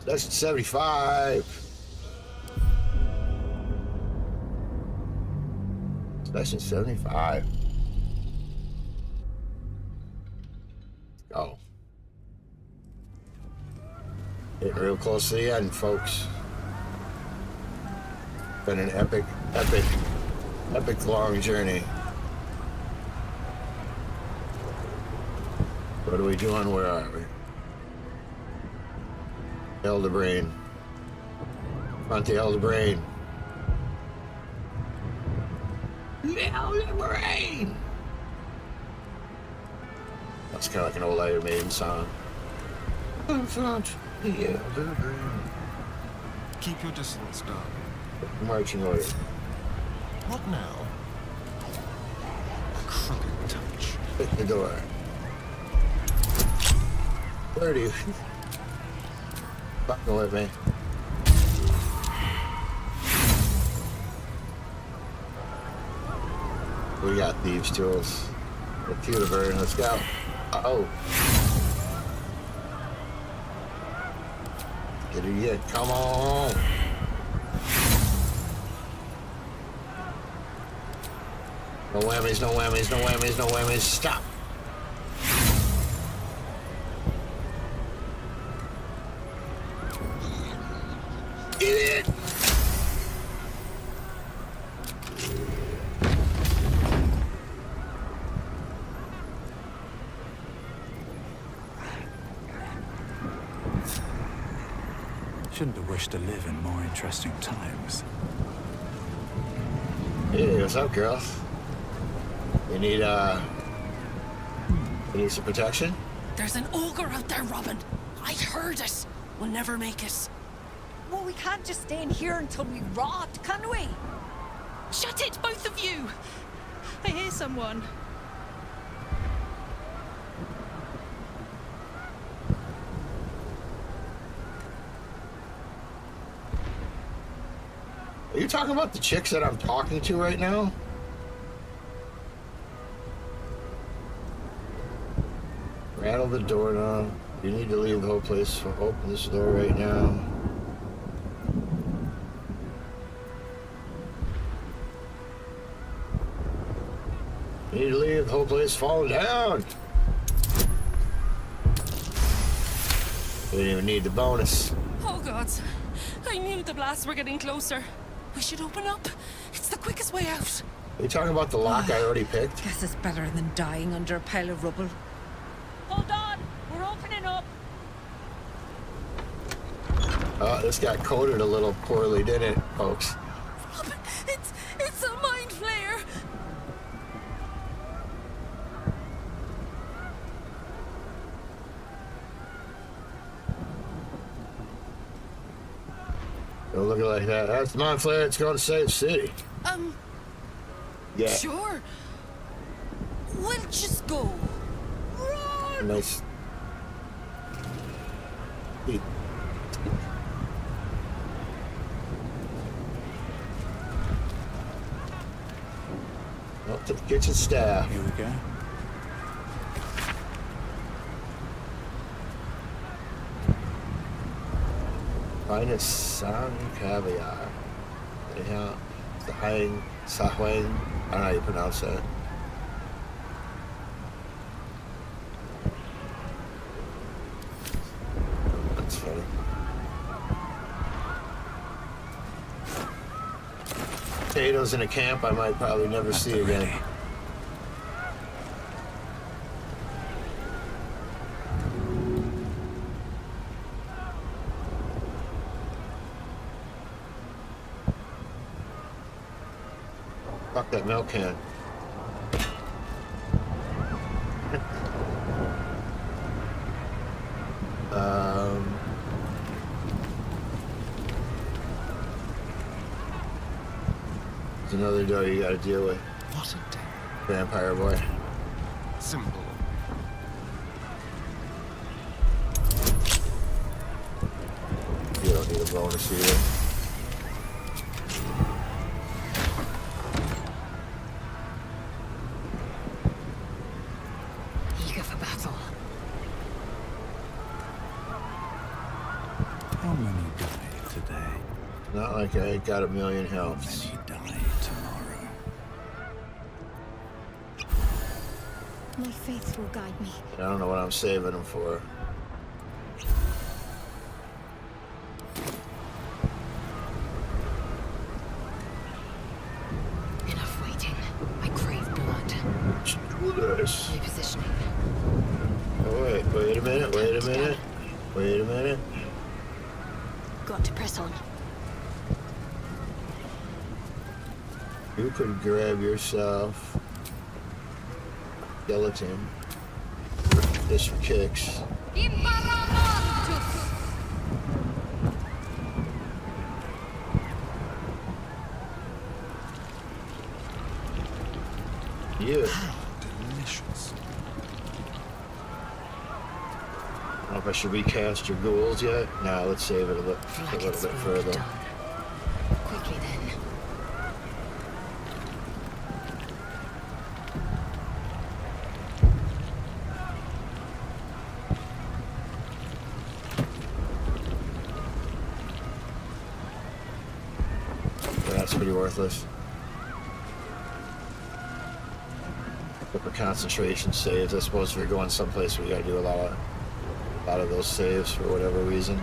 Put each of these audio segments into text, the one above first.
That's 75. Session 75. Oh. Getting real close to the end, folks. Been an epic long journey. What are we doing? Where are we? Elder Brain. Front the Elder Brain. The Elder Brain! That's kind of like an old Iron Maiden song. Front the Elder Brain. Keep your distance, Doug. Marching order. What now? A crooked touch. Hit the door. 30. Fucking with me. We got thieves' tools. The pewter burn. Let's go. Oh. Get it yet. Come on. No whammies, no whammies, no whammies, no whammies. Stop. Idiot. Shouldn't have wished to live in more interesting times. Hey, what's up, girls? You need some protection? There's an ogre out there, Robin. I heard it. We'll never make it. Well, we can't just stay in here until we rot, can we? Shut it, both of you! I hear someone. Are you talking about the chicks that I'm talking to right now? Rattle the door now. You need to leave the whole place, so open this door right now. You need to leave the whole place, falling down. You don't even need the bonus. Oh, God. I knew the blasts were getting closer. We should open up. It's the quickest way out. Are you talking about the lock I already picked? Guess it's better than dying under a pile of rubble. Hold on, we're opening up. Oh, this got coded a little poorly, didn't it, folks? Robin, it's a mind flayer. Don't look like that. That's the mind flare. It's going to save city. Yeah. Sure. We'll just go. Run! Nice. Eat. Up to the kitchen staff. Here we go. Finest San Caviar. Yeah. Sahang, Sahwang. I don't know how you pronounce that. That's funny. Potatoes in a camp I might probably never see again. Fuck that milk can. There's another door you gotta deal with. What a day. Vampire boy. Simple. You don't need a bonus either. Eager for battle. How many die today? Not like I ain't got a million healths. Many die tomorrow. My faith will guide me. I don't know what I'm saving them for. Enough waiting. I crave blood. Let's do this. Repositioning. Oh, wait a minute, wait a minute. Wait a minute. Got to press on. You could grab yourself skeleton. This for kicks. Yeah. Delicious. I don't know if I should recast your ghouls yet. Now let's save it a little bit further. Done. Quickly then. Yeah, that's pretty worthless. But for concentration saves, I suppose if you're going someplace where you gotta do a lot of those saves for whatever reason.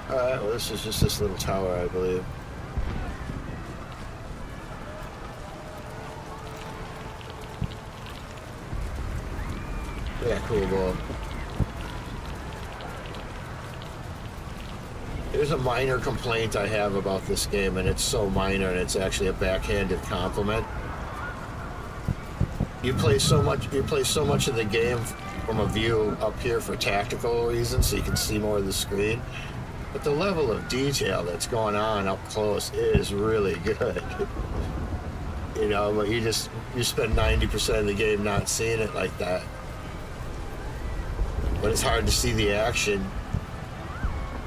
Alright, well this is just this little tower, I believe. Yeah, cool ball. There's a minor complaint I have about this game, and it's so minor, and it's actually a backhanded compliment. You play so much of the game from a view up here for tactical reasons, so you can see more of the screen. But the level of detail that's going on up close is really good. You know, but you spend 90% of the game not seeing it like that. But it's hard to see the action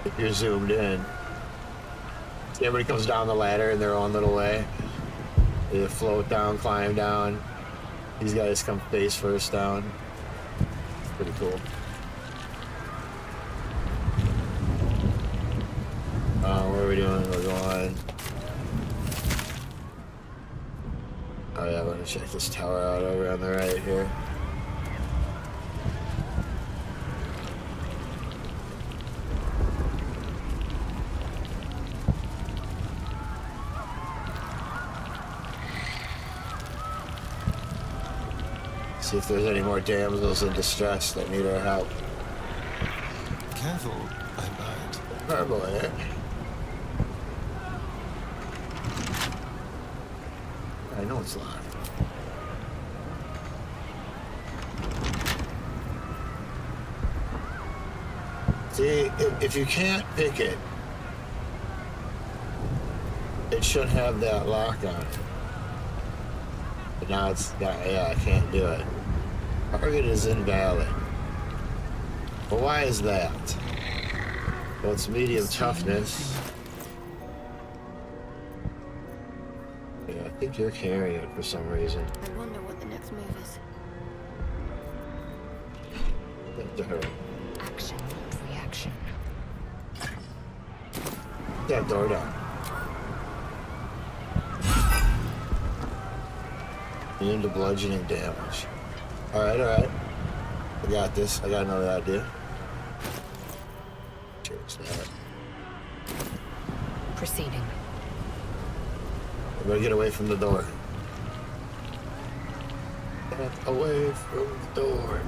if you're zoomed in. See, everybody comes down the ladder in their own little way. They float down, climb down. These guys come face first down. It's pretty cool. What are we doing? We're going. Oh yeah, I'm gonna check this tower out over on the right here. See if there's any more damsels in distress that need our help. Careful, I might. Purple in it. I know it's locked. See, if you can't pick it, it should have that lock on it. But now it's not, yeah, I can't do it. Target is invalid. Well, why is that? Well, it's medium toughness. Yeah, I think you're carrying it for some reason. I wonder what the next move is. To her. Action, reaction. That door down. Immune to bludgeoning damage. Alright, alright. I got this. I got another idea. Cheers that. Proceeding. Everybody get away from the door. Get away from the door.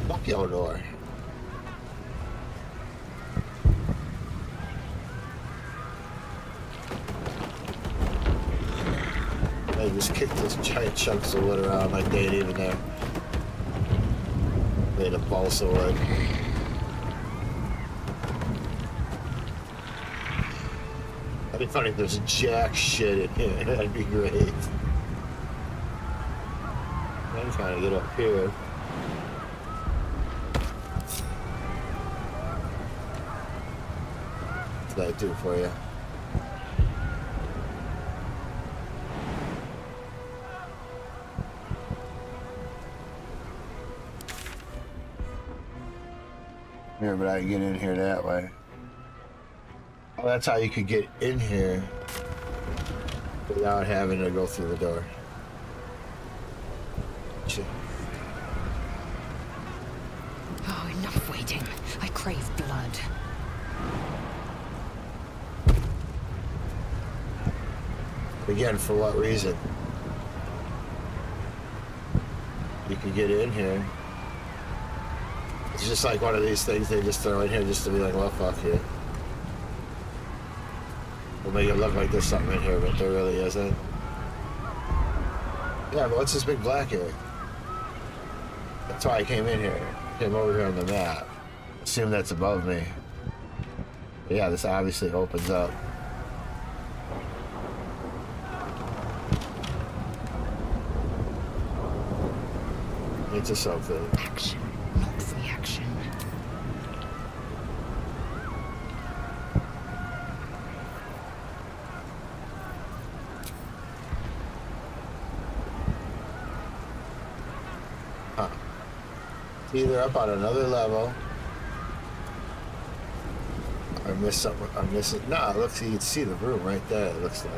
Fuck your door. I just kicked those giant chunks of wood around like they ain't even there. Made a balsa wood. That'd be funny if there's jack shit in here. That'd be great. I'm trying to get up here. What's that do for you? Here, but I can get in here that way. Oh, that's how you could get in here without having to go through the door. Shit. Oh, enough waiting. I crave blood. Again, for what reason? You could get in here. It's just like one of these things they just throw in here just to be like, well, fuck you. We'll make it look like there's something in here, but there really isn't. Yeah, but what's this big black area? That's why I came in here. Came over here on the map. Assume that's above me. But yeah, this obviously opens up. Into something. Action, not reaction. Huh. It's either up on another level. I missed something. I'm missing. Nah, look, you can see the room right there, it looks like.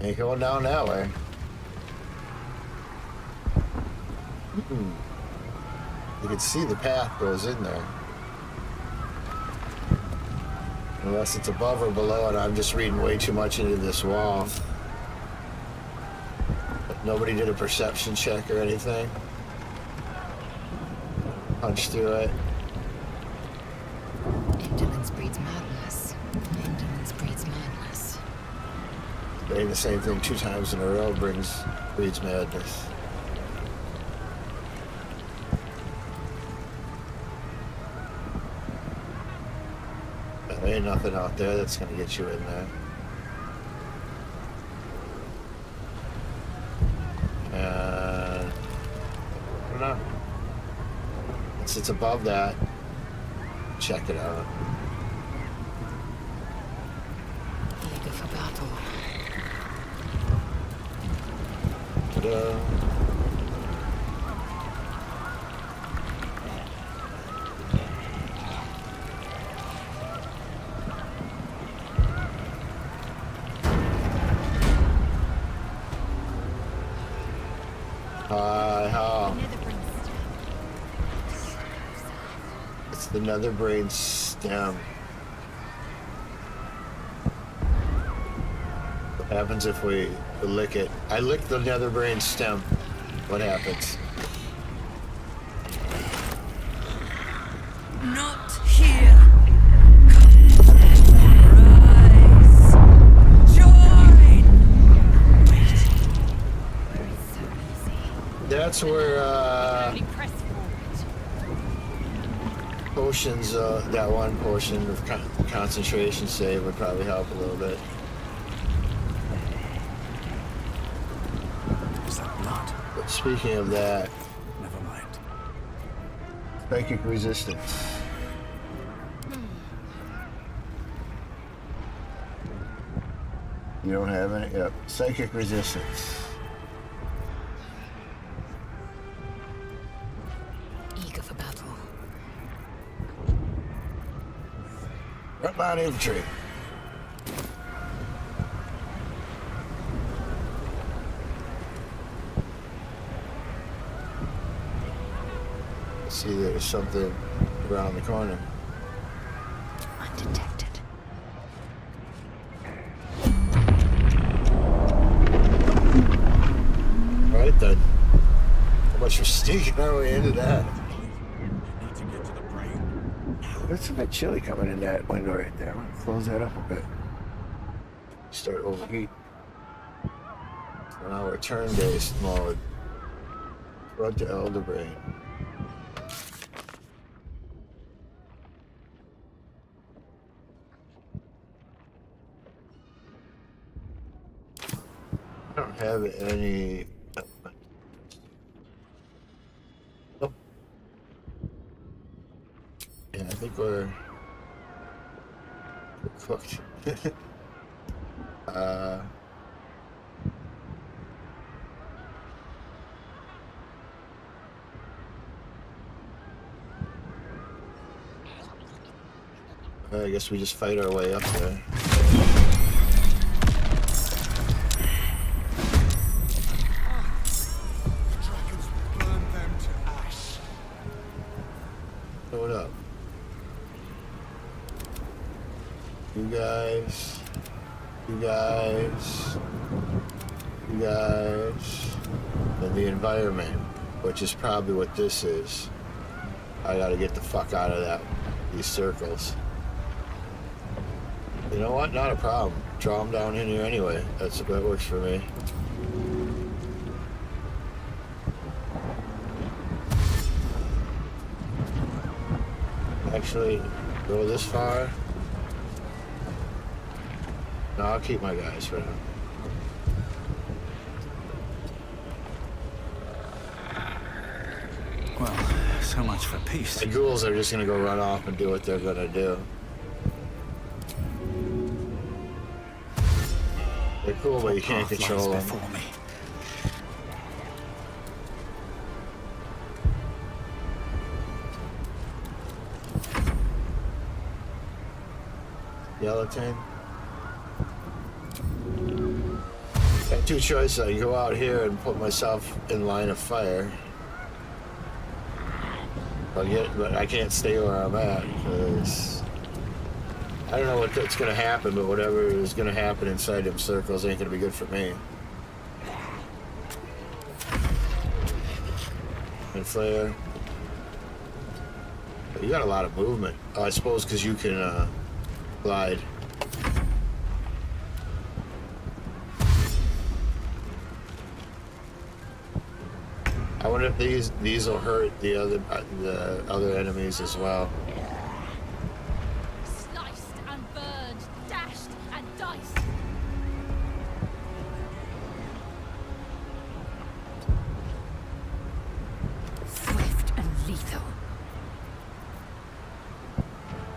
Ain't going down that way. You can see the path goes in there. Unless it's above or below and I'm just reading way too much into this wall. But nobody did a perception check or anything. Punch through it. Indolence breeds madness. Indolence breeds madness. Saying the same thing 2 times in a row breeds madness. There ain't nothing out there that's gonna get you in there. And I don't know. Once it's above that, check it out. Eager for battle. Ta-da. It's the nether brain stem. What happens if we lick it? I lick the nether brain stem. What happens? Not here. Rise. Join. That's where Only press forward. potions, that one potion of concentration save would probably help a little bit. Is that blood? But speaking of that, Never mind. psychic resistance. You don't have any? Yep. Psychic resistance. Eager for battle. Frontline infantry. See, there's something around the corner. Undetected. Right then. How much for sneaking our way into that? Need to get to the brain. It's a bit chilly coming in that window right there. I'm gonna close that up a bit. Start overheat. So now we're turn-based mode. Run to Elder Brain. I don't have any. Oh. Yeah, I think we're cooked. I guess we just fight our way up there. Dragons burn them to ash. Throw it up. You guys. You guys. You guys. And the environment, which is probably what this is. I gotta get the fuck out of these circles. You know what? Not a problem. Draw them down in here anyway. That works for me. Actually, go this far. No, I'll keep my guys for now. Well, so much for peace. The ghouls are just gonna go run off and do what they're gonna do. They're cool, but you can't control them. Before me. Yellowtail. I have two choices. I can go out here and put myself in line of fire. But I can't stay where I'm at because I don't know what's going to happen, but whatever is going to happen inside them circles ain't going to be good for me. And flare. But you got a lot of movement. I suppose because you can glide. I wonder if these will hurt the other enemies as well. Sliced and burned, dashed and diced. Swift and lethal.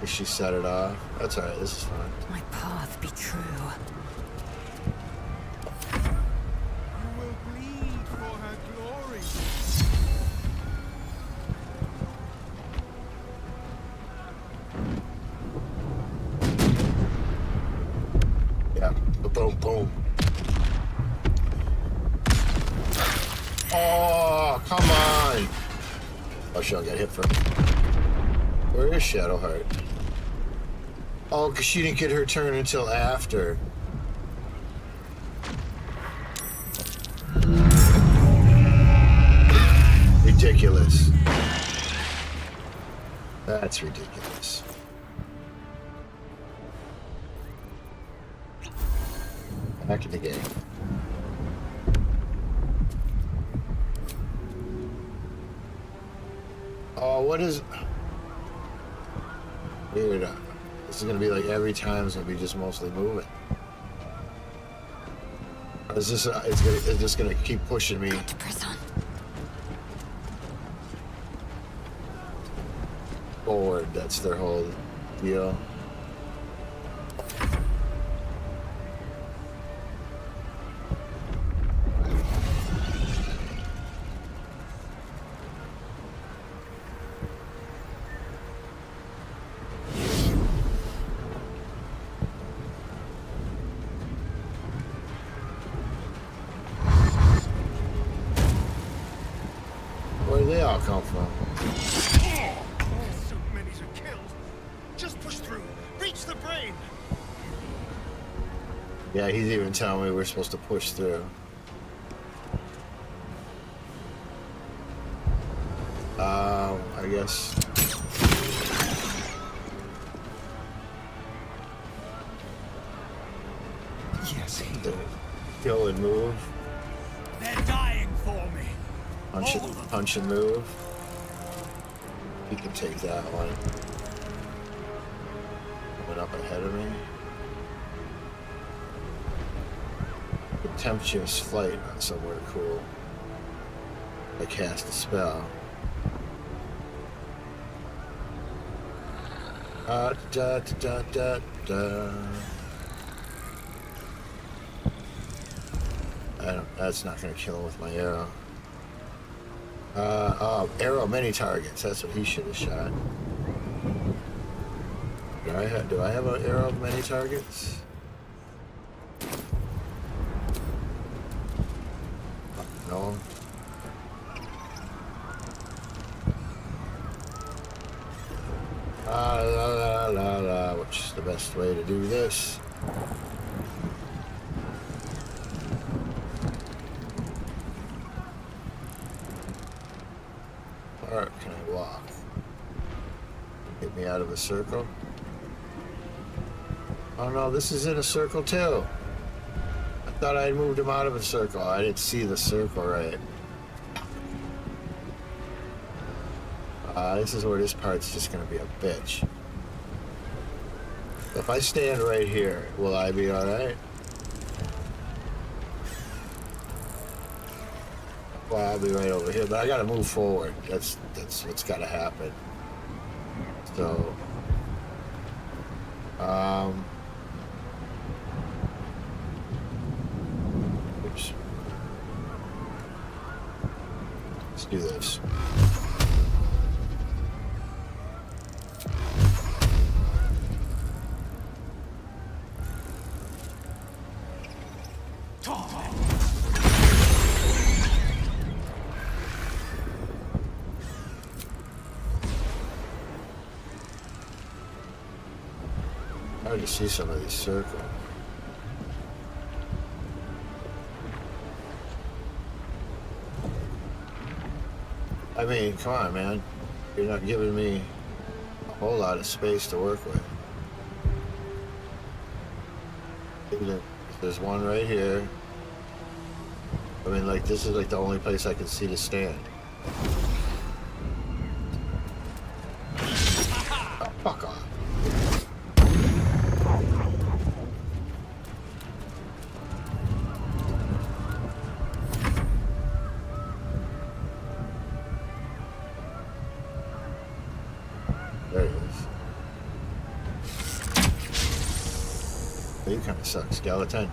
If she set it off, that's alright. This is fine. My path be true. You will bleed for her glory. Yeah. Boom, boom. Oh, come on! Oh, she'll get hit first. Where is Shadowheart? Oh, because she didn't get her turn until after. Ridiculous. That's ridiculous. Back in the game. Oh, what is... Weird. This is gonna be like every time it's gonna be just mostly moving. Or is this? It's just gonna keep pushing me. To press on. Forward. That's their whole deal. Where do they all come from? So many are killed. Just push through. Reach the brain. Yeah, he's even telling me we're supposed to push through. I guess. Yes, he. Kill and move. They're dying for me. Punch and move. He can take that one. Coming up ahead of me. Contemptuous flight on somewhere cool. I cast a spell. Da da da da da. That's not gonna kill him with my arrow. Arrow many targets. That's what he should have shot. No. Do I have an arrow of many targets? No. La la la la. Which is the best way to do this? Or can I walk? Get me out of a circle? Oh no, this is in a circle too. I thought I had moved him out of a circle. I didn't see the circle right. This is where this part's just gonna be a bitch. If I stand right here, will I be alright? Well, I'll be right over here, but I gotta move forward. That's what's gotta happen. So, oops. Let's do this. Hard to see some of these circles. I mean, come on, man. You're not giving me a whole lot of space to work with. There's one right here. I mean, like, this is like the only place I can see to stand. Oh, fuck off. There it is. You kind of suck, skeleton.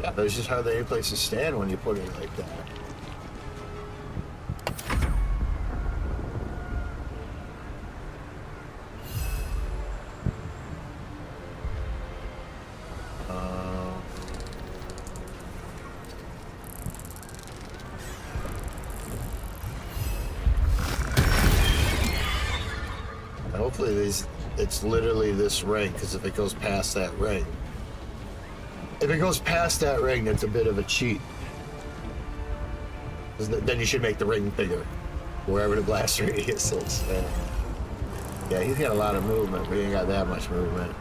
Yeah, there's just hardly any place to stand when you put it like that. Hopefully it's literally this ring, because if it goes past that ring, that's a bit of a cheat. Then you should make the ring bigger, wherever the blast radius is. Yeah, he's got a lot of movement, but he ain't got that much movement.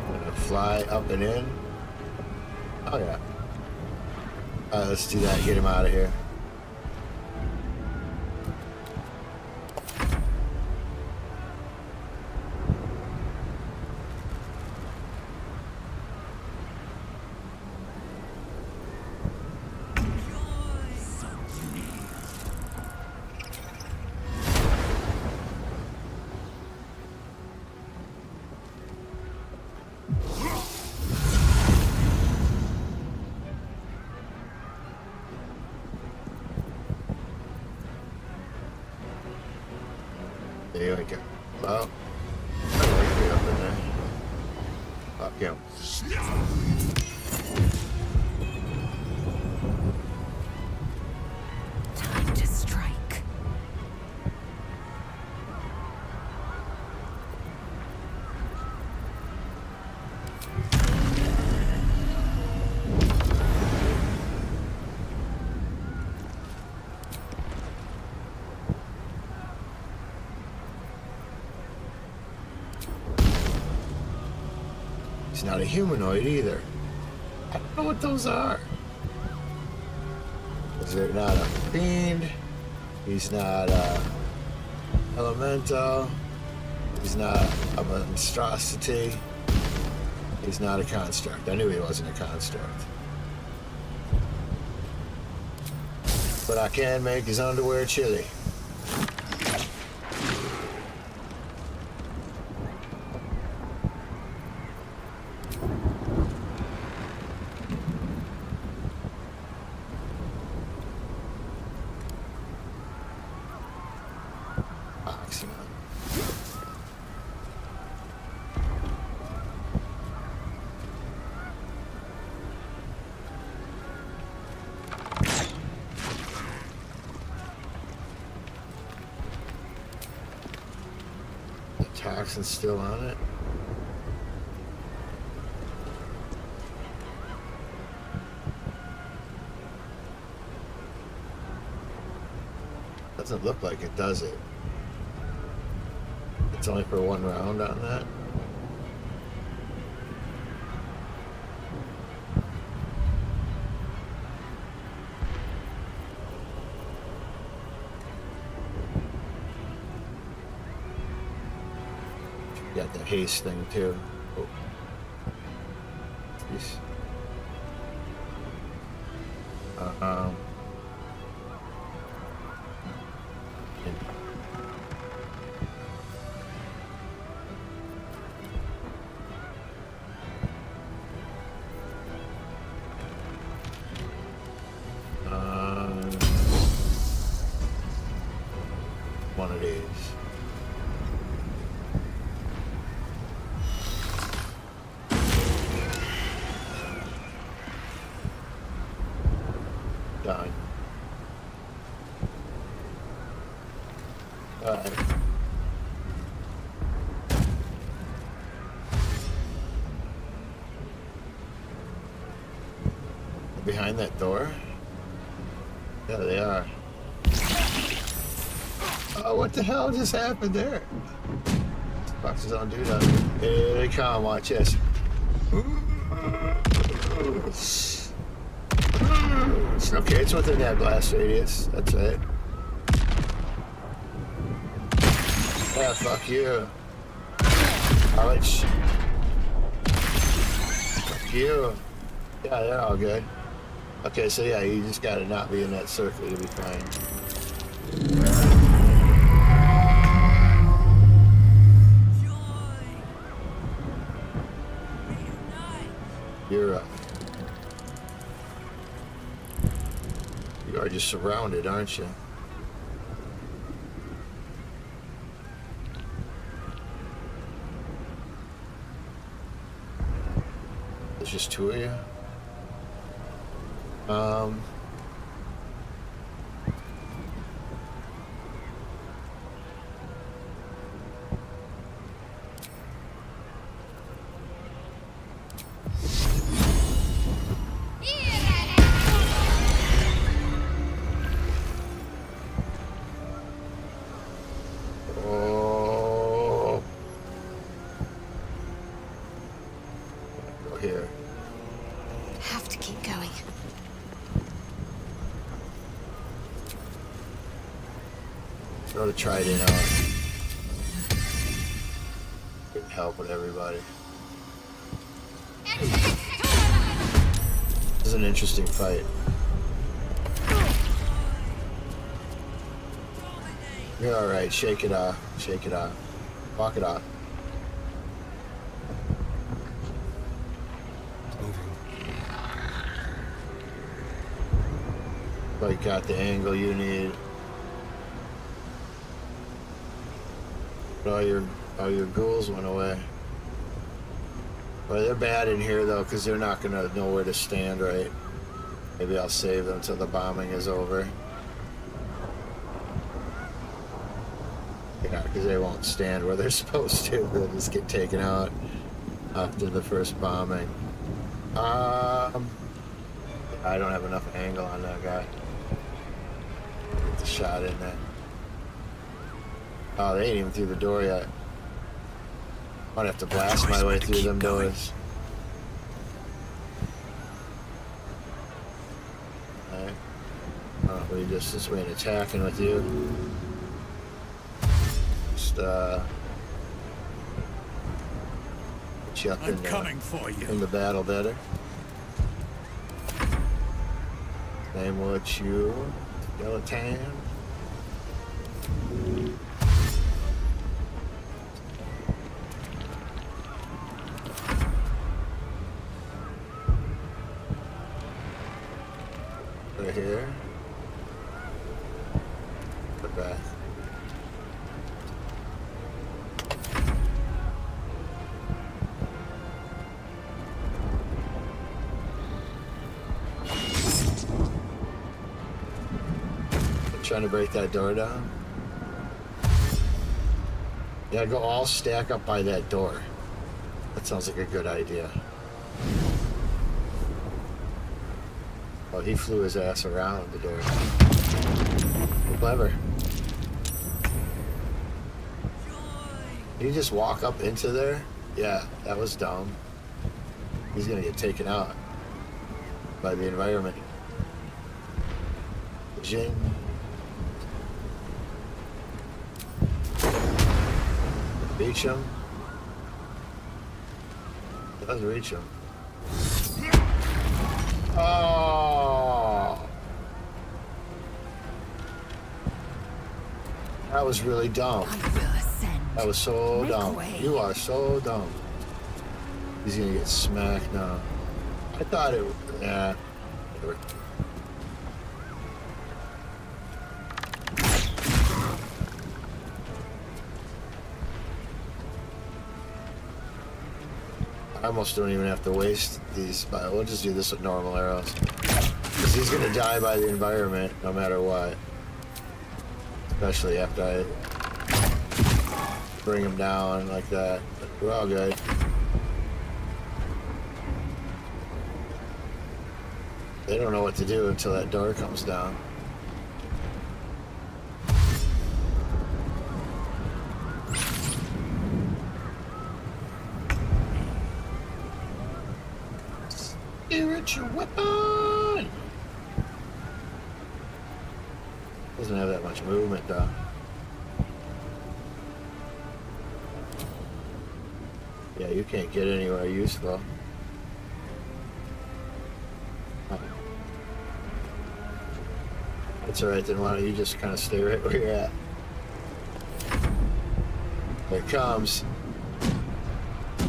Gonna fly up and in. Oh yeah. Let's do that. Get him out of here. There we go. Well, I like you up in there. Fuck him. Time to strike. He's not a humanoid either. I don't know what those are. Is it not a fiend? He's not a elemental. He's not a monstrosity. He's not a construct. I knew he wasn't a construct. But I can make his underwear chilly. maximum. The toxin's still on it. Doesn't look like it, does it? It's only for one round on that. Got the haste thing too. Oh. Jeez. One of these. Done. Alright. Behind that door? Yeah, they are. Oh, what the hell just happened there? Boxes don't do that. Here they come, watch this. Okay, it's within that blast radius. That's it. Yeah, fuck you. Ouch. Fuck you. Yeah, they're all good. Okay, so yeah, you just gotta not be in that circle, you'll be fine. You're you are just surrounded, aren't you? There's just two of you. Oh. Go here. Have to keep going. Throw the trident on. Get help with everybody. This is an interesting fight. You're alright, shake it off. Shake it off. Walk it off. Like got the angle you need. But all your ghouls went away. Well, they're bad in here though, because they're not gonna know where to stand, right? Maybe I'll save them until the bombing is over. Yeah, because they won't stand where they're supposed to. They'll just get taken out after the first bombing. I don't have enough angle on that guy. Get the shot in there. Oh, they ain't even through the door yet. Might have to blast my way through them doors. Okay. Oh, we just this way attacking with you. Just put you up in the battle better. Same with you, skeleton. Right here. Put back. Trying to break that door down. Yeah, go all stack up by that door. That sounds like a good idea. Oh, he flew his ass around the door. Clever. Did he just walk up into there? Yeah, that was dumb. He's gonna get taken out by the environment. Jing. Reach him. Does reach him. Oh, that was really dumb. I will ascend. That was so Make dumb. way. You are so dumb. He's gonna get smacked now. I thought it. Yeah. Whatever. I almost don't even have to waste these, but we'll just do this with normal arrows. Because he's gonna die by the environment no matter what. Especially after I bring him down like that. But we're all good. They don't know what to do until that door comes down. Spiritual weapon! Doesn't have that much movement though. Yeah, you can't get anywhere useful. Oh. That's alright, then why don't you just kind of stay right where you're at? Here it comes.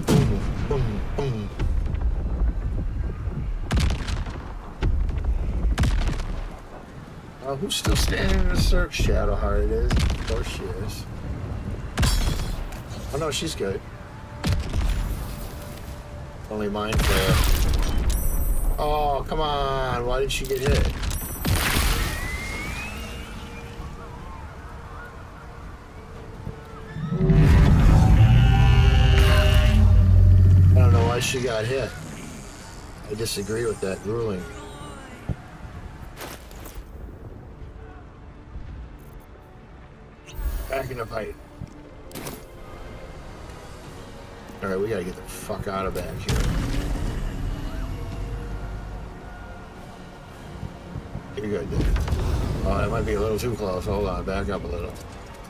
Boom, boom, boom. Who's still standing in the search? Shadowheart it is. Of course she is. Oh no, she's good. Only mine for. Oh, come on. Why did she get hit? I don't know why she got hit. I disagree with that ruling. Back in the fight. Alright, we gotta get the fuck out of back here. You're good, dude. Oh, that might be a little too close. Hold on, back up a little.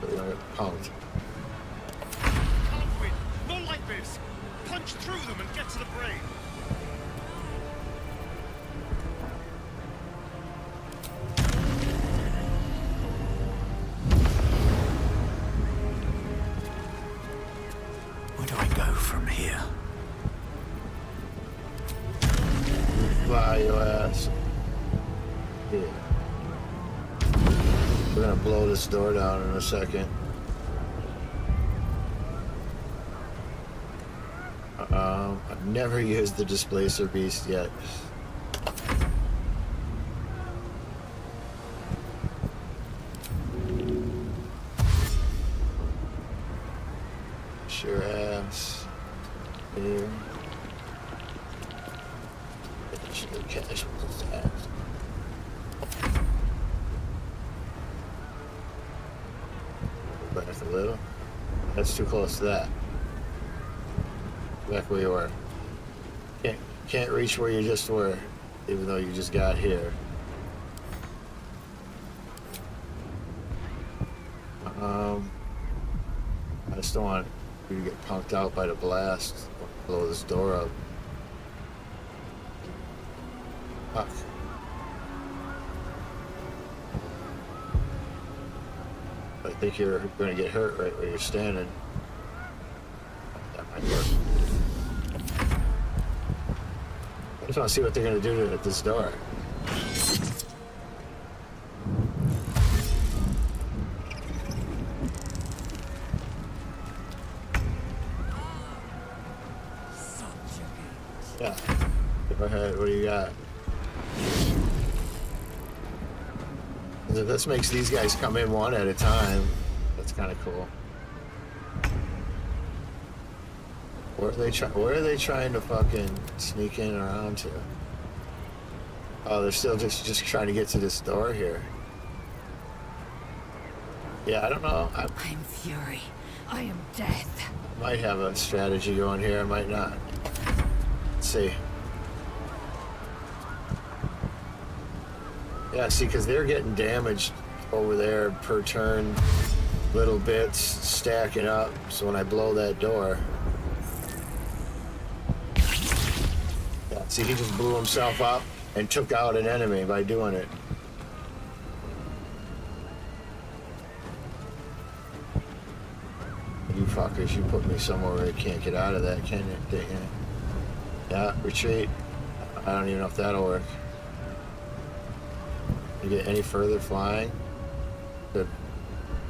So we don't get punked. Can't win. Not like this. Punch through them and get to the brain. Where do I go from here? Fly your ass. Yeah. We're gonna blow this door down in a second. I've never used the displacer beast yet. Sure ass. Here. Cash with this ass. Back a little. That's too close to that. Back where you were. Can't reach where you just were, even though you just got here. I just don't want you to get punked out by the blast. Blow this door up. Fuck. I think you're going to get hurt right where you're standing. That might work. I just want to see what they're going to do at this door. Yeah. Go ahead. What do you got? This makes these guys come in one at a time. That's kind of cool. Where are they trying to fucking sneak in around to? Oh, they're still just trying to get to this door here. Yeah, I don't know. I'm fury. I am death. I might have a strategy going here. I might not. Let's see. Yeah, see, because they're getting damaged over there per turn. Little bits stacking up. So when I blow that door... Yeah, see, he just blew himself up and took out an enemy by doing it. You fuckers, you put me somewhere where I can't get out of that, can you? Yeah, retreat. I don't even know if that'll work. You get any further flying? Good.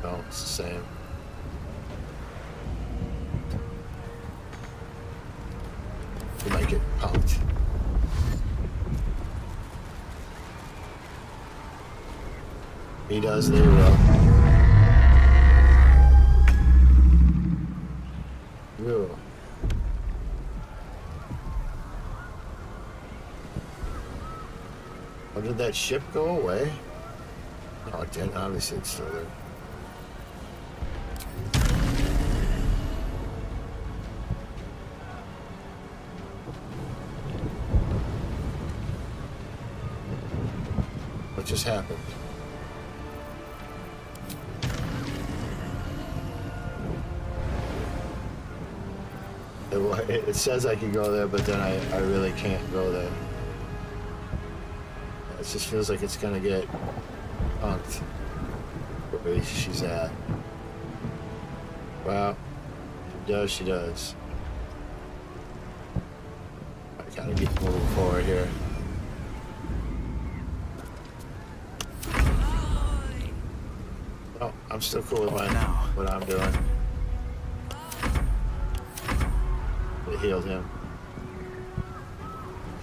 No, it's the same. You might get pumped. He does, they will. Ew. Oh, did that ship go away? No, it didn't. Obviously, it's still there. What just happened? It says I can go there, but then I really can't go there. It just feels like it's gonna get punked where she's at. Well, she does. I gotta keep moving forward here. Oh, I'm still cool with what I'm doing. It healed him.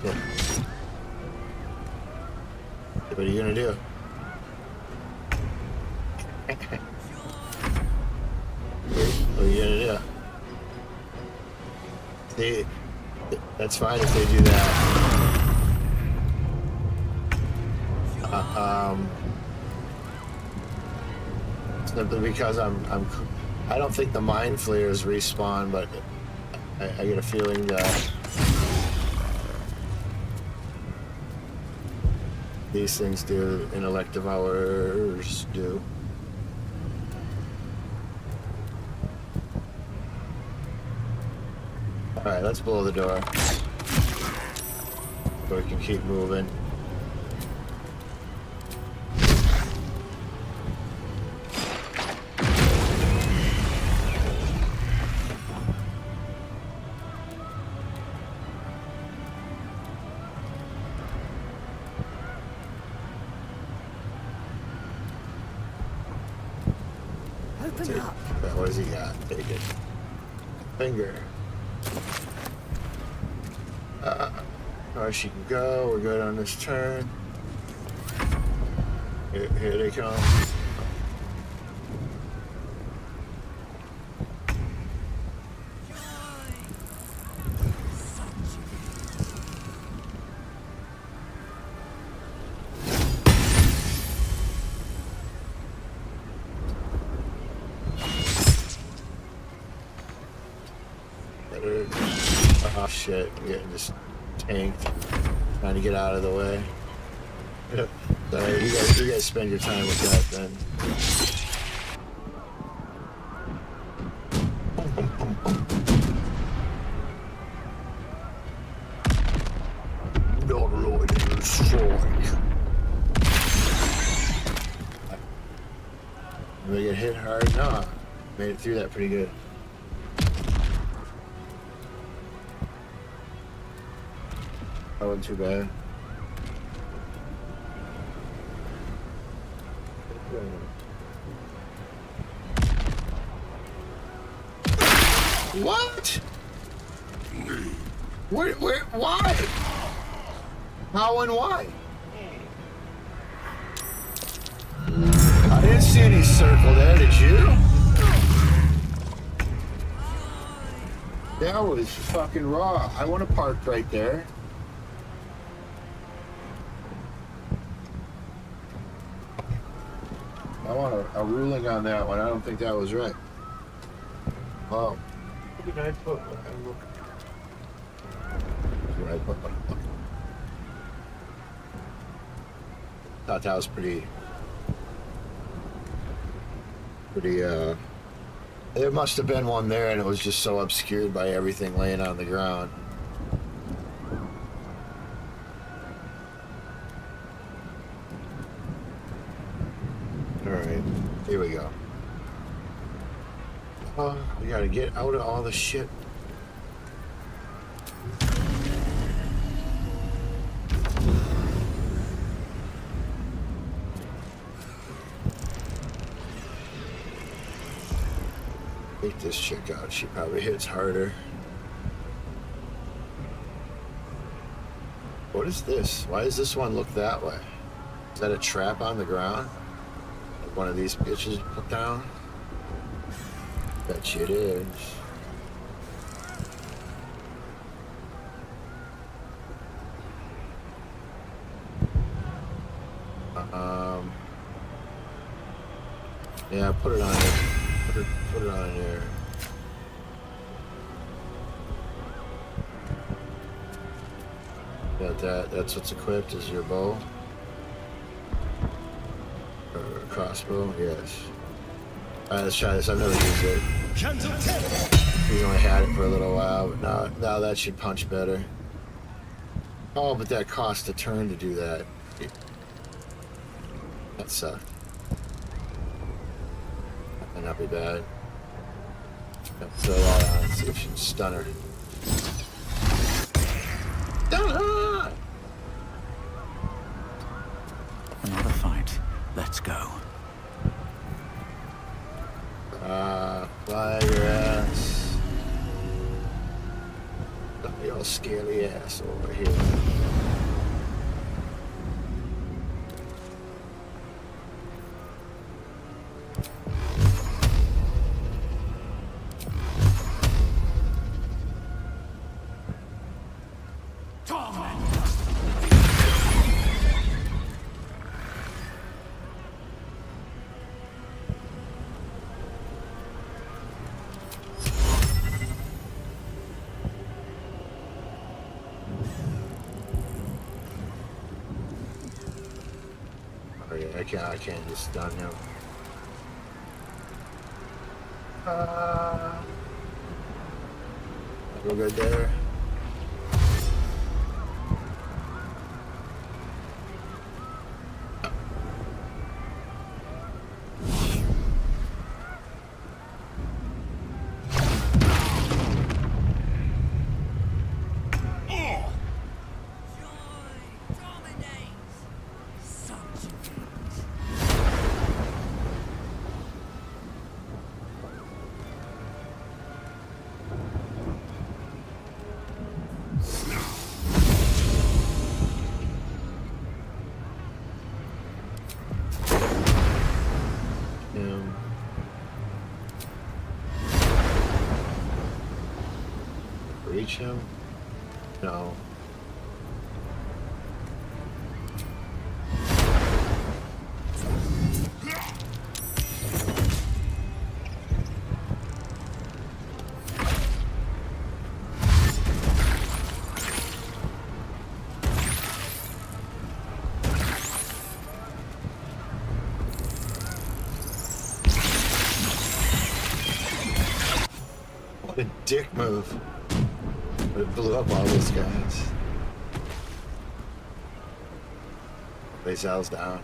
Okay. What are you gonna do? What are you gonna do? That's fine if they do that. Simply because I don't think the mind flares respawn, but I get a feeling that these things do, in elective hours do. Alright, let's blow the door so we can keep moving. Open up. What does he got? Take it. Finger. Or she can go. We're good on this turn. Here they come. Oh shit, I'm getting just tanked. Trying to get out of the way. So you guys spend your time with that then. Not Lord in strike. Did I get hit hard? No. Made it through that pretty good. That wasn't too bad. What? Where, why? How and why? I didn't see any circle there, did you? That was fucking raw. I want to park right there. I want a ruling on that one. I don't think that was right. Oh. What did I put? Where I put my book. Thought that was pretty, there must have been one there and it was just so obscured by everything laying on the ground. Alright, here we go. Oh, we gotta get out of all the shit. Take this chick out, she probably hits harder. What is this? Why does this one look that way? Is that a trap on the ground? Like one of these bitches put down? Bet you it is. Yeah, put it on there. Put it on there. Got that. That's what's equipped is your bow. Or crossbow, yes. Alright, let's try this. I've never used it. He's only had it for a little while, but now that should punch better. Oh, but that cost a turn to do that. That sucked. That might not be bad. Throw that on, see if she can stun her. Stun her! Another fight. Let's go. Fly your ass. Your scaly ass over here. I can't just stun him. We're good there. Reach him? No. What a dick move. But it blew up all those guys. Lazel's down.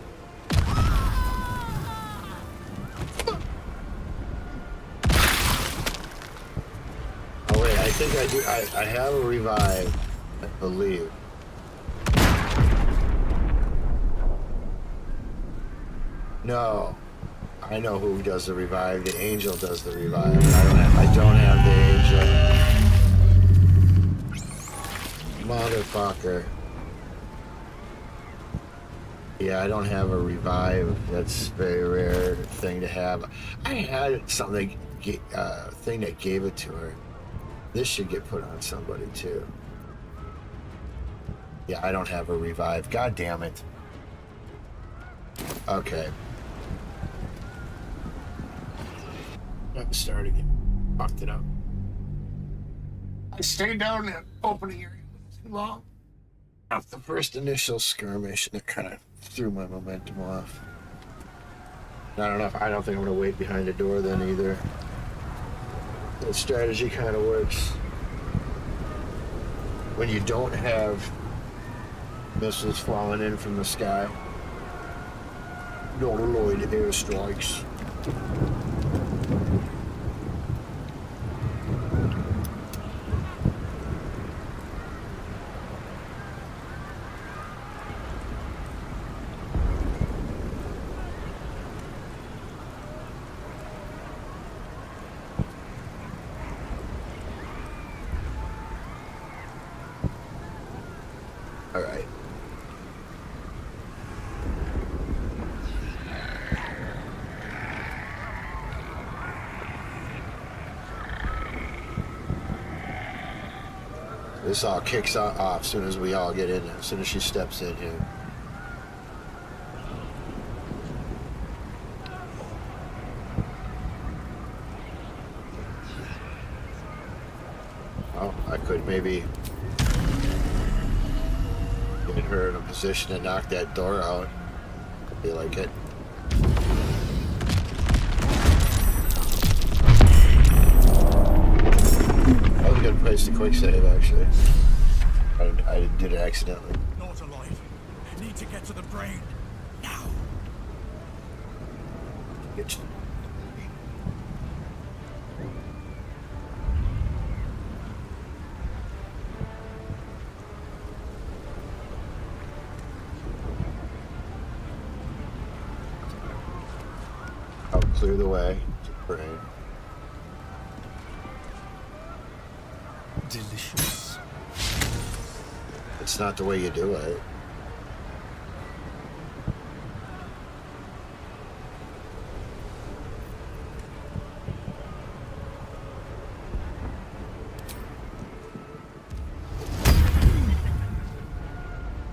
Oh wait, I think I do. I have a revive, I believe. No, I know who does the revive. The angel does the revive. I don't have the angel. Motherfucker. Yeah, I don't have a revive. That's a very rare thing to have. I had something, thing that gave it to her. This should get put on somebody too. Yeah, I don't have a revive. God damn it. Okay. Start again. Fucked it up. I stayed down in that opening area too long. After the first initial skirmish, and it kind of threw my momentum off. I don't know. I don't think I'm gonna wait behind the door then either. The strategy kind of works when you don't have missiles falling in from the sky. Don't avoid airstrikes. All right. This all kicks off as soon as we all get in there, as soon as she steps in here. Oh, I could maybe get her in a position to knock that door out. I feel like it. That was a good place to quick save, actually. I did it accidentally. Not alive. Need to get to the brain. Now. Get you. I'll clear the way to the brain. Delicious. It's not the way you do it.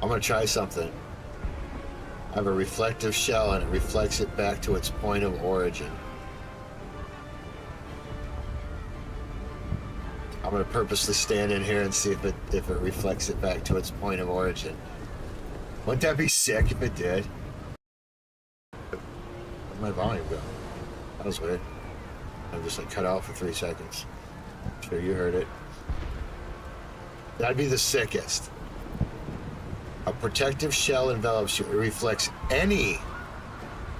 I'm gonna try something. I have a reflective shell and it reflects it back to its point of origin. I'm gonna purposely stand in here and see if it reflects it back to its point of origin. Wouldn't that be sick if it did? Where'd my volume go? That was weird. I'm just like cut out for 3 seconds. I'm sure you heard it. That'd be the sickest. A protective shell envelops you. It reflects any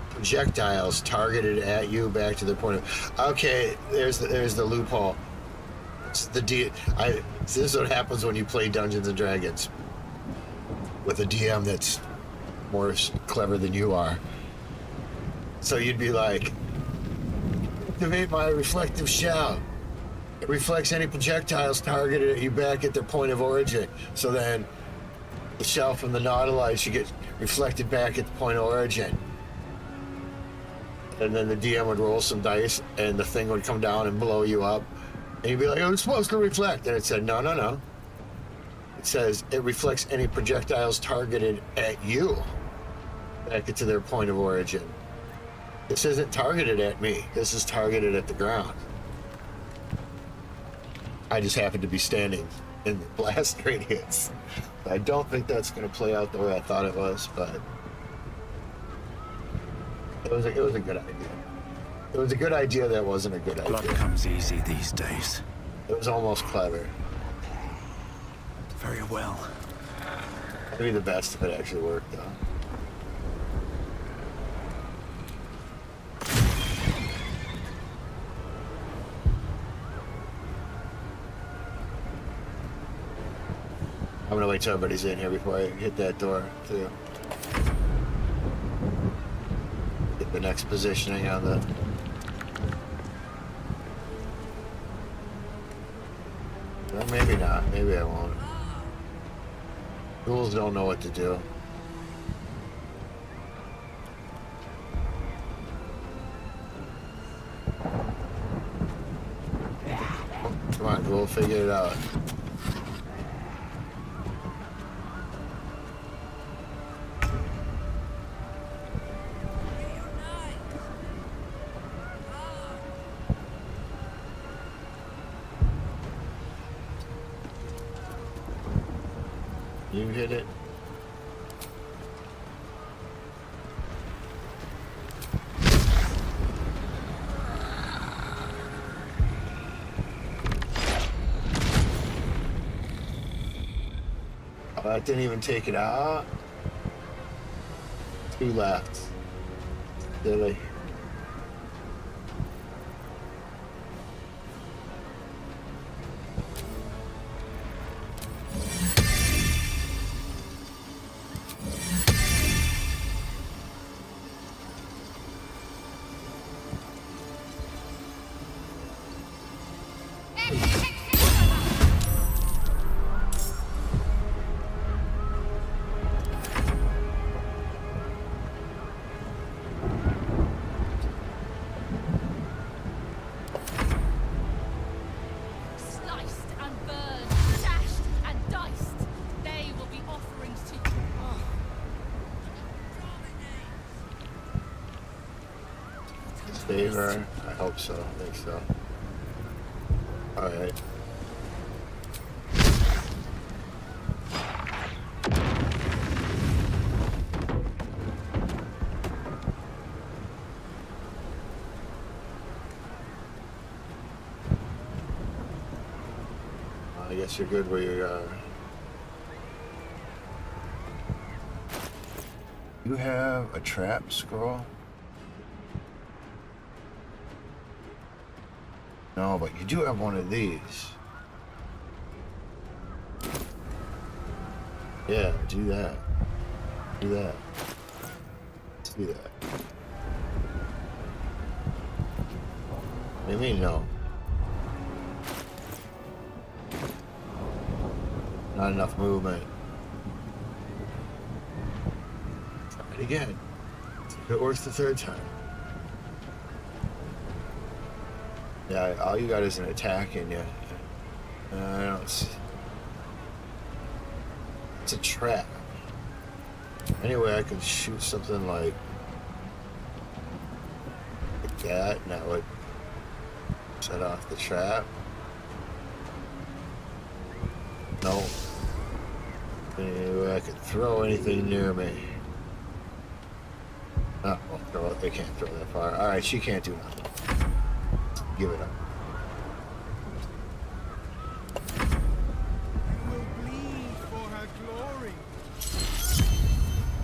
projectiles targeted at you back to the point of. Okay, there's the loophole. It's this is what happens when you play Dungeons and Dragons with a DM that's more clever than you are. So you'd be like, activate my reflective shell. It reflects any projectiles targeted at you back at their point of origin. So then the shell from the Nautilite should get reflected back at the point of origin. And then the DM would roll some dice and the thing would come down and blow you up. And you'd be like, oh, it's supposed to reflect. And it said, no, no, no. It says it reflects any projectiles targeted at you back to their point of origin. This isn't targeted at me. This is targeted at the ground. I just happen to be standing in the blast radius. I don't think that's going to play out the way I thought it was, but it was a good idea. It was a good idea that wasn't a good Blood idea. comes easy these days. It was almost clever. Very well. Maybe the best if it actually worked, though. I'm gonna wait till everybody's in here before I hit that door, too. Get the next positioning on the... Well, maybe not. Maybe I won't. Ghouls don't know what to do. Come on, we'll figure it out. You hit it. Oh, that didn't even take it out. 2 left. Silly. Sliced and burned, dashed and diced. They will be offerings to you. Favor? I hope so. I think so. Alright. I guess you're good where you are. You have a trap scroll? No, but you do have one of these. Yeah, do that. Do that. Let's do that. What do you mean, no? Not enough movement. Try it again. It works the 3rd time. Yeah, all you got is an attack in you. I don't see. It's a trap. Anyway, I could shoot something like that, and that would set off the trap. No. Anyway, I could throw anything near me. Oh, well, they can't throw that far. Alright, she can't do nothing. Give it up. You will bleed for her glory.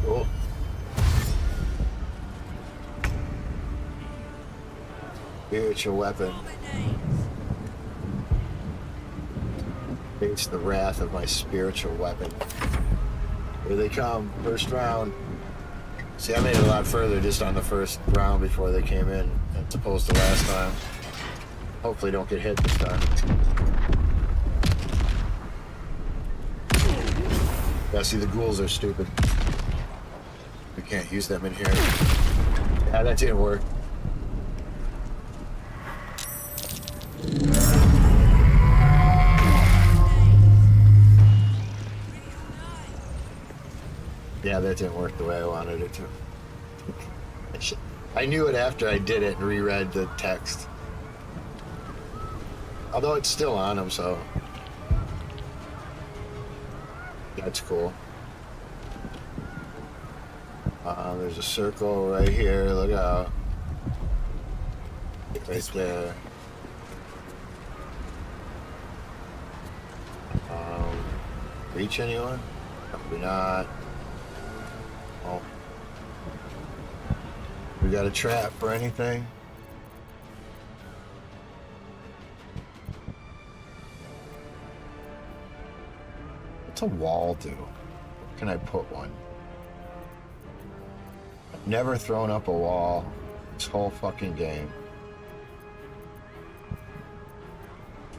Cool. Spiritual weapon. Face the wrath of my spiritual weapon. Here they come. First round. See, I made it a lot further just on the first round before they came in, as opposed to last time. Hopefully don't get hit this time. Yeah, see, the ghouls are stupid. We can't use them in here. Yeah, that didn't work. Yeah, that didn't work the way I wanted it to. I knew it after I did it and reread the text. Although it's still on them, so that's cool. There's a circle right here. Look out. Right there. Reach anyone? Probably not. Oh. We got a trap for anything? What's a wall do? Where can I put one? I've never thrown up a wall this whole fucking game.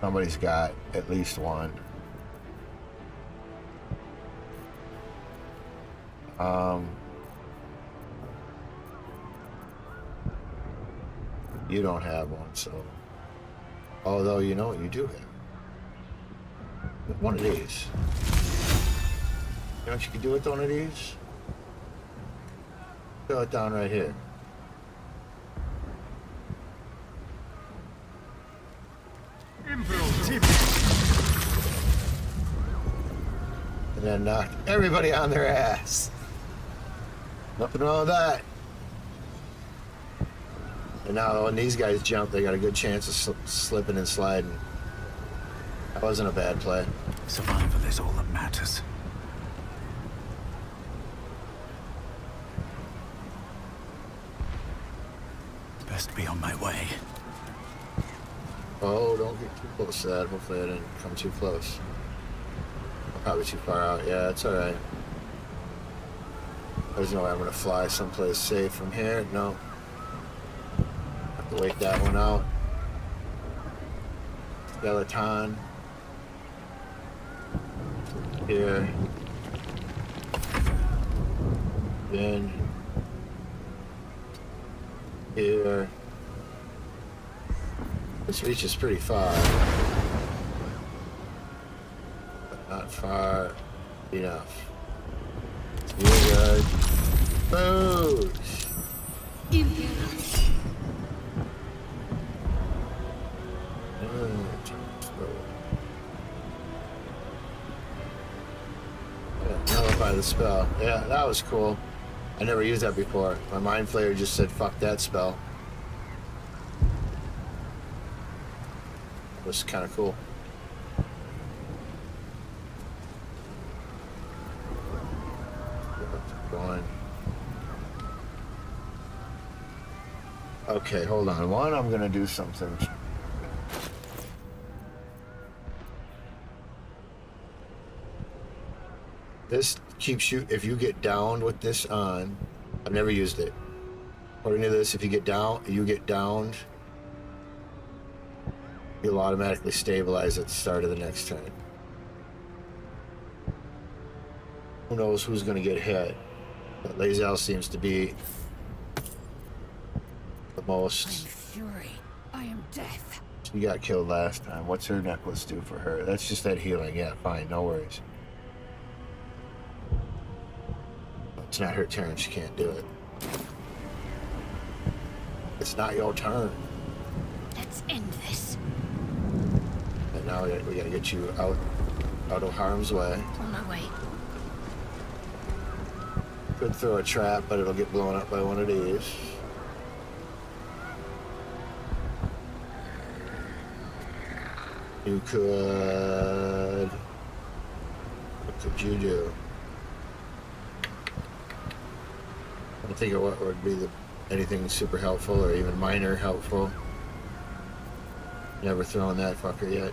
Somebody's got at least one. You don't have one, so. Although, you know what you do have. One of these. You know what you could do with one of these? Throw it down right here. And then knock everybody on their ass. Nothing wrong with that. And now when these guys jump, they got a good chance of slipping and sliding. That wasn't a bad play. Survival is all that matters. Best be on my way. Oh, don't get too close to that. Hopefully I didn't come too close. I'm probably too far out. Yeah, it's alright. There's no way I'm going to fly someplace safe from here. No. Have to wait that one out. Skeleton. Here. Then. Here. This reaches pretty far. But not far enough. You're good. Food! Nullify the spell. Yeah, that was cool. I never used that before. My mind flayer just said, fuck that spell. It was kind of cool. Going. Okay, hold on. One, I'm gonna do something. This keeps you, if you get downed with this on, I've never used it. According to this, if you get downed, you'll automatically stabilize at the start of the next turn. Who knows who's gonna get hit? But Lae'zel seems to be the most. I am fury. I am death. She got killed last time. What's her necklace do for her? That's just that healing. Yeah, fine, no worries. It's not her turn. She can't do it. It's not your turn. Let's end this. And now we gotta get you out of harm's way. On my way. Could throw a trap, but it'll get blown up by one of these. You could... What could you do? I don't think of what would be anything super helpful or even minor helpful. Never thrown that fucker yet.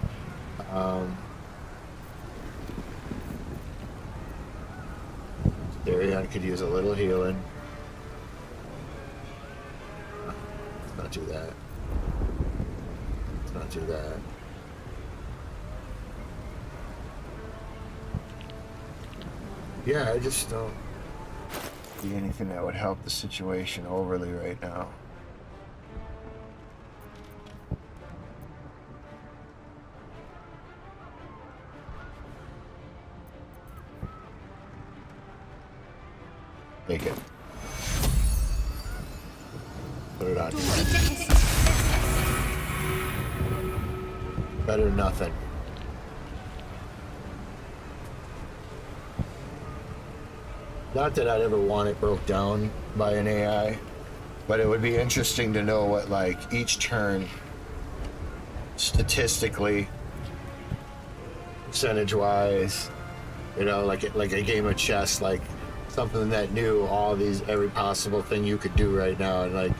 Darion could use a little healing. Let's not do that. Let's not do that. Yeah, I just don't see anything that would help the situation overly right now. Take it. Put it on. Better than nothing. Not that I'd ever want it broke down by an AI, but it would be interesting to know what, like, each turn, statistically, percentage-wise, you know, like a game of chess, like something that knew all these, every possible thing you could do right now, and like,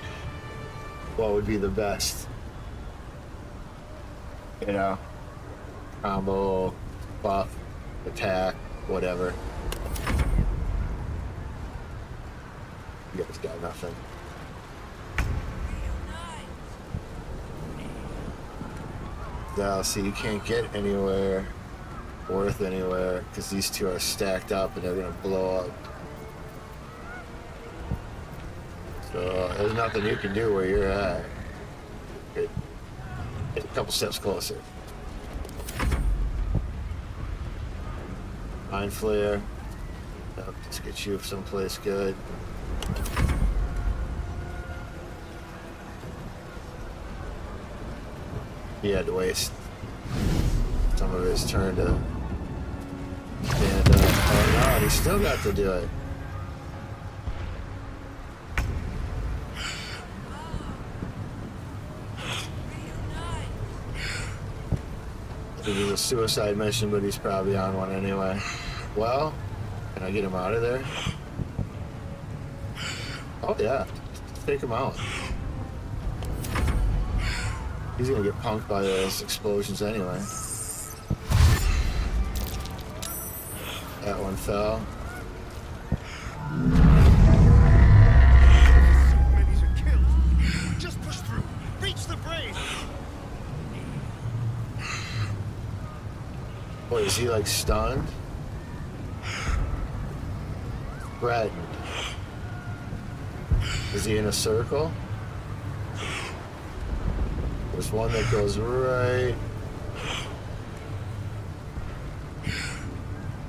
what would be the best, you know, combo, buff, attack, whatever. You guys got nothing. Now, see, you can't get anywhere worth anywhere because these two are stacked up and they're gonna blow up. So there's nothing you can do where you're at. Get a couple steps closer. mind flare. Yep, let's get you someplace good. He had to waste some of his turn to stand up. Oh no, he still got to do it. It was a suicide mission, but he's probably on one anyway. Well, can I get him out of there? Oh yeah, take him out. He's gonna get punked by those explosions anyway. That one fell. Ceremonies are killed. Just push through. Reach the brain. What, is he like stunned? Threatened. Is he in a circle? There's one that goes right.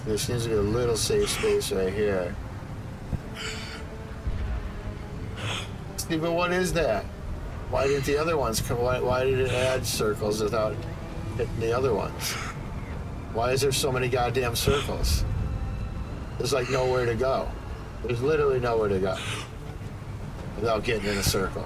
There seems to be a little safe space right here. See, but what is that? Why didn't the other ones come? Why did it add circles without hitting the other ones? Why is there so many goddamn circles? There's like nowhere to go. There's literally nowhere to go without getting in a circle.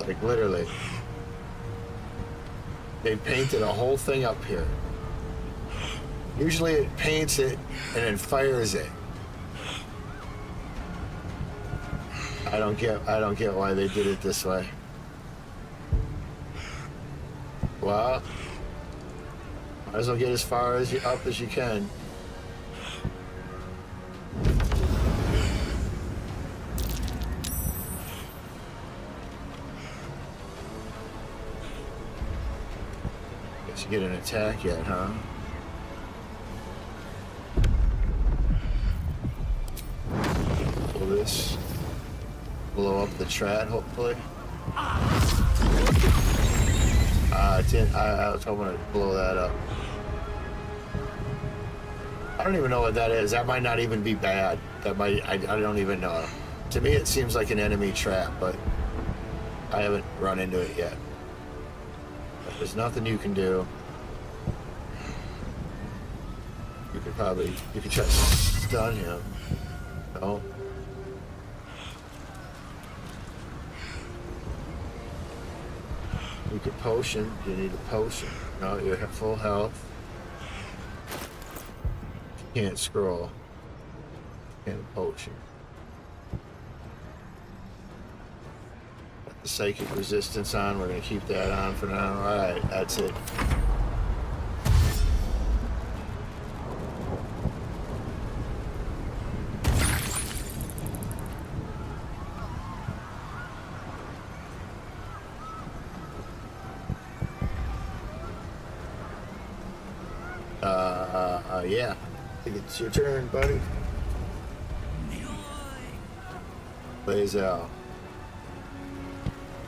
Like literally. They painted a whole thing up here. Usually it paints it and then fires it. I don't get why they did it this way. Well, might as well get as far as up as you can. Guess you get an attack yet, huh? Pull this. Blow up the trad, hopefully. I was hoping to blow that up. I don't even know what that is. That might not even be bad. That might, I don't even know. To me, it seems like an enemy trap, but I haven't run into it yet. But there's nothing you can do. You could try to stun him. No. You could potion. You need a potion. No, you're at full health. You can't scroll. Can't potion. Got the psychic resistance on. We're gonna keep that on for now. All right, that's it. Yeah. I think it's your turn, buddy. Plays out.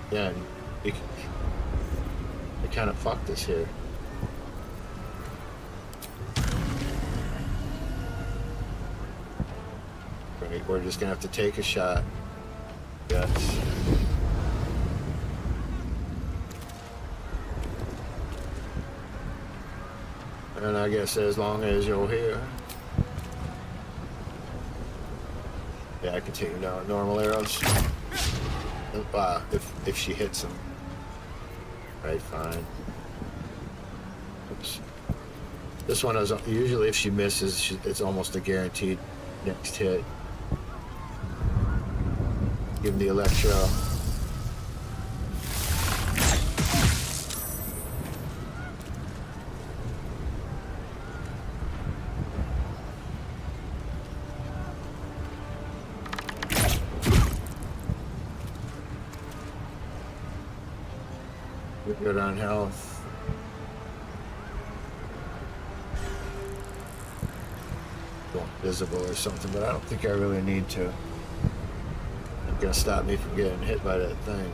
Yeah, they kind of fucked us here. Right, we're just gonna have to take a shot. Yes. And I guess as long as you're here. Yeah, I can take him down with normal arrows. If she hits him. Right, fine. Oops. This one is usually if she misses, it's almost a guaranteed next hit. Give him the electro. Good on health. Cool. visible or something, but I don't think I really need to. It's gonna stop me from getting hit by that thing.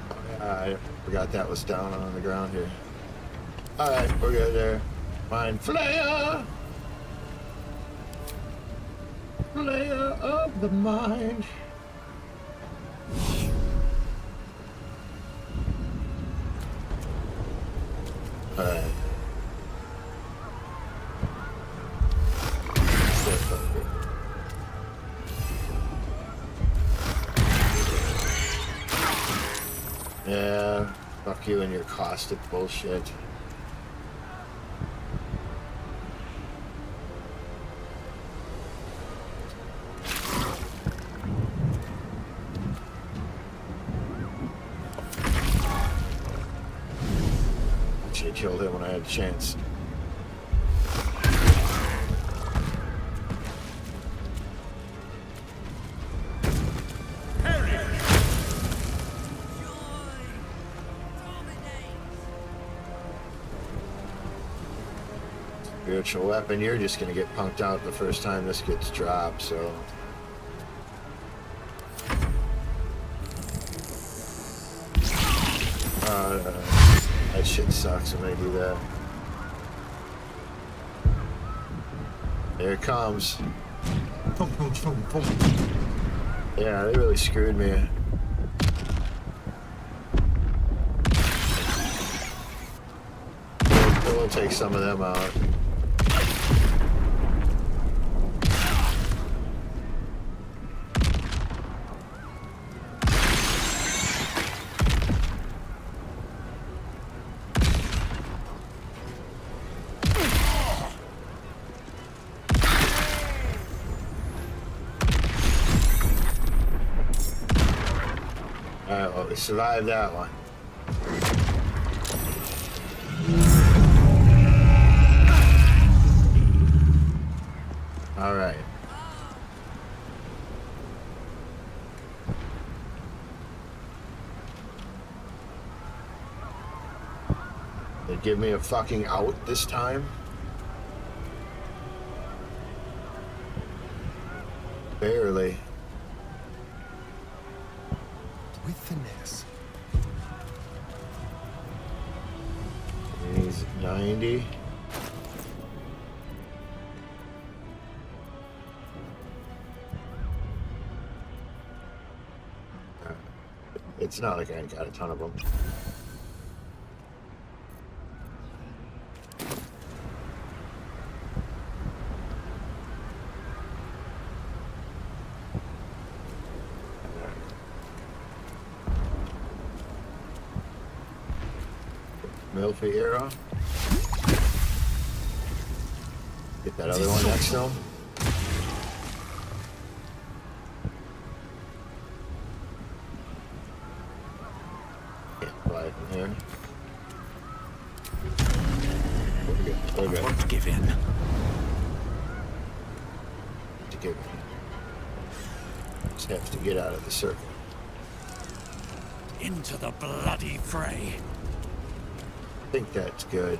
Oh, yeah, I forgot that was down on the ground here. Alright, we're good there. Mind Flayer! Flayer of the mind. Alright. Yeah, fuck you and your caustic bullshit. Should have killed him when I had a chance. Spiritual weapon, you're just gonna get punked out the first time this gets dropped, so. That shit sucks when they do that. There it comes. Boom, boom, boom, boom. Yeah, they really screwed me. We'll take some of them out. Alright, well, we survived that one. Alright. They give me a fucking out this time? Barely. With finesse. He's 90. It's not like I got a ton of them. Milfy arrow. Get that other one next to him. Can't fly from here. We're good. We're I good. won't give in. To give. Just have to get out of the circle. Into the bloody fray. I think that's good.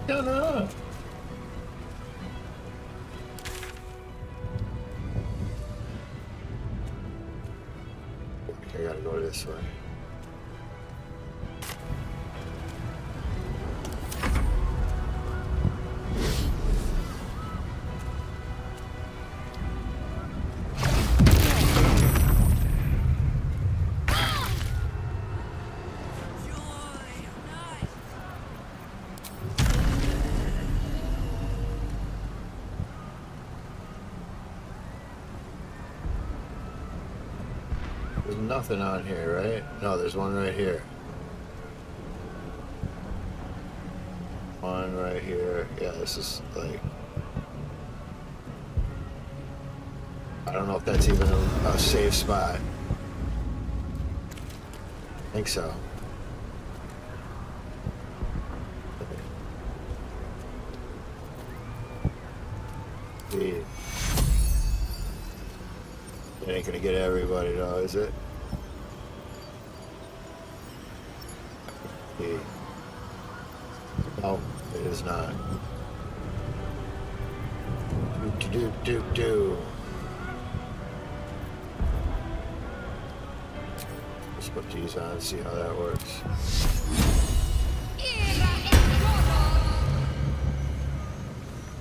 No. I gotta go this way. There's nothing on here, right? No, there's one right here. One right here. Yeah, this is like... I don't know if that's even a safe spot. I think so. It ain't gonna get everybody though, is it? No, it is not. Do. Let's put these on and see how that works.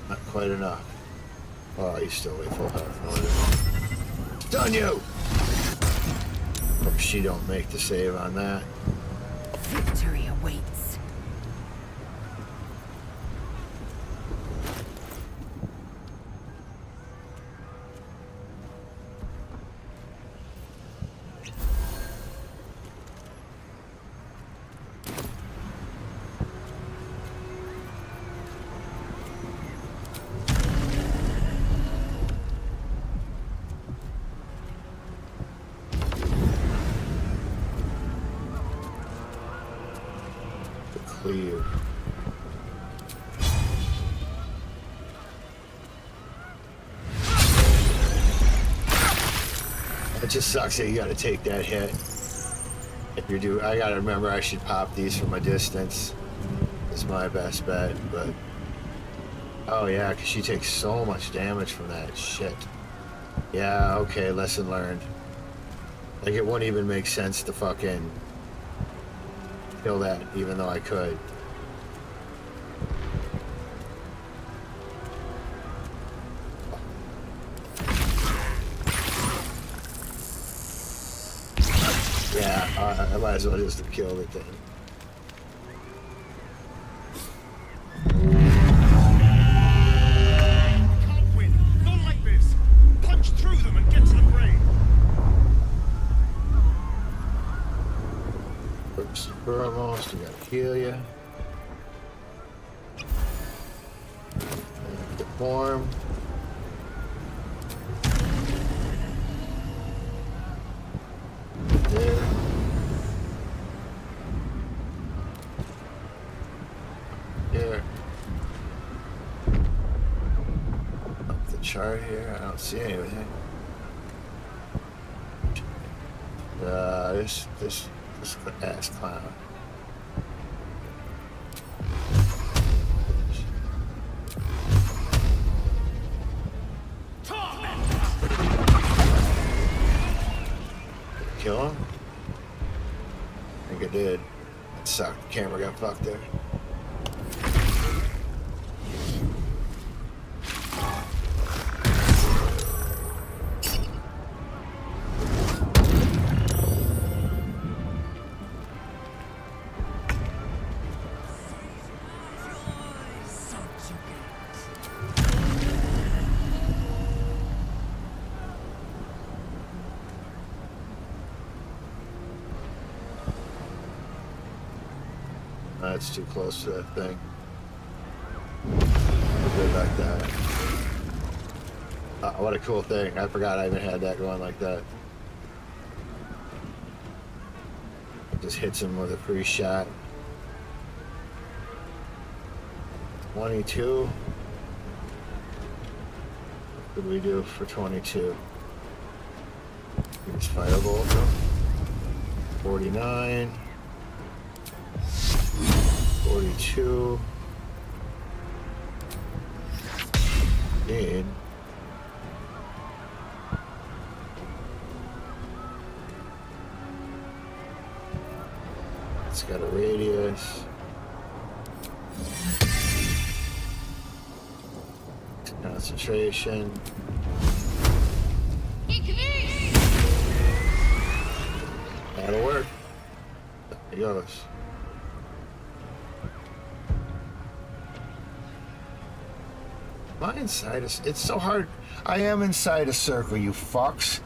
Not quite enough. Oh, he's still way full health. Done you! Hope she don't make the save on that. Victory awaits. Clear. It just sucks that you gotta take that hit. If you do, I gotta remember I should pop these from a distance. It's my best bet, but... Oh yeah, because she takes so much damage from that shit. Yeah, okay, lesson learned. Like, it wouldn't even make sense to fucking kill that, even though I could. Yeah, I might as well just have killed it then. Can't win. Not like this. Punch through them and get to the brain. Oops, we're almost. We gotta heal you. Deform. There. Here. Up the chart here. I don't see anything. This ass clown. Kill him? I think I did. It sucked. The camera got fucked there. That's too close to that thing. Good like that. What a cool thing. I forgot I even had that going like that. It just hits him with a free shot. 22. What did we do for 22? Use firebolt. 49. 42. And it's got a radius. Concentration. That'll work. There he goes. Am I inside it's so hard. I am inside a circle, you fucks.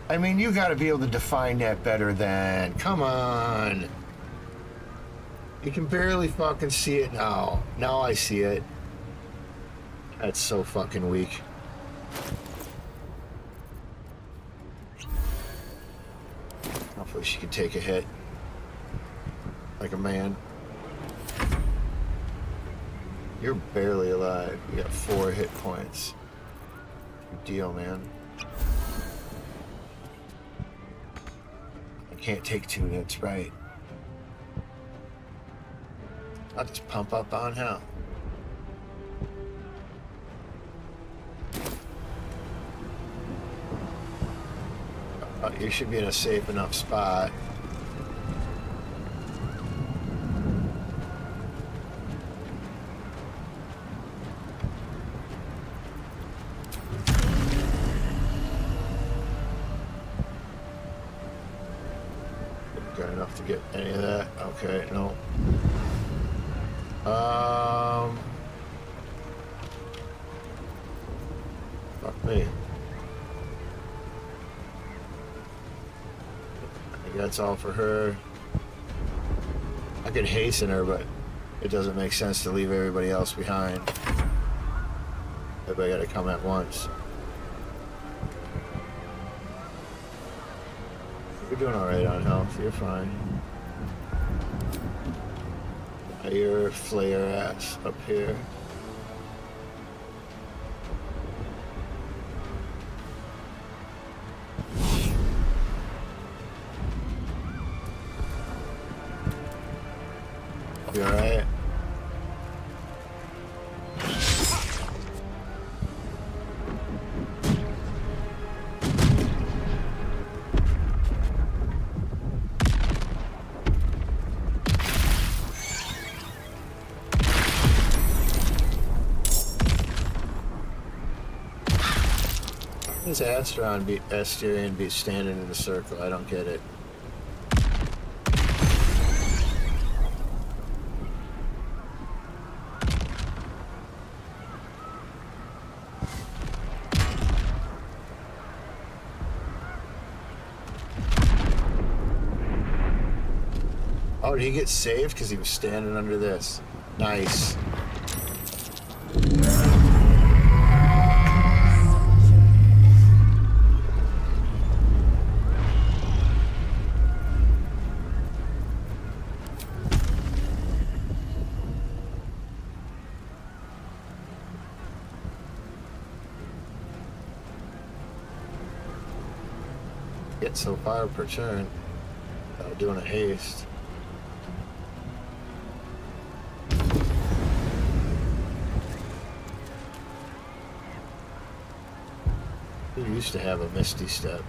I mean, you gotta be able to define that better than... Come on. You can barely fucking see it now. Now I see it. That's so fucking weak. Hopefully she can take a hit. Like a man. You're barely alive. You got 4 hit points. Good deal, man. I can't take 2 hits, right? I'll just pump up on hell. You should be in a safe enough spot. Got enough to get any of that? Okay, no. Fuck me. I think that's all for her. I could hasten her, but it doesn't make sense to leave everybody else behind. Everybody gotta come at once. You're doing alright on health, you're fine. Your flare ass up here. You alright? This Asterion be standing in the circle? I don't get it. Oh, did he get saved because he was standing under this? Nice. Get so far per turn without doing a haste. We used to have a Misty Step.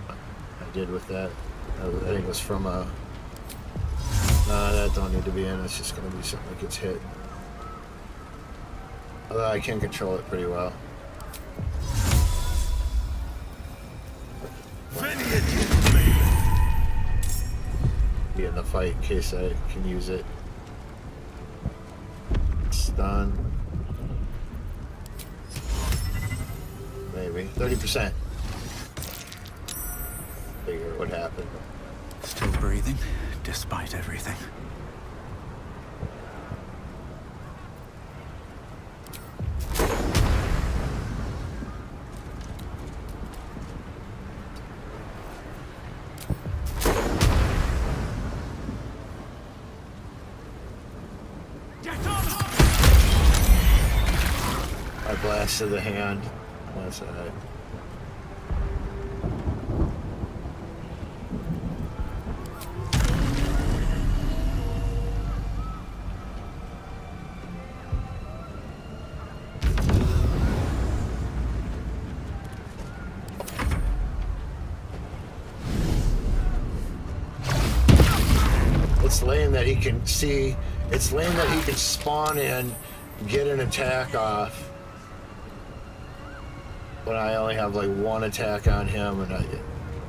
I did with that. I think it was from a... Nah, that don't need to be in. It's just going to be something that gets hit. Although I can control it pretty well. Be in the fight in case I can use it. Stun. Maybe 30%. Figure what happened. Still breathing, despite everything. Blast to the hand. That's alright. It's lame that he can see. It's lame that he can spawn in, get an attack off. When I only have like 1 attack on him, and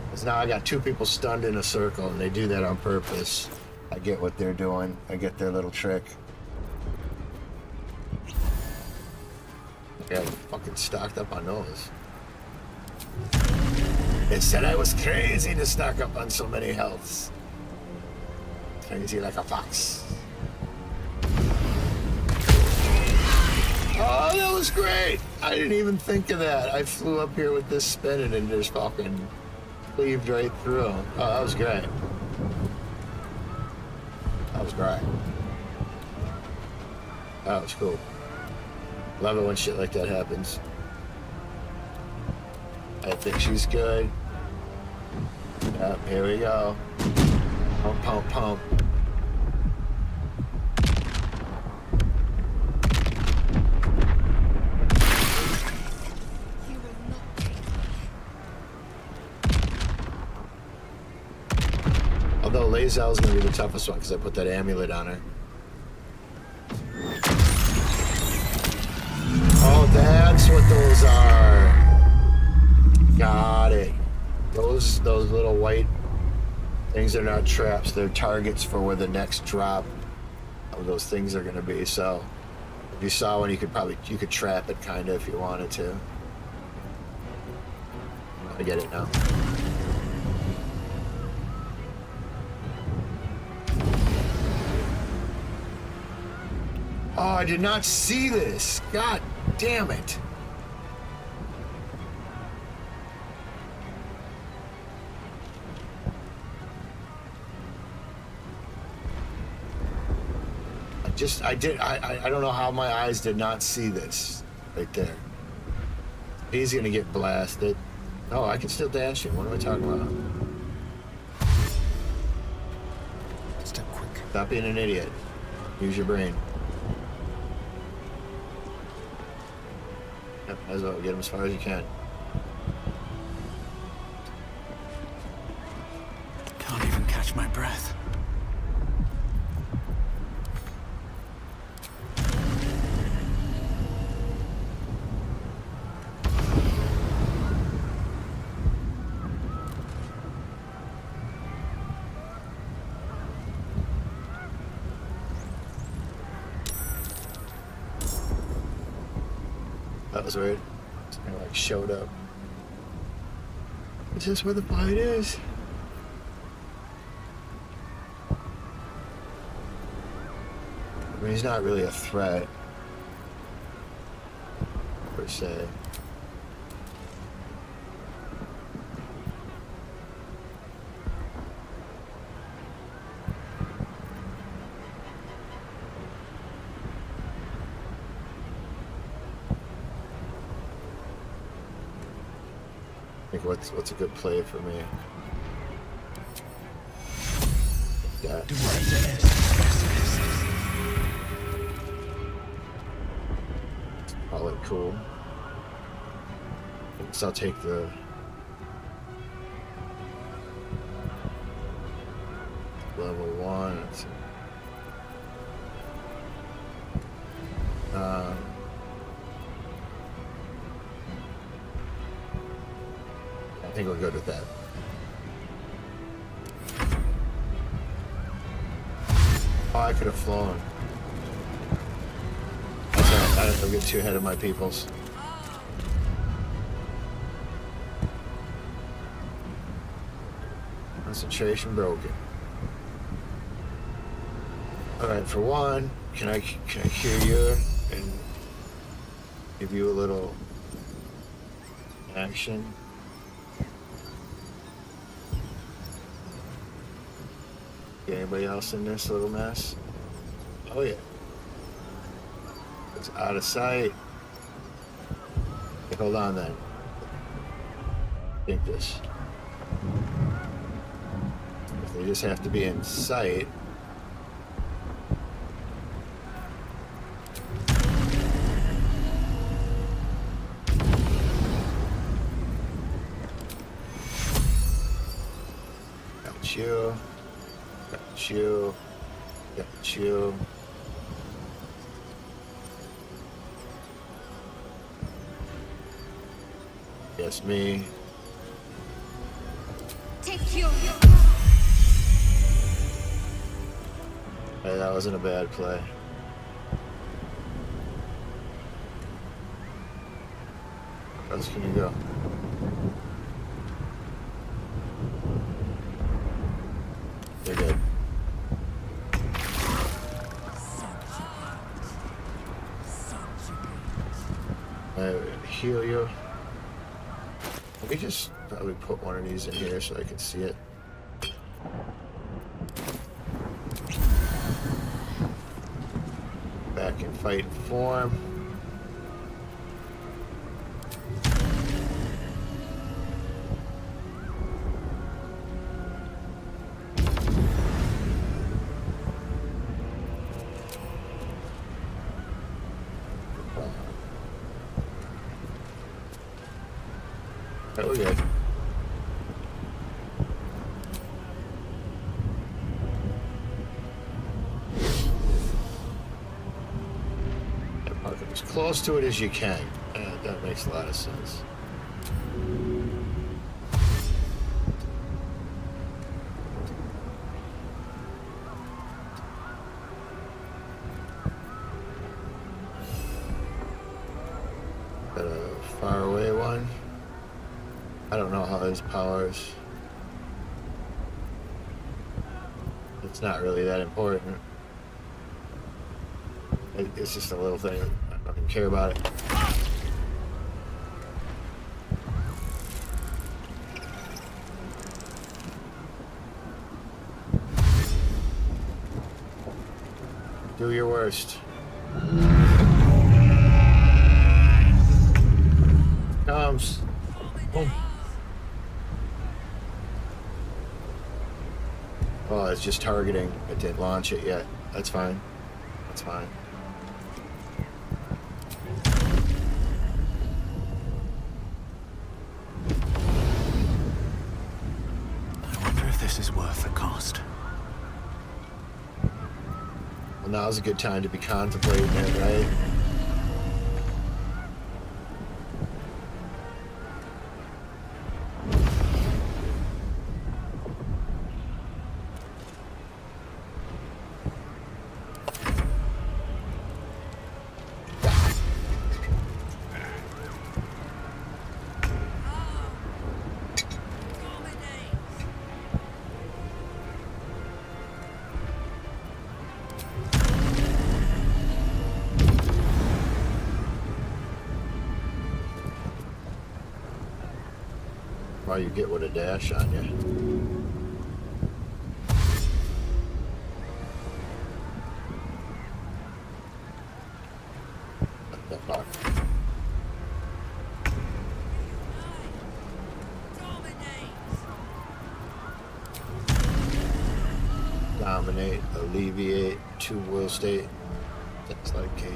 because now I got 2 people stunned in a circle, and they do that on purpose. I get what they're doing. I get their little trick. I got fucking stocked up on those. It said I was crazy to stock up on so many healths. Crazy like a fox. Oh, that was great! I didn't even think of that. I flew up here with this spinning and just fucking cleaved right through him. Oh, that was great. That was great. That was cool. Love it when shit like that happens. I think she's good. Yep, here we go. Pump, pump, pump. Although Lae'zel's gonna be the toughest one because I put that amulet on her. Oh, that's what those are. Got it. Those little white things are not traps. They're targets for where the next drop of those things are gonna be. So if you saw one, you could trap it kind of if you wanted to. I get it now. Oh, I did not see this. God damn it. I don't know how my eyes did not see this right there. He's gonna get blasted. Oh, I can still dash him. What am I talking about? Step quick. Stop being an idiot. Use your brain. Yep, might as well get him as far as you can. Can't even catch my breath. That was weird. It's kind of like showed up. Is this where the fight is? I mean, he's not really a threat, per se. What's a good play for me? Yeah. Call it cool. I guess I'll take the level 1. I think we're good with that. Oh, I could have flown. I don't get too ahead of my peoples. Concentration broken. All right, for one, can I cure you and give you a little action? Anybody else in this little mess? Oh yeah. It's out of sight. Okay, hold on then. Think this. If they just have to be in sight. Got you. Got you. Got you. Yes, me. Take you. Hey, that wasn't a bad play. Where else can you go? You're good. I heal you. Let me just probably put one of these in here so I can see it. Back in fighting form. Oh, yeah. Park it as close to it as you can. That makes a lot of sense. Got a far away one. I don't know how his powers. It's not really that important. It's just a little thing. I don't even care about it. Do your worst. Comes. Boom. Oh, it's just targeting. It didn't launch it yet. That's fine. That's fine. I wonder if this is worth the cost. Well, now's a good time to be contemplating it, right? Well, you get with a dash on you. That box. Dominate, alleviate, 2 will state. That's like Kate.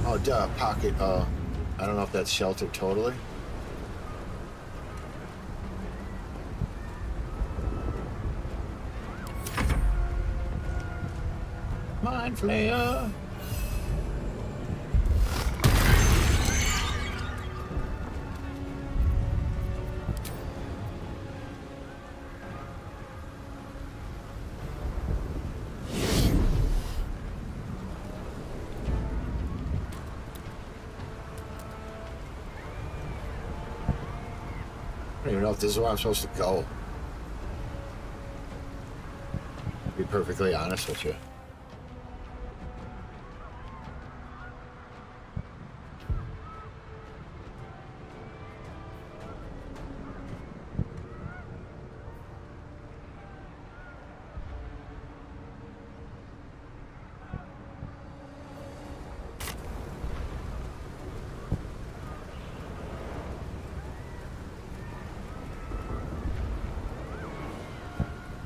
Oh, duh, pocket. I don't know if that's sheltered totally. Mind flayer. I don't even know if this is where I'm supposed to go. To be perfectly honest with you.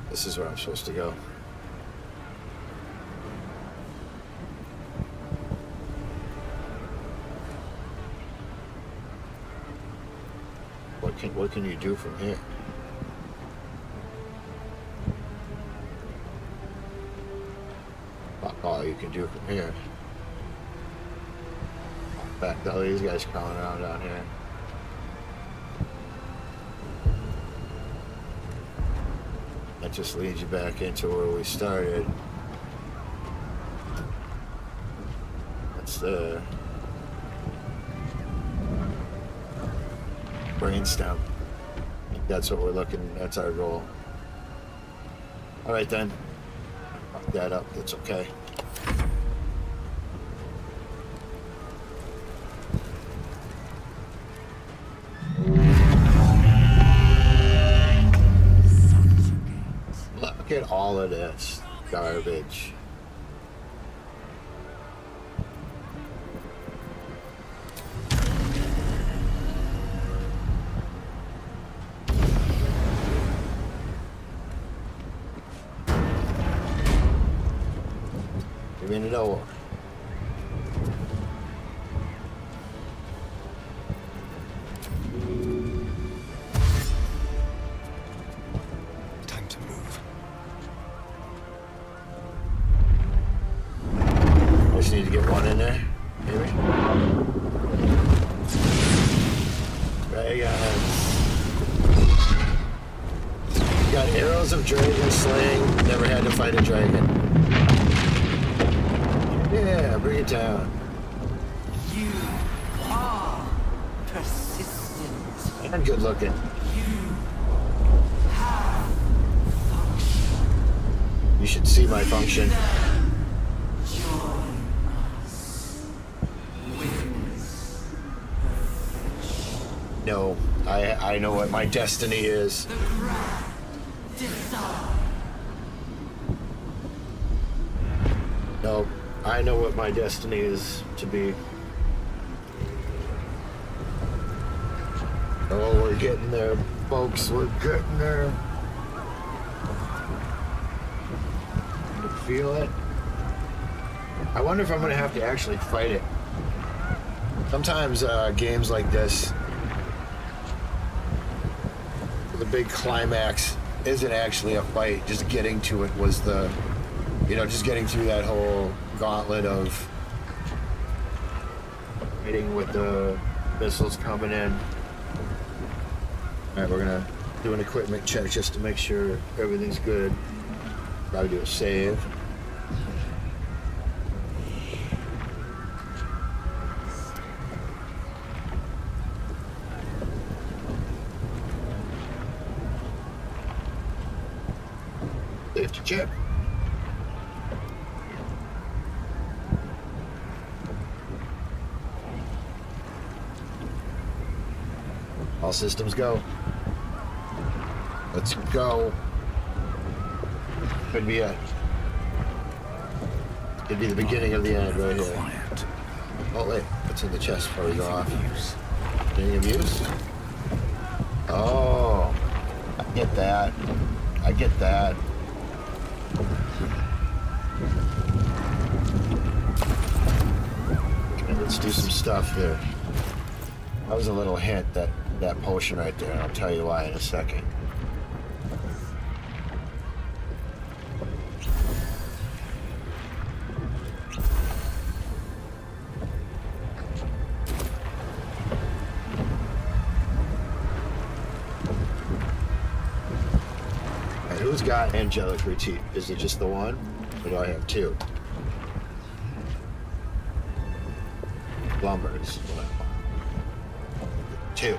This is where I'm supposed to go. What can you do from here? All you can do from here. Back to all these guys crawling around down here. That just leads you back into where we started. That's the brainstem. I think that's what we're looking. That's our goal. All right then. Fuck that up. That's okay. Look at all of this garbage. Give me the door. Time to move. I just need to get one in there, maybe. Dragons. Got arrows of dragon slaying. Never had to fight a dragon. Yeah, bring it down. You are persistent. And good looking. You should see my function. Join us. Witness No, I know what my destiny is. the grand design. No, I know what my destiny is to be. Oh, we're getting there, folks. We're getting there. You feel it? I wonder if I'm gonna have to actually fight it. Sometimes games like this, the big climax isn't actually a fight. Just getting to it was the, just getting through that whole gauntlet of fighting with the missiles coming in. All right, we're gonna do an equipment check just to make sure everything's good. Probably do a save. Safety check. All systems go. Let's go. Could be it. Could be the beginning of the end right here. Quiet. Oh wait, what's in the chest before we go off? Use. Anything of use? Oh, I get that. I get that. Okay, let's do some stuff here. That was a little hint, that potion right there, and I'll tell you why in a second. Alright, who's got angelic retreat? Is it just the one? Or do I have two? Slumbers. Two.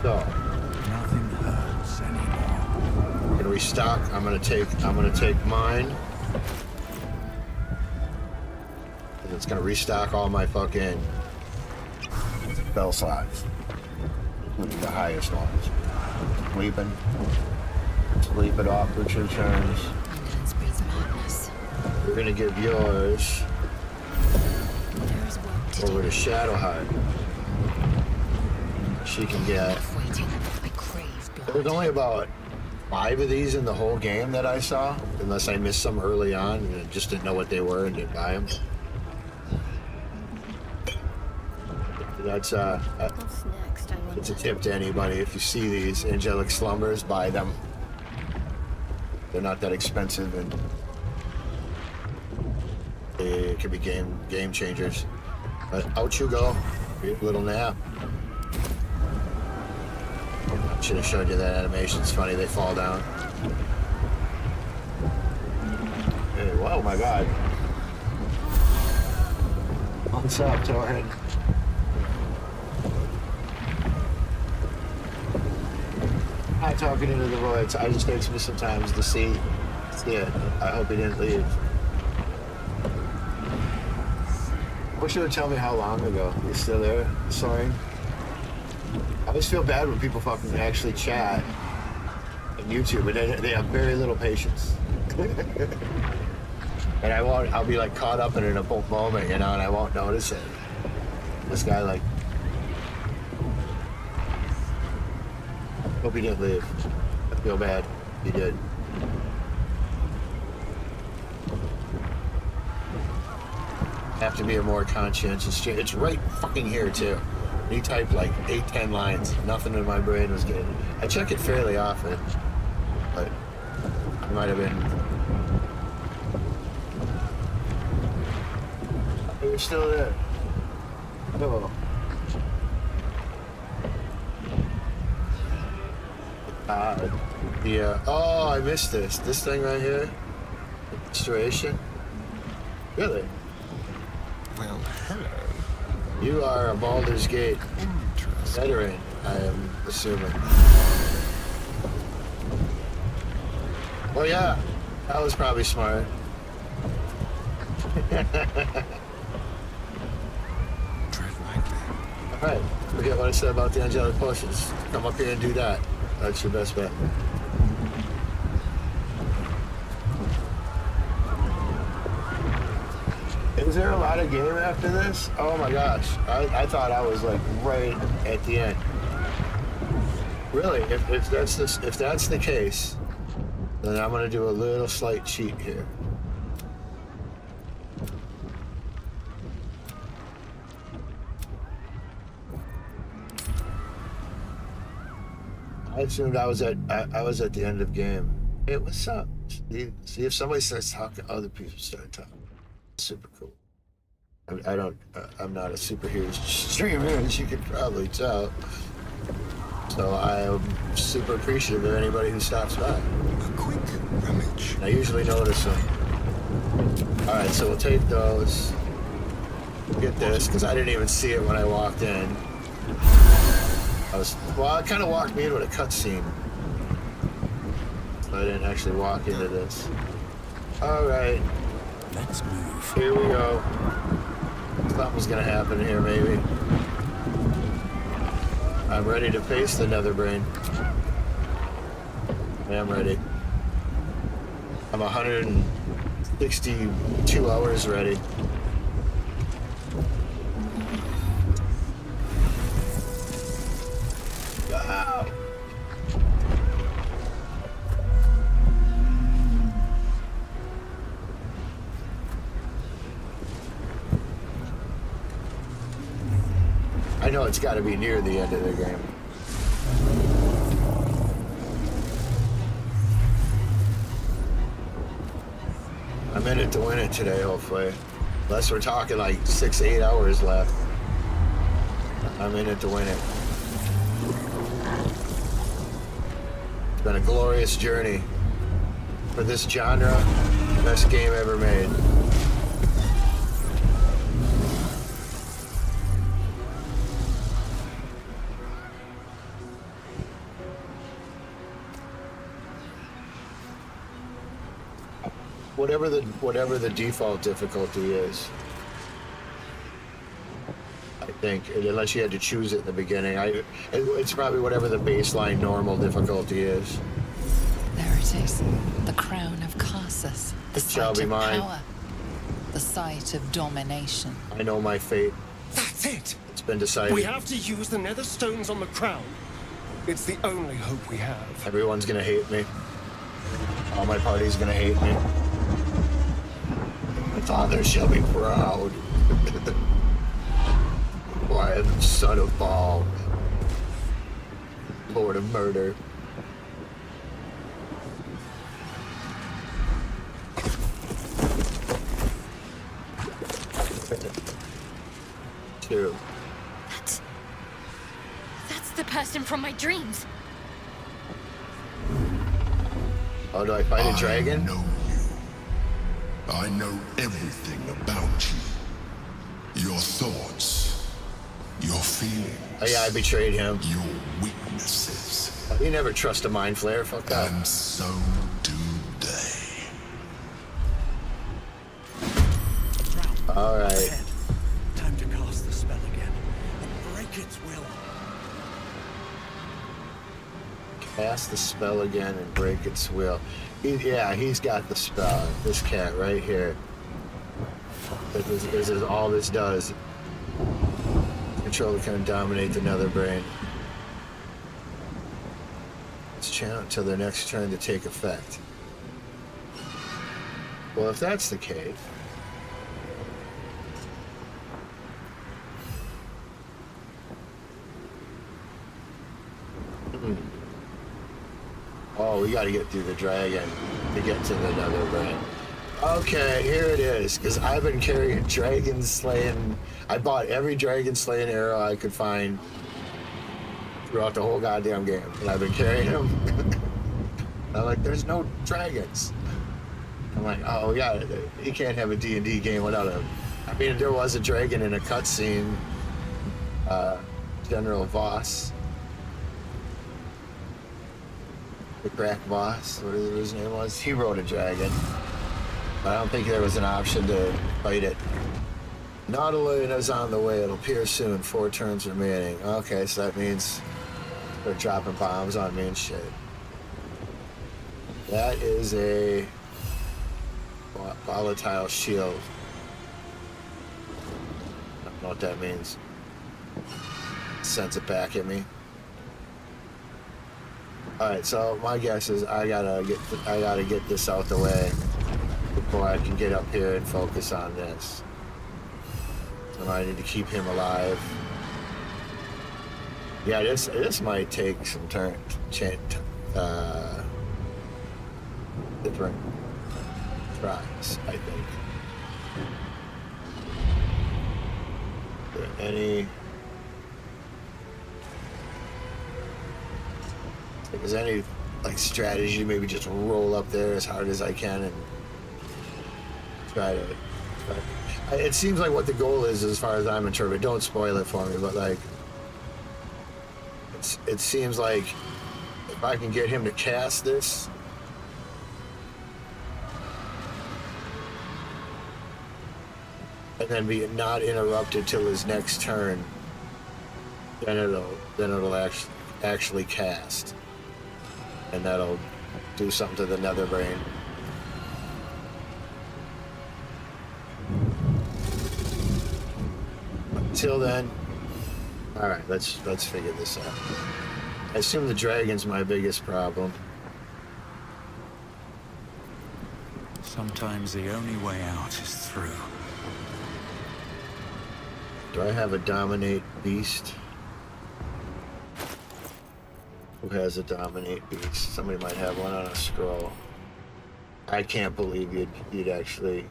So, Nothing hurts anymore. I'm gonna restock. I'm gonna take mine. And it's gonna restock all my fucking spell slots. Including the highest ones. Sleep it off for 2 turns. Ambulance breeds madness. We're gonna give yours There is work to over do. to Shadowhide. She can get. Enough waiting. I crave There was blood. only about 5 of these in the whole game that I saw, unless I missed some early on and I just didn't know what they were and didn't buy them. That's What's next, I wonder? it's a tip to anybody. If you see these angelic slumbers, buy them. They're not that expensive and they could be game changers. But out you go. Your little nap. Should have showed you that animation. It's funny, they fall down. Hey, whoa, my God. What's up, Torrin? Hi, talking into the voids. I just takes me sometimes to see it. I hope he didn't leave. I wish you would tell me how long ago. You still there, Soaring? I always feel bad when people fucking actually chat and YouTube, and they have very little patience. And I'll be like caught up in it in a moment, you know, and I won't notice it. This guy, like, hope he didn't leave. I feel bad. He did. Have to be a more conscientious. It's right fucking here too. He typed like 8-10 lines. Nothing in my brain was getting. I check it fairly often, but it might have been. You're still there. Oh. Yeah. Oh, I missed this. This thing right here. Restoration. Really? Well, hello. You are a Baldur's Gate veteran, I am assuming. Oh yeah, that was probably smart. Tread lightly. Alright, forget what I said about the angelic potions. Come up here and do that. That's your best bet. Is there a lot of game after this? Oh my gosh. I thought I was like right at the end. Really, if that's the case, then I'm gonna do a little slight cheat here. I assumed I was at the end of game. Hey, what's up? See if somebody starts talking, other people start talking. Super cool. I'm not a superhero streamer, as you can probably tell. So I am super appreciative of anybody who stops by. A quick rummage. I usually notice them. Alright, so we'll take those. Get this, because I didn't even see it when I walked in. It kind of walked me in with a cutscene. So I didn't actually walk into this. Alright. Let's move. Here we go. Something's gonna happen here, maybe. I'm ready to face the nether brain. I am ready. I'm 162 hours ready. Wow. I know it's got to be near the end of the game. I'm in it to win it today, hopefully. Unless we're talking like 6-8 hours left. I'm in it to win it. It's been a glorious journey. For this genre, best game ever made. Whatever the default difficulty is, I think, unless you had to choose it in the beginning, it's probably whatever the baseline normal difficulty is. There it is, the crown of Carsus, the Shall site be of mine. power, the site of domination. I know my fate. That's it. It's been decided. We have to use the nether stones on the crown. It's the only hope we have. Everyone's gonna hate me. All my party's gonna hate me. My father shall be proud. For I am the son of Baal, Lord of Murder. Two. That's the person from my dreams. Oh, do I fight a dragon? I know you. I know everything about you. Your thoughts, your feelings. Oh yeah, I betrayed him. Your weaknesses. You never trust a mind flayer, fuck that. And so do they. Alright. Time to cast the spell again and break its will. cast the spell again and break its will. He's got the spell. This cat right here. This is all this does. Controller can dominate the nether brain. Let's channel until their next turn to take effect. Well, if that's the case, oh, we got to get through the dragon to get to the nether brain. Okay, here it is. Because I've been carrying dragon slaying. I bought every dragon slaying arrow I could find throughout the whole goddamn game, and I've been carrying them. I'm like, there's no dragons. I'm like, oh yeah, you can't have a D&D game without a. I mean, there was a dragon in a cutscene. General Voss, the crack boss, whatever his name was. He rode a dragon. I don't think there was an option to fight it. Nautilus is on the way. It'll appear soon. 4 turns remaining. Okay, so that means they're dropping bombs on me and shit. That is a volatile shield. I don't know what that means. Sends it back at me. All right, so my guess is I gotta get this out the way before I can get up here and focus on this. So I need to keep him alive. Yeah, this might take some different tries, I think. Are there any? If there's any like strategy, maybe just roll up there as hard as I can and try to. It seems like what the goal is, as far as I'm interpreting. Don't spoil it for me, but like, it seems like if I can get him to cast this, and then be not interrupted till his next turn, then it'll actually cast, and that'll do something to the nether brain. Until then, all right, let's figure this out. I assume the dragon's my biggest problem. Sometimes the only way out is through. Do I have a dominate beast? Who has a dominate beast? Somebody might have one on a scroll. I can't believe you'd actually.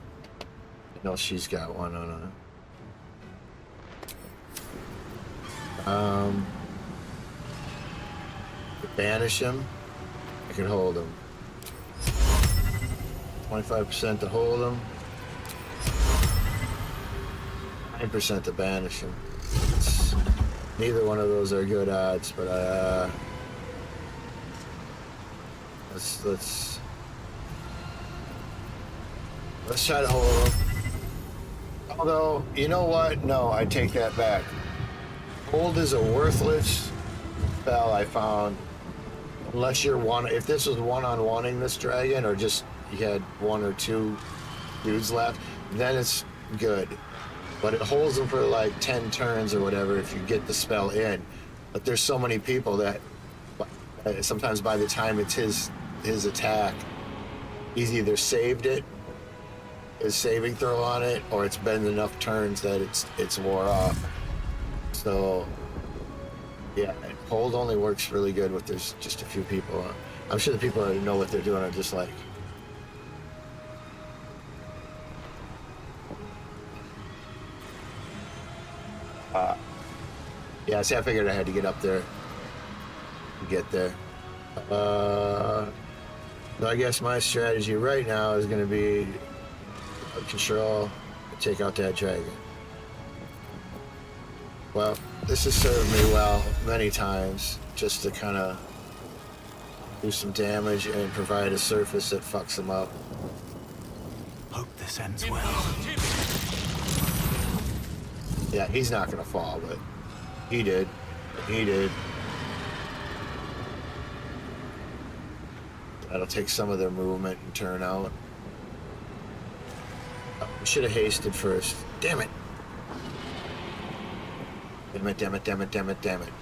No, she's got one on a. To banish him, I can hold him. 25% to hold him. 9% to banish him. Neither one of those are good odds, but let's try to hold him. Although, you know what? No, I take that back. Hold is a worthless spell, I found, unless you're if this was one-on-oneing this dragon, or just you had 1 or 2 dudes left, then it's good. But it holds them for like 10 turns or whatever if you get the spell in. But there's so many people that sometimes by the time it's his attack, he's either saved it, his saving throw on it, or it's been enough turns that it's wore off. So, yeah, hold only works really good with there's just a few people. I'm sure the people that know what they're doing are just like, yeah, see, I figured I had to get up there to get there. So I guess my strategy right now is going to be control, take out that dragon. Well, this has served me well many times, just to kind of do some damage and provide a surface that fucks them up. Hope this ends well. Yeah, he's not going to fall, but he did. He did. That'll take some of their movement and turn out. Oh, we should have hasted first. Damn it. Damn it, damn it, damn it, damn it, damn it.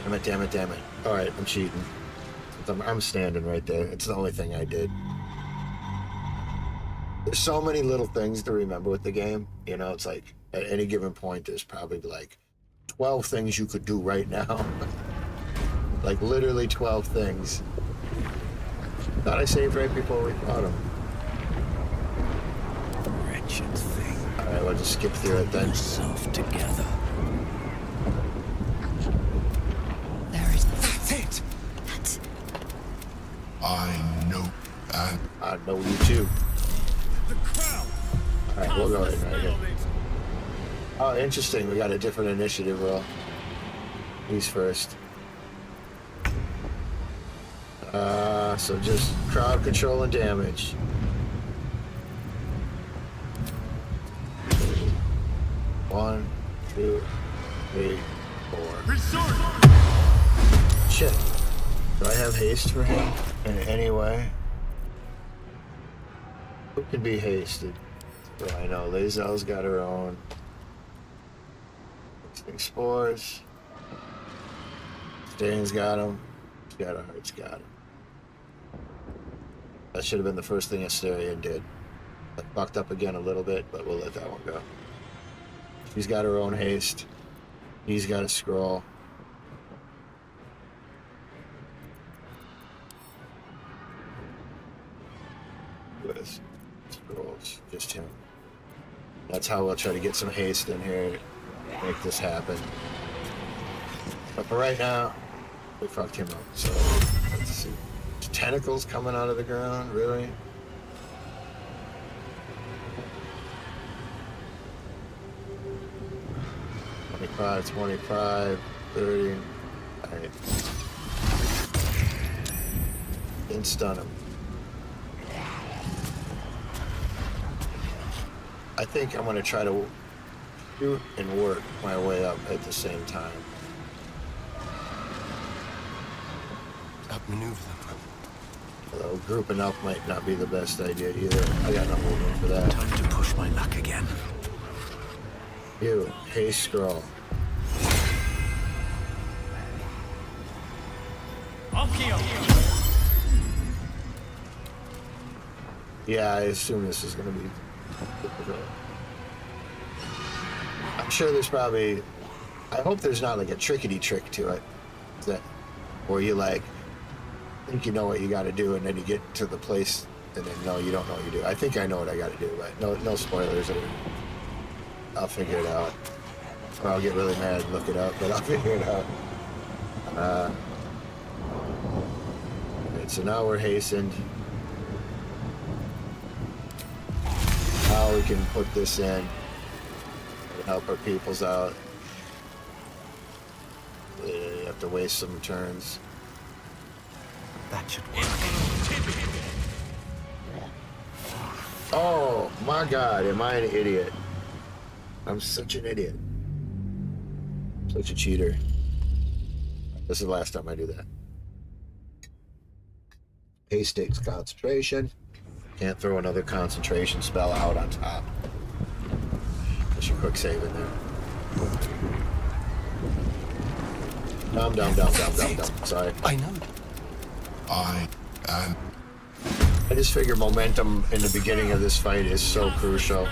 Damn it, damn it, damn it. Alright, I'm cheating. I'm standing right there. It's the only thing I did. There's so many little things to remember with the game. You know, it's like at any given point, there's probably like 12 things you could do right now. Like literally 12 things. Thought I saved right before we fought him. Wretched thing. Alright, we'll just skip through it then. Yourself together. There is That's it! that. I know and I know you too. The crowd. Alright, we'll go in right here. Oh, interesting. We got a different initiative roll. He's first. So just crowd control and damage. One, two, three, four. Resort. Shit. Do I have haste for him in any way? Who can be hasted? So I know Lazel's got her own. Mixing spores. Stain's got him. Heart's got him. That should have been the first thing Asterion did. I fucked up again a little bit, but we'll let that one go. She's got her own haste. He's got a scroll. With scrolls, just him. That's how we'll try to get some haste in here, make this happen. But for right now, we fucked him up. So let's see. Tentacles coming out of the ground, really? $25, $25, $30. Alright. Didn't stun him. I think I'm gonna try to shoot and work my way up at the same time. Outmaneuver them. Although grouping up might not be the best idea either. I got no movement for that. Time to push my luck again. You, haste scroll. Akio. Yeah, I assume this is gonna be difficult. I'm sure there's probably, I hope there's not like a trickety trick to it. That where you like think you know what you gotta do and then you get to the place and then no, you don't know what you do. I think I know what I gotta do, but no spoilers. I'll figure it out. Or I'll get really mad and look it up, but I'll figure it out. Alright, so now we're hastened. Now we can put this in and help our peoples out. You have to waste some turns. That should work. Oh my god, am I an idiot? I'm such an idiot. Such a cheater. This is the last time I do that. Haste takes concentration. Can't throw another concentration spell out on top. There's your quick save in there. Dumb. Sorry. I know. I am I just figure momentum in the beginning of this fight is so crucial.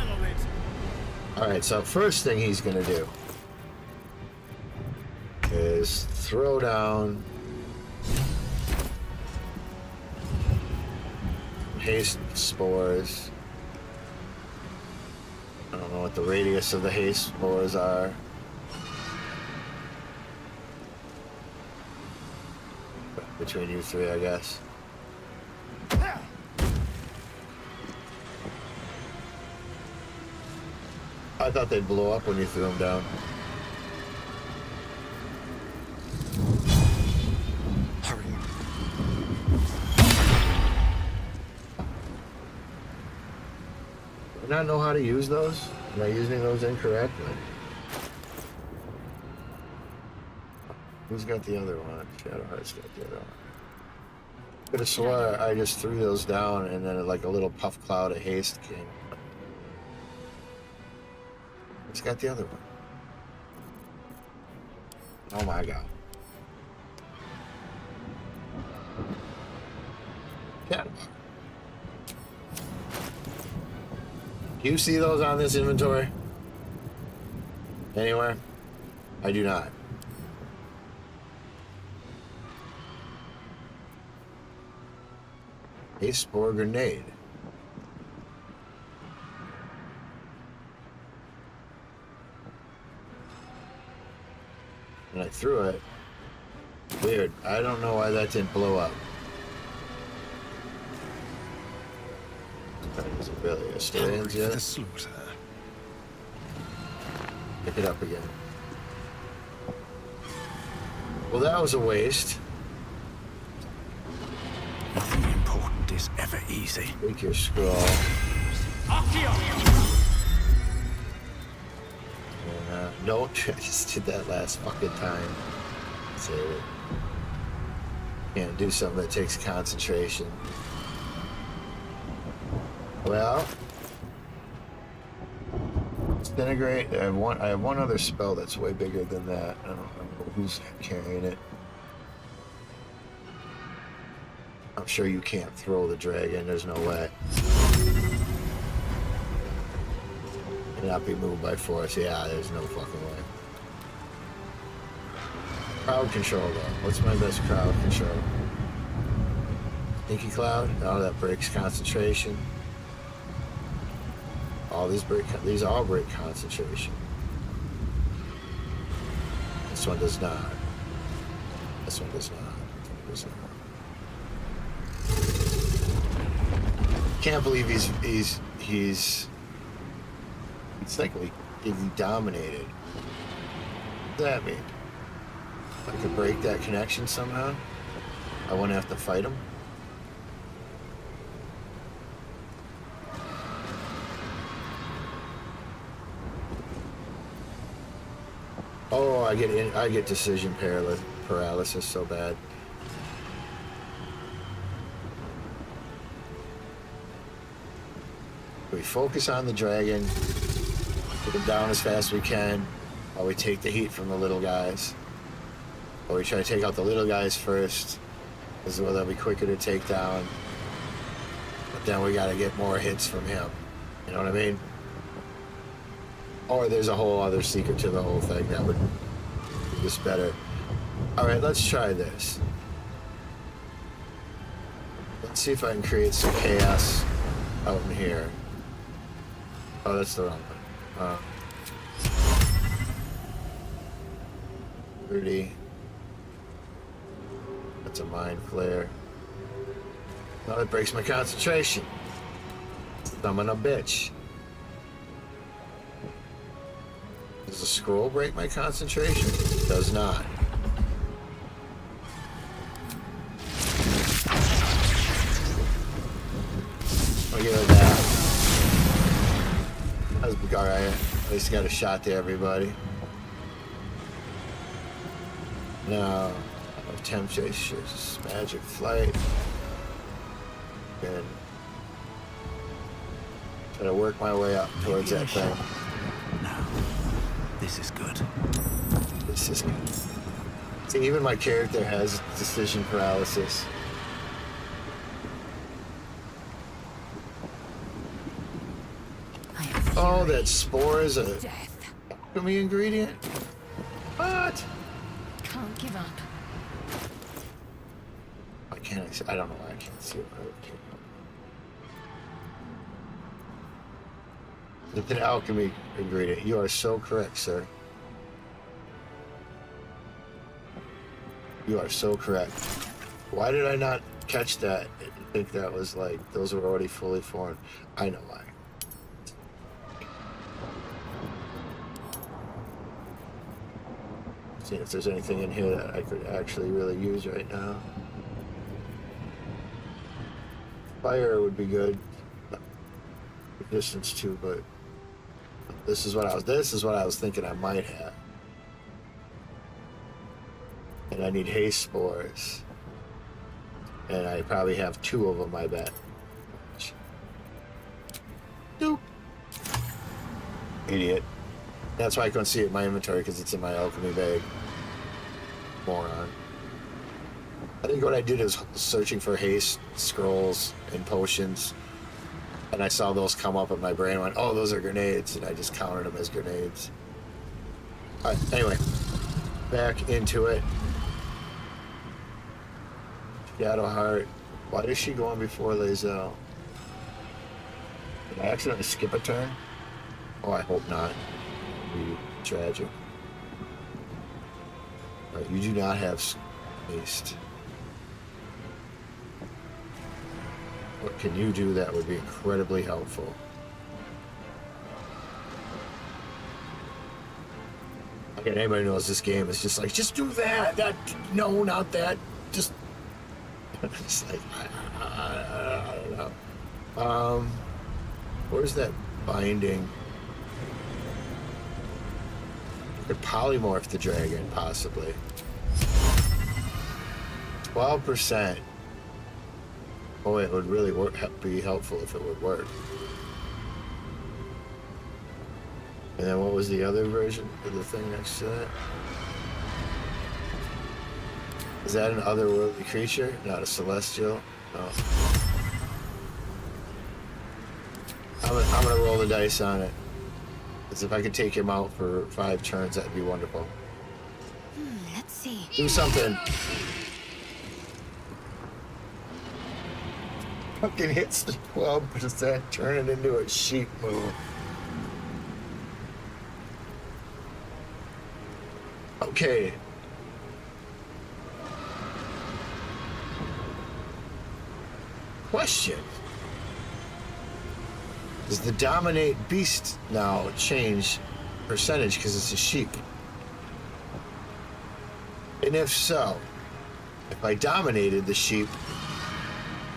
Alright, so first thing he's gonna do is throw down haste spores. I don't know what the radius of the haste spores are. Between you three, I guess. I thought they'd blow up when you threw them down. Hurry. Do I not know how to use those? Am I using those incorrectly? Who's got the other one? Shadowheart's got the other one. Could have swore I just threw those down and then like a little puff cloud of haste came. It's got the other one. Oh my god. Yeah. Do you see those on this inventory? Anywhere? I do not. A spore grenade. And I threw it. Weird. I don't know why that didn't blow up. Is it really a stands yet? The slaughter. Pick it up again. Well, that was a waste. Nothing important is ever easy. Take your scroll. Nope, I just did that last fucking time. Save it. Can't do something that takes concentration. Well, disintegrate. I have one other spell that's way bigger than that. I don't know who's carrying it. I'm sure you can't throw the dragon. There's no way. Cannot be moved by force. Yeah, there's no fucking way. Crowd control though. What's my best crowd control? Stinky cloud. Oh, that breaks concentration. All these all break concentration. This one does not. This one does not. This one does not. Can't believe he's technically dominated. What does that mean? I could break that connection somehow? I wouldn't have to fight him? Oh, I get decision paralysis so bad. We focus on the dragon, get him down as fast as we can, while we take the heat from the little guys. Or we try to take out the little guys first, as well they'll be quicker to take down. But then we gotta get more hits from him. You know what I mean? Or there's a whole other secret to the whole thing that would do this better. Alright, let's try this. Let's see if I can create some chaos out in here. Oh, that's the wrong one. 30. That's a mind flare. No, it breaks my concentration. Summon a bitch. Does a scroll break my concentration? It does not. I'll give it that. That was alright. At least got a shot to everybody. Now, temptation, magic flight. And try to work my way up towards that thing. Now, this is good. This is good. See, even my character has decision paralysis. Oh, that spore is a alchemy ingredient? What? Can't give up. I can't see. I don't know why I can't see it. It's an alchemy ingredient. You are so correct, sir. You are so correct. Why did I not catch that? I think that was like, those were already fully formed. I know why. See if there's anything in here that I could actually really use right now. Fire would be good. Distance too, but this is what I was thinking I might have. And I need haste spores. And I probably have 2 of them, I bet. Nope. Idiot. That's why I couldn't see it in my inventory, because it's in my alchemy bag. Moron. I think what I did is searching for haste scrolls and potions, and I saw those come up, and my brain went, oh, those are grenades, and I just counted them as grenades. Alright, anyway. Back into it. Shadowheart. Why is she going before Lae'zel? Did I accidentally skip a turn? Oh, I hope not. It'd be tragic. Alright, you do not have haste. What can you do that would be incredibly helpful? Again, anybody knows this game is just like, just do that! No, not that. Just... it's like, I don't know. Where's that binding? I could polymorph the dragon, possibly. 12%. Oh, it would really be helpful if it would work. And then what was the other version of the thing next to that? Is that an otherworldly creature? Not a celestial? No. I'm gonna roll the dice on it. Because if I could take him out for 5 turns, that'd be wonderful. Let's see. Do something. Fucking hits the 12%, turn it into a sheep move. Okay. Question. Does the dominate beast now change percentage because it's a sheep? And if so, if I dominated the sheep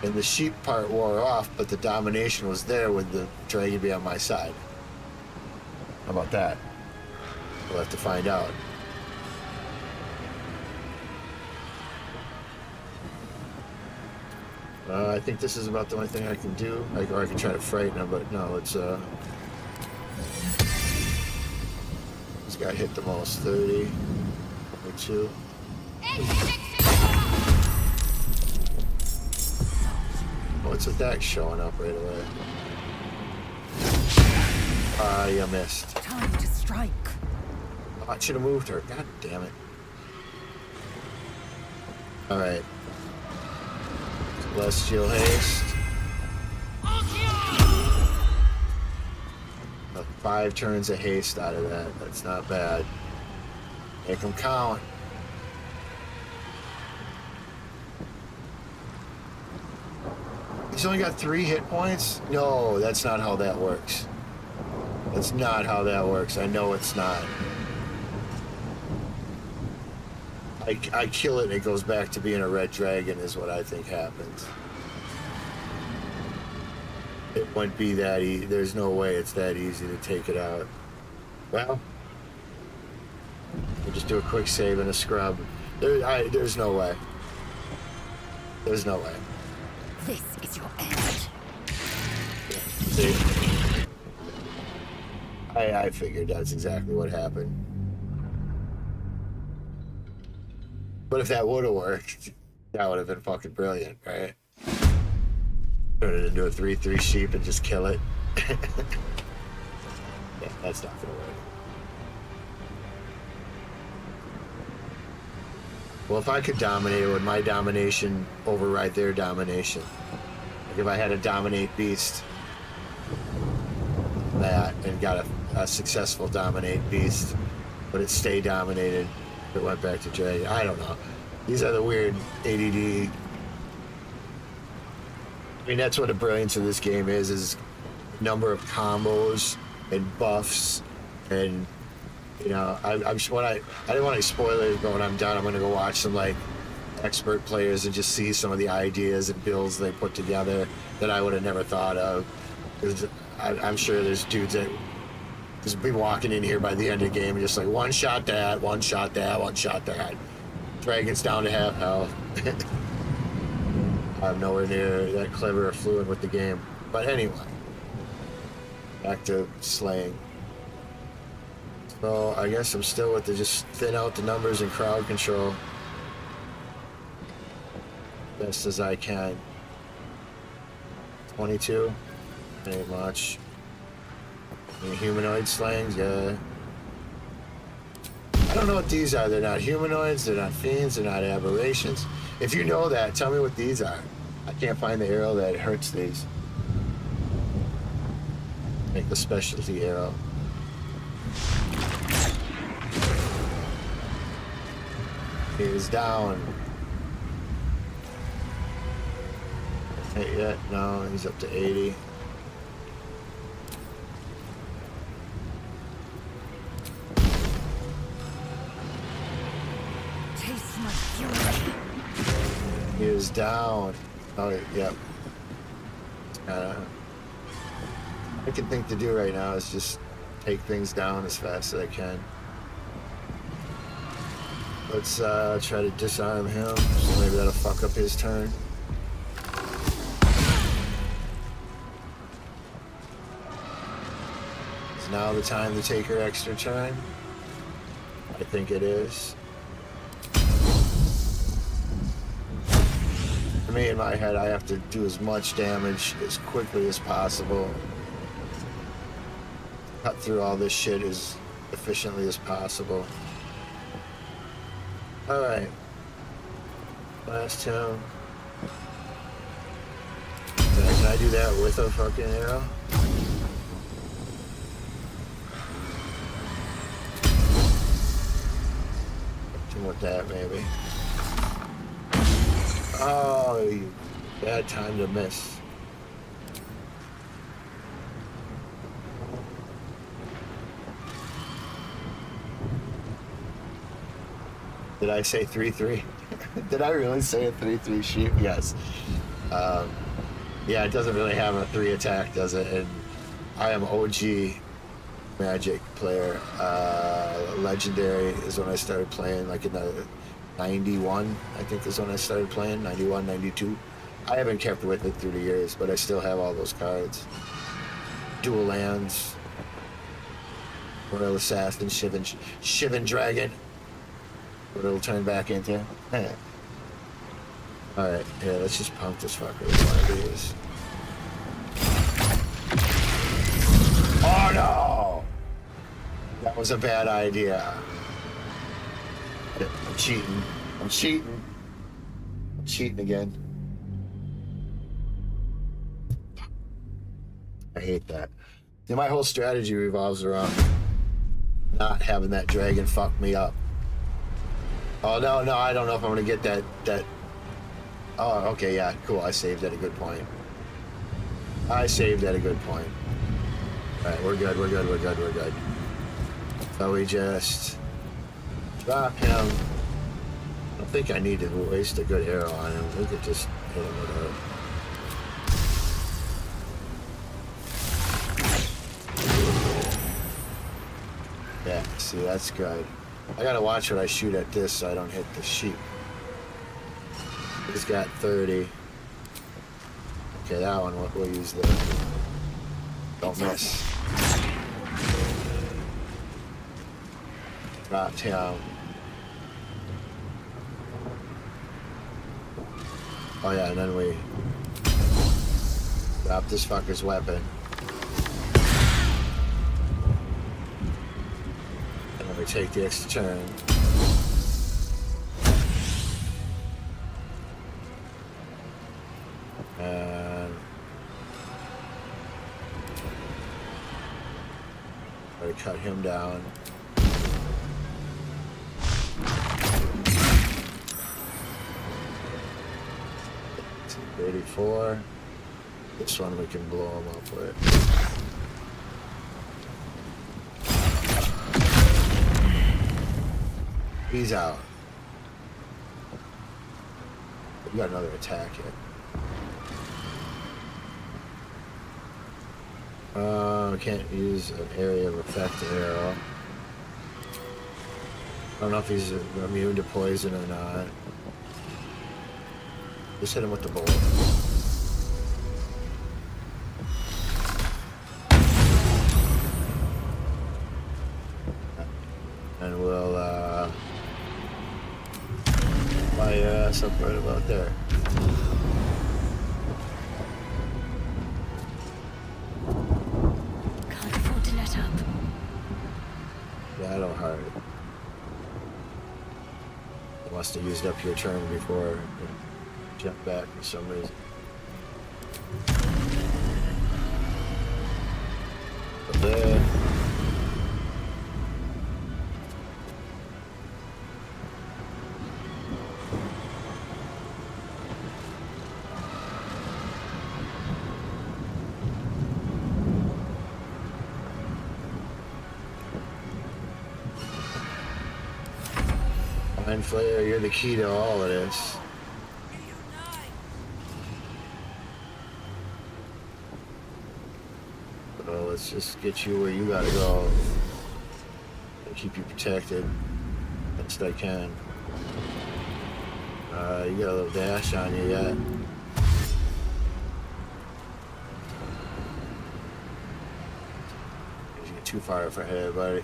and the sheep part wore off, but the domination was there, would the dragon be on my side? How about that? We'll have to find out. I think this is about the only thing I can do. Or I can try to frighten him, but no, it's this guy hit the most, 30 or 2. What's with that showing up right away? You missed. Time to strike. Oh, I should have moved her. God damn it. Alright. Celestial haste. 5 turns of haste out of that. That's not bad. Make them count. He's only got 3 hit points? No, that's not how that works. That's not how that works. I know it's not. I kill it and it goes back to being a red dragon is what I think happens. It wouldn't be that easy. There's no way it's that easy to take it out. Well, we'll just do a quick save and a scrub. There's no way. There's no way. This is your end. See? I figured that's exactly what happened. But if that would have worked, that would have been fucking brilliant, right? Turn it into a 3/3 sheep and just kill it. Yeah, that's not gonna work. Well, if I could dominate it, would my domination override their domination? Like if I had a dominate beast, that, and got a successful dominate beast, would it stay dominated? It went back to dragon. I don't know. These are the weird ADD. I mean, that's what the brilliance of this game is number of combos and buffs, and you know, I didn't want any spoilers, but when I'm done, I'm gonna go watch some like expert players and just see some of the ideas and builds they put together that I would have never thought of. Because I'm sure there's dudes that just be walking in here by the end of the game and just like one shot that, one shot that, one shot that. Dragon's down to half health. I'm nowhere near that clever or fluent with the game. But anyway, back to slaying. So I guess I'm still with the just thin out the numbers and crowd control best as I can. 22, ain't much. Any humanoid slayings, yeah. I don't know what these are. They're not humanoids, they're not fiends, they're not aberrations. If you know that, tell me what these are. I can't find the arrow that hurts these. Make the specialty arrow. He is down. Hit yet? No, he's up to 80. Taste my fury. He is down. Oh, yep. I can think to do right now is just take things down as fast as I can. Let's try to disarm him. So maybe that'll fuck up his turn. Is now the time to take her extra turn? I think it is. For me, in my head, I have to do as much damage as quickly as possible. Cut through all this shit as efficiently as possible. Alright. Last him. Can I do that with a fucking arrow? With that, maybe. Oh, you bad time to miss. Did I say 3-3? Did I really say a 3-3 sheep? Yes. Yeah, it doesn't really have a 3 attack, does it? And I am OG Magic player. Legendary is when I started playing, like in the 91, I think is when I started playing, 91, 92. I haven't kept with it through the years, but I still have all those cards. Dual lands, Royal Assassin, Shivan Dragon. What it'll turn back into. Alright, yeah, let's just punk this fucker with one of these. Oh no! That was a bad idea. I'm cheating. I'm cheating. I'm cheating again. I hate that. Yeah, my whole strategy revolves around not having that dragon fuck me up. Oh, no, I don't know if I'm going to get that. Oh, okay, yeah, cool. I saved at a good point. Alright, we're good. So we just drop him. I don't think I need to waste a good arrow on him. We could just hit him with a... Yeah, see, that's good. I gotta watch what I shoot at this so I don't hit the sheep. He's got 30. Okay, that one we'll use the... Don't miss. Dropped him. Oh yeah, and then we drop this fucker's weapon. And then we take the extra turn. And try to cut him down. It's 34. This one we can blow him up with. He's out. We got another attack here. Can't use an area of effect arrow. I don't know if he's immune to poison or not. Just hit him with the bullet. And we'll fly your ass up right about there. Can't afford to let up. That'll hurt. You must have used up your turn before you jump back for some reason. But there. Mind Flayer, you're the key to all of this. So let's just get you where you gotta go and keep you protected best I can. You got a little dash on you yet. You get too far up ahead, buddy.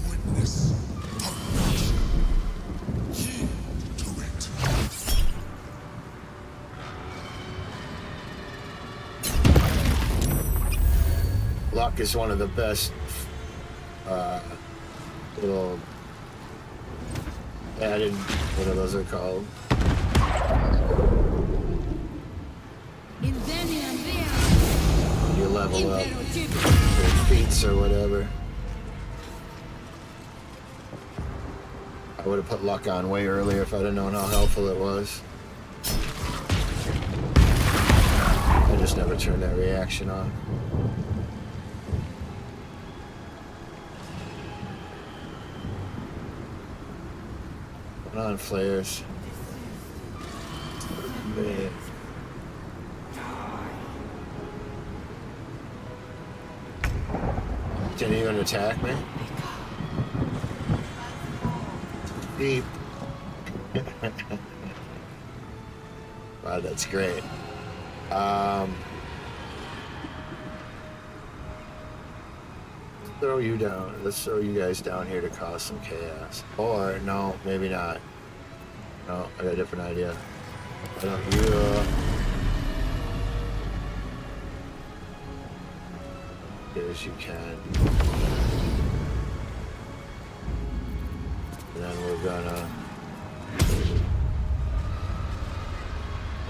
Witness punch. Yield to it. Luck is one of the best little added, what are those are called? You level up with feats or whatever. I would have put luck on way earlier if I'd have known how helpful it was. I just never turned that reaction on. Put on flares. Man. Can you even attack me? Deep. Wow, that's great. Throw you down. Let's throw you guys down here to cause some chaos. Or no, maybe not. No, I got a different idea. Why don't you? As you can. And then we're gonna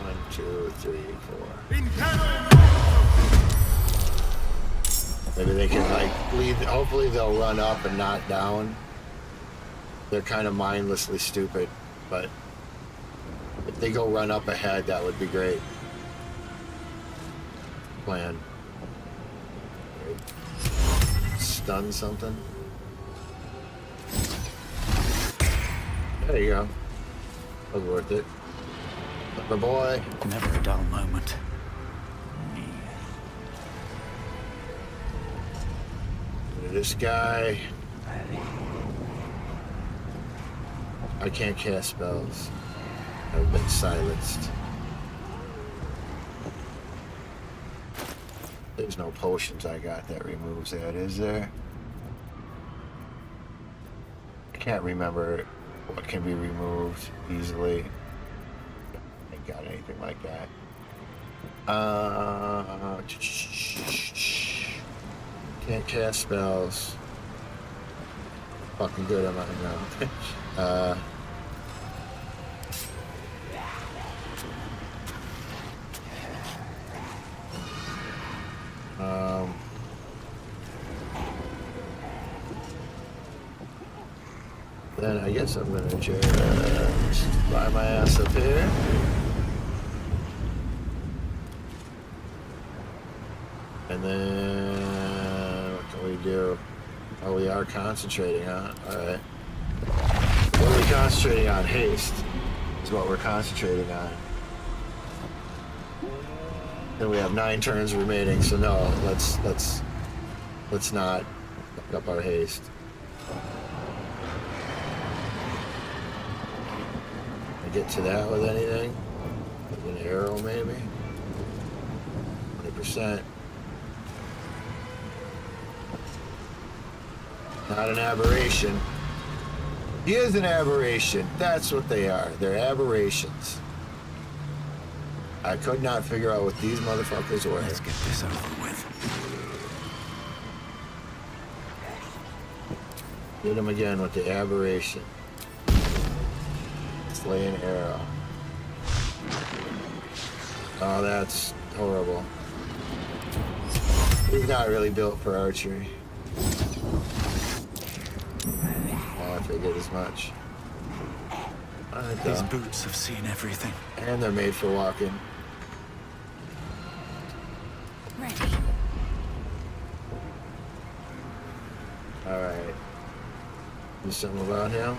1, 2, 3, 4. Maybe they can like lead. Hopefully they'll run up and not down. They're kind of mindlessly stupid, but if they go run up ahead, that would be great. Plan. Stun something. There you go. That was worth it. My boy. Never a dull moment. This guy. I can't cast spells. I've been silenced. There's no potions I got that removes that, is there? I can't remember what can be removed easily. I ain't got anything like that. Can't cast spells. Fucking good, I'm not now. Then I guess I'm gonna just fly my ass up here. And then what can we do? Oh, we are concentrating, huh? Alright. What are we concentrating on? Haste is what we're concentrating on. And we have 9 turns remaining, so no, let's not fuck up our haste. I get to that with anything? go, maybe. 20%. Not an aberration. He is an aberration. That's what they are. They're aberrations. I could not figure out what these motherfuckers were. Let's get this over with. Hit him again with the aberration. Slay an arrow. Oh, that's horrible. He's not really built for archery. I figured as much. Alright, These boots have seen everything. and they're made for walking. Ready. Alright. Do something about him.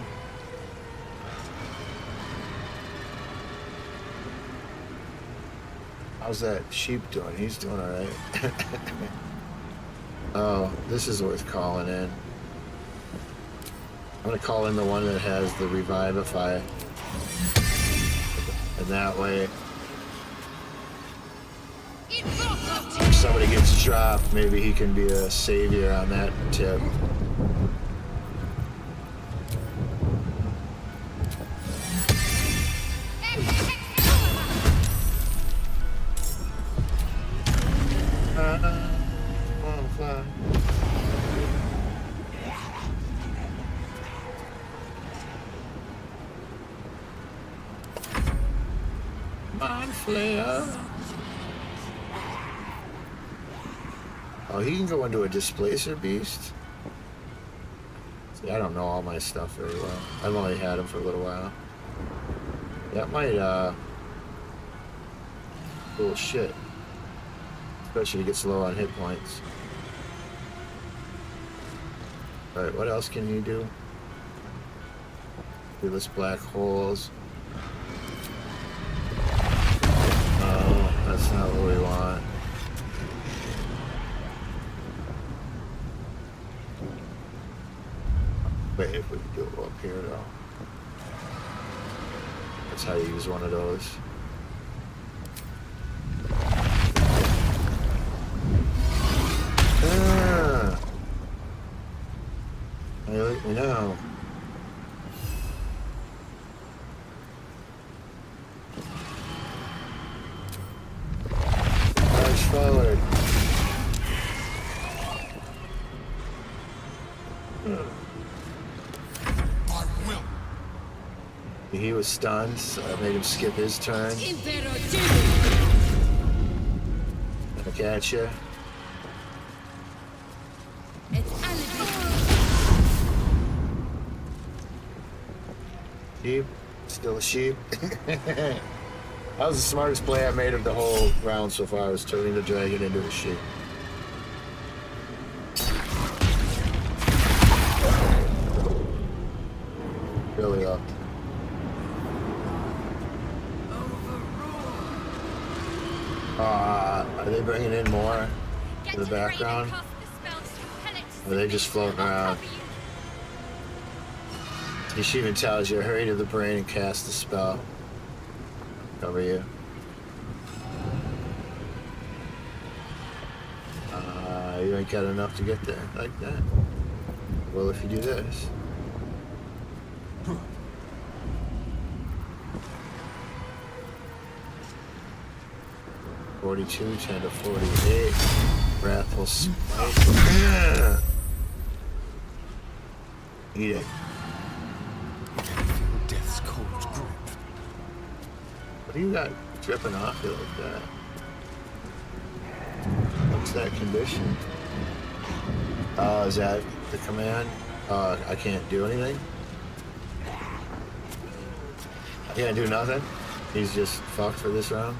How's that sheep doing? He's doing alright. Oh, this is worth calling in. I'm gonna call in the one that has the revivify. And that way, if somebody gets dropped, maybe he can be a savior on that tip. Fly. Mind Flayer. Oh, he can go into a displacer beast. See, I don't know all my stuff very well. I've only had him for a little while. That might, cool shit. Especially if he gets low on hit points. Alright, what else can you do? Fearless black holes. Oh, that's not what we want. Wait, if we can do it up here though. That's how you use one of those. I know. March forward. I will. He was stunned, so I made him skip his turn. Back at you. Sheep, still a sheep. That was the smartest play I made of the whole round so far, was turning the dragon into a sheep. Really up. Are they bringing in more to the background? Or are they just floating around? She even tells you, hurry to the brain and cast the spell. Cover you. You ain't got enough to get there like that. Well, if you do this. $42, 10 to 48. Wrathful Smite. Eat it. Death's cold grip. What do you got dripping off you like that? What's that condition? Oh, is that the command? I can't do anything? I can't do nothing? He's just fucked for this round?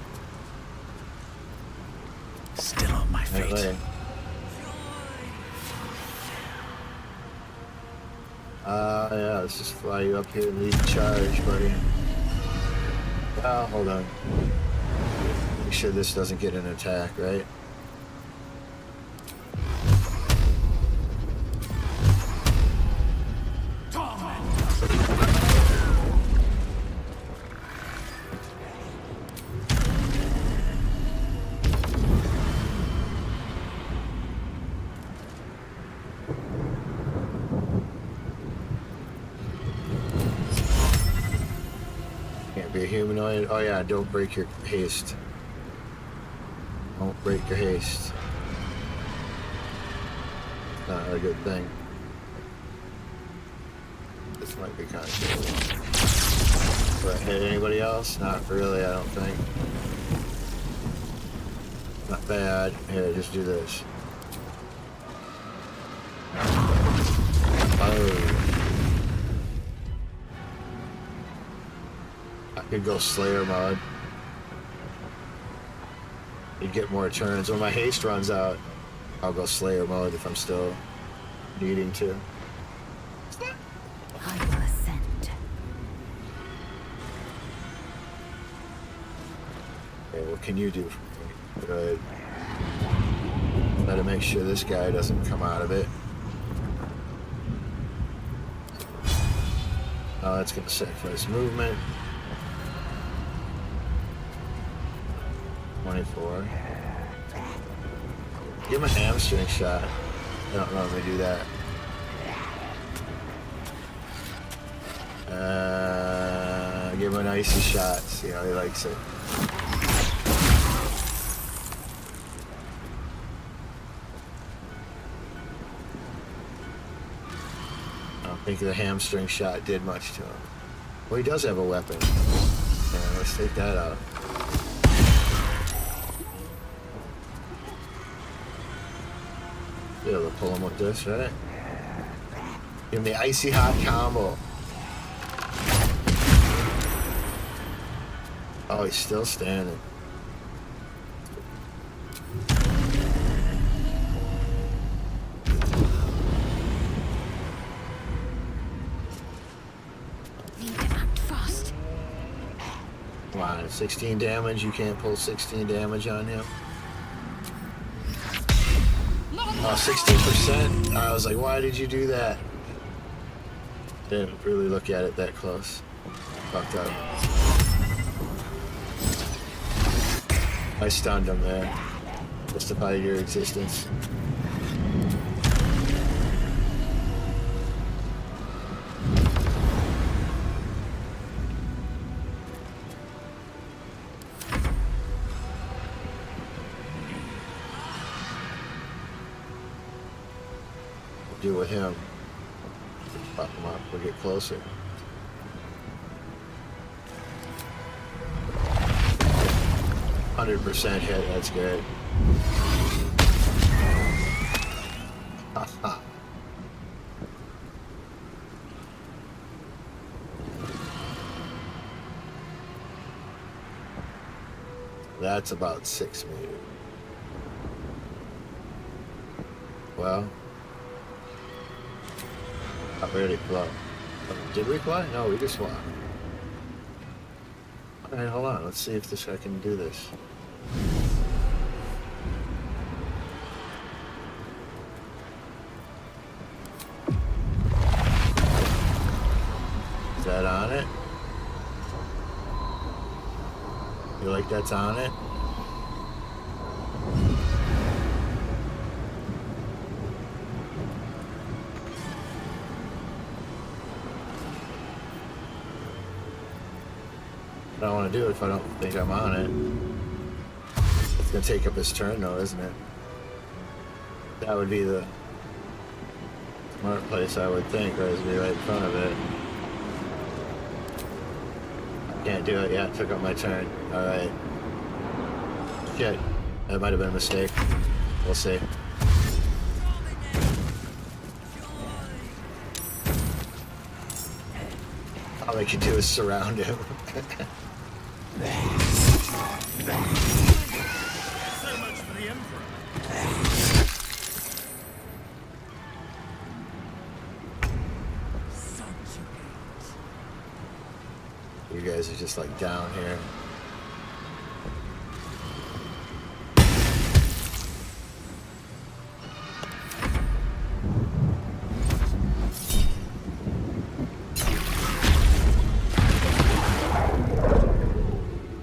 Still on my feet. Right, yeah, let's just fly you up here and lead the charge, buddy. Oh, hold on. Make sure this doesn't get an attack, right? humanoid. Oh yeah, don't break your haste. Don't break your haste. Not a good thing. This might be kind of cool. But hit anybody else? Not really, I don't think. Not bad. Here, just do this. Oh. I could go Slayer mode. You'd get more turns. When my haste runs out, I'll go Slayer mode if I'm still needing to. I will ascend. Okay, what can you do for me? Good. Gotta make sure this guy doesn't come out of it. Oh, that's gonna sacrifice movement. 24. Give him a hamstring shot. I don't normally do that. Give him an icy shot. See how he likes it. I don't think the hamstring shot did much to him. Well, he does have a weapon. Yeah, let's take that out. Be able to pull him with this, right? Give him the icy hot combo. Oh, he's still standing. Need to act fast. Come on, 16 damage. You can't pull 16 damage on him. Oh, 16%. I was like, why did you do that? Didn't really look at it that close. Fucked up. I stunned him there. Justified your existence. Do with him. Pop him up. We'll get closer. %100 hit. That's good. That's about 6 meters. Well. I already flew. Did we fly? No, we just flew. Alright, hold on. Let's see if I can do this. Is that on it? You like that's on it? I don't want to do it if I don't think I'm on it. It's going to take up his turn though, isn't it? That would be the smart place, I would think, or is be right in front of it. Can't do it yet, took up my turn. Alright. Shit. That might have been a mistake. We'll see. All I can do is surround him. So much for the Emperor. You guys are just like down here.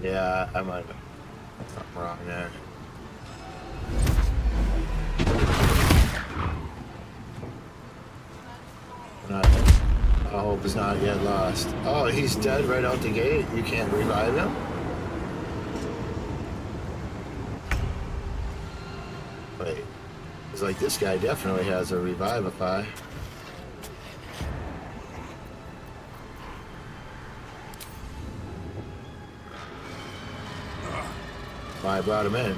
Yeah, I might have been something wrong there. All hope is not yet lost. Oh, he's dead right out the gate. You can't revive him? Wait. It's like this guy definitely has a revivify. I brought him in.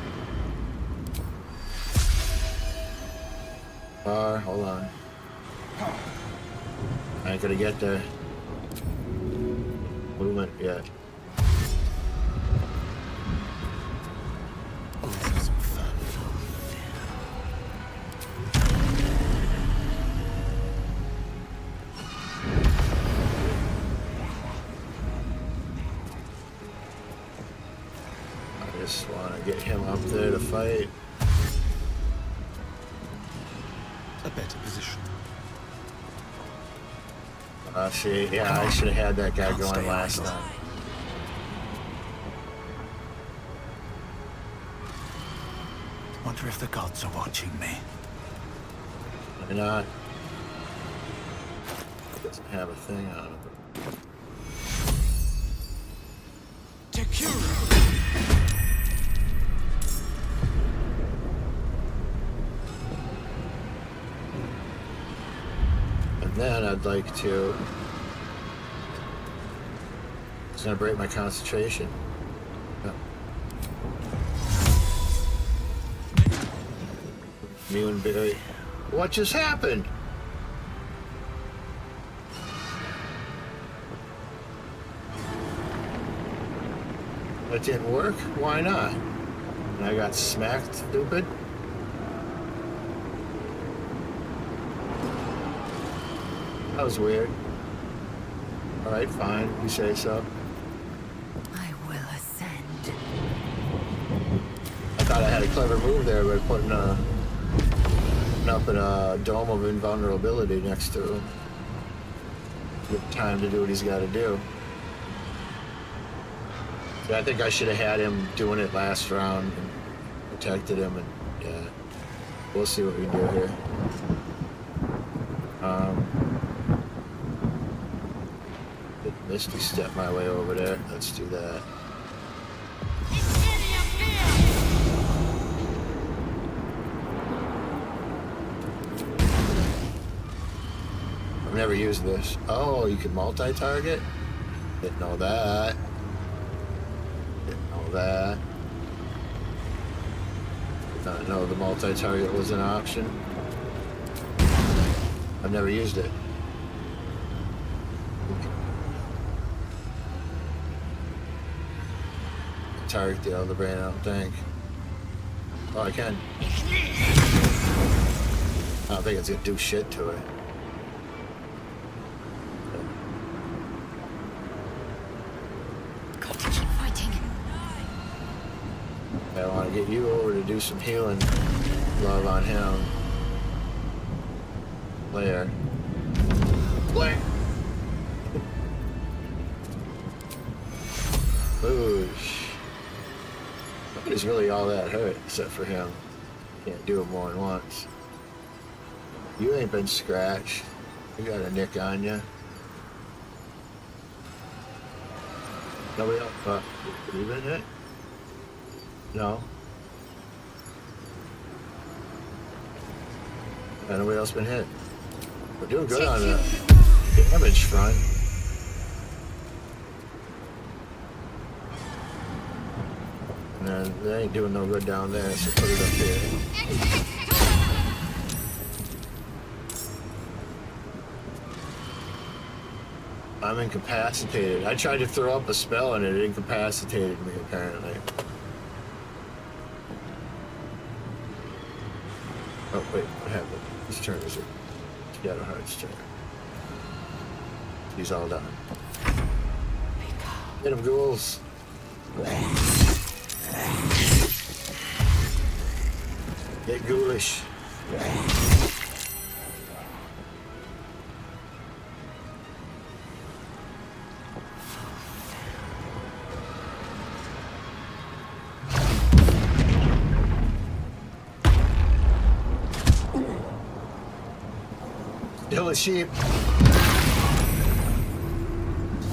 Hold on. I ain't gonna get the movement yet. I just want to get him up there to fight. A better position. See, yeah, I should have had that guy going last time. Wonder if the gods are watching me. Why not? Doesn't have a thing on it. And then I'd like to. It's gonna break my concentration. No. Immune berry. What just happened? That didn't work? Why not? And I got smacked, stupid. That was weird. Alright, fine. You say so. I will ascend. I thought I had a clever move there by putting up a dome of invulnerability next to him. Give time to do what he's got to do. Yeah, I think I should have had him doing it last round and protected him, and yeah, we'll see what we can do here. Did Misty step my way over there? Let's do that. I've never used this. Oh, you can multi-target? Didn't know that. That. Did not know the multi-target was an option. I've never used it. Target the other brain, I don't think. Oh, I can. I don't think it's gonna do shit to it. I want to get you over to do some healing love on him. Blair. Blair! Boosh. Nobody's really all that hurt except for him. Can't do it more than once. You ain't been scratched. You got a nick on you. Nobody else? Have you been hit? No. Nobody else been hit. We're doing good on the damage front. And they ain't doing no good down there, so put it up here. I'm incapacitated. I tried to throw up a spell and it incapacitated me, apparently. Oh, wait, what happened? Whose turn is it? Shadowheart's turn. He's all done. Get him, ghouls. Get ghoulish. Still a sheep.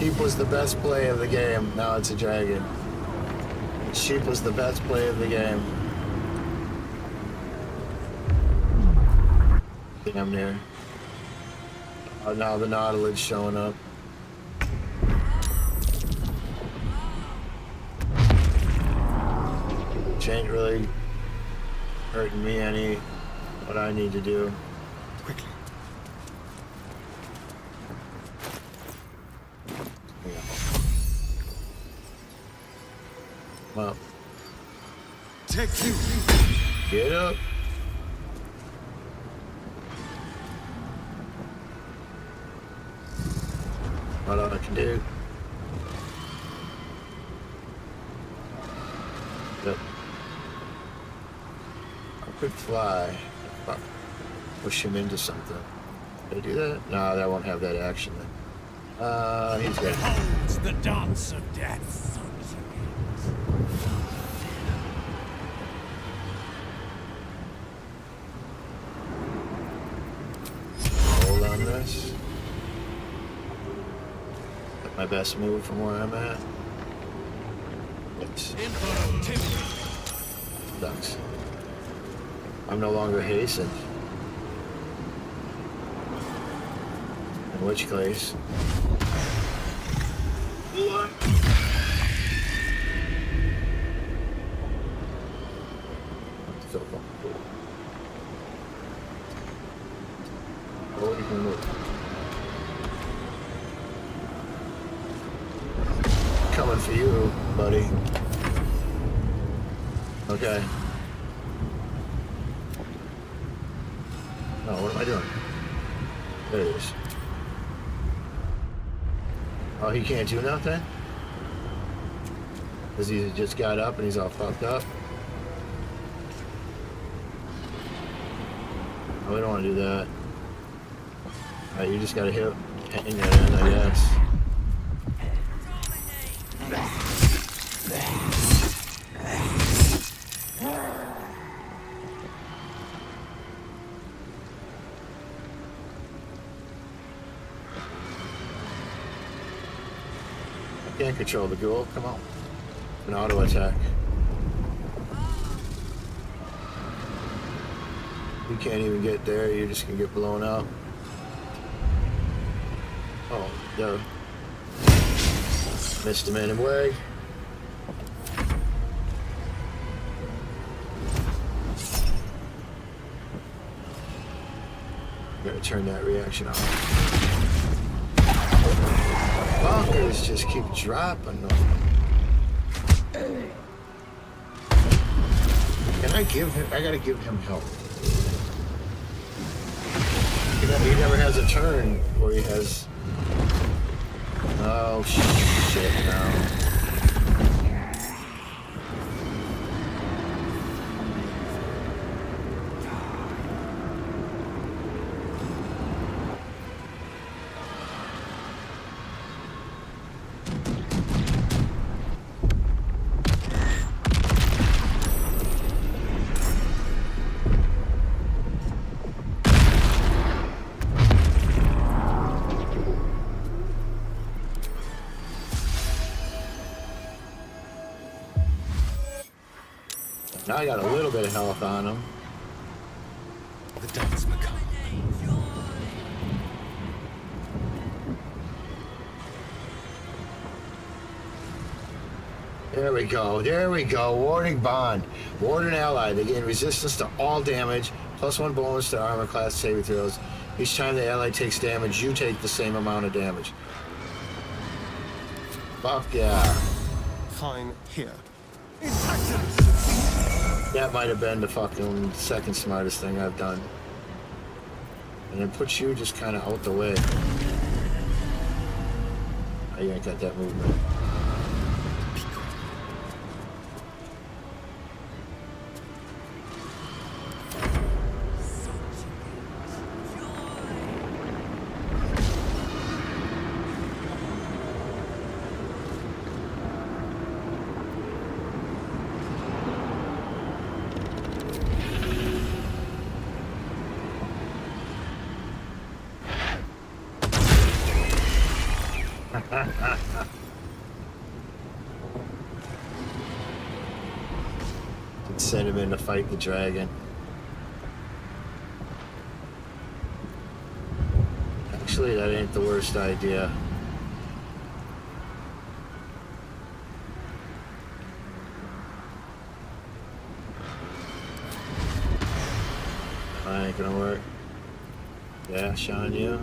Sheep was the best play of the game. Now it's a dragon. Sheep was the best play of the game. Damn near. Now the Nautilus showing up. Which ain't really hurting me any. What I need to do. Quickly. Come up. Take you. Get up. What I can do. Yep. I could fly. Fuck. Push him into something. Did I do that? No, that won't have that action then. He's good. Behold the dance of death. Hold on this. My best move from where I'm at. Yes. Ducks. I'm no longer hastened. In which case. What? So cool. Oh, you can move. Coming for you, buddy. Okay. No, what am I doing? There it is. Oh, he can't do nothing? Because he just got up and he's all fucked up? Oh, we don't want to do that. Alright, you just gotta hang that in, I guess. Can't control the ghoul. Come on. An auto attack. You can't even get there. You're just gonna get blown up. Oh, no. Missed him anyway. Gotta turn that reaction off. Bunkers just keep dropping them. Can I give him? I gotta give him help. He never has a turn where he has. Oh shit! No. Now I got a little bit of health on him. The dance macabre. There we go. There we go. Warding bond. Ward an ally. They gain resistance to all damage, +1 bonus to armor class saving throws. Each time the ally takes damage, you take the same amount of damage. Fuck yeah. Fine here. That might have been the fucking second smartest thing I've done. And then put you just kind of out the way. Oh, you ain't got that movement. Send him in to fight the dragon. Actually, that ain't the worst idea. That ain't gonna work. Dash on you.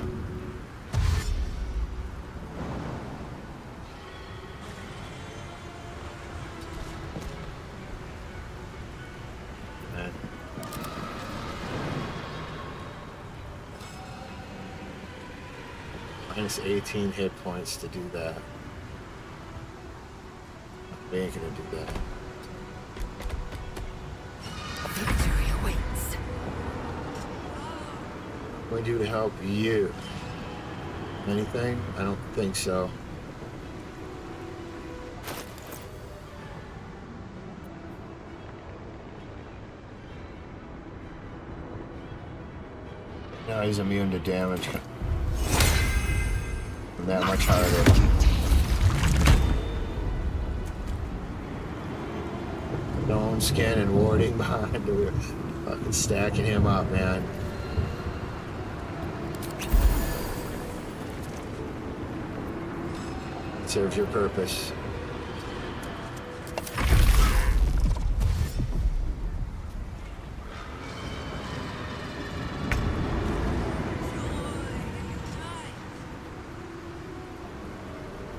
Minus 18 hit points to do that. We ain't gonna do that. Victory awaits. What do I do to help you? Anything? I don't think so. No, he's immune to damage. That much harder. Stone skin and warding behind. We're fucking stacking him up, man. It serves your purpose.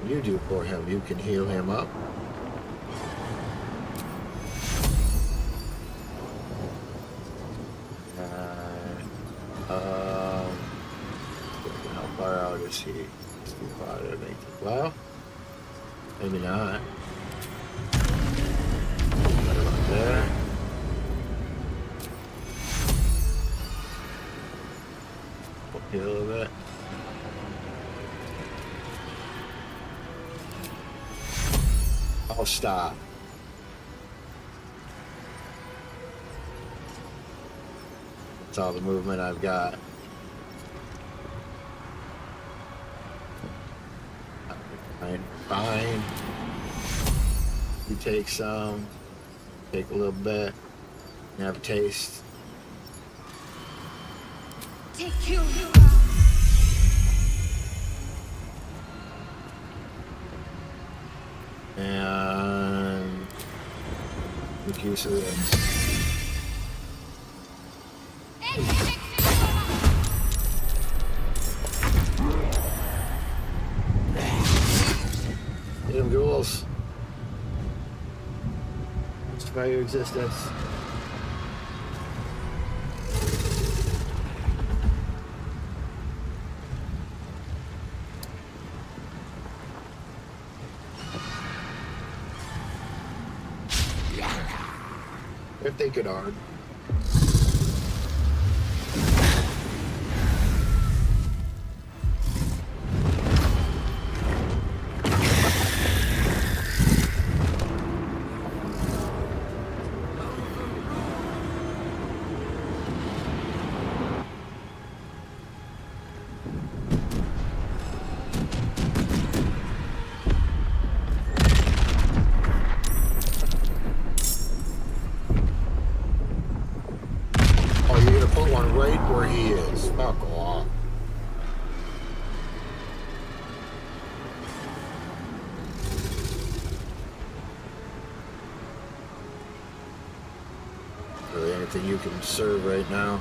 You do for him. You can heal him up. How far out is he? It's too far to make it. Well, maybe not. Right about there. Up here a little bit. I'll stop. That's all the movement I've got. Fine. You take some, take a little bit, and have a taste. Take you. And make use of this. Get them ghouls. Justify your existence. If they could hard. Right where he is. Fuck off. Really anything you can serve right now?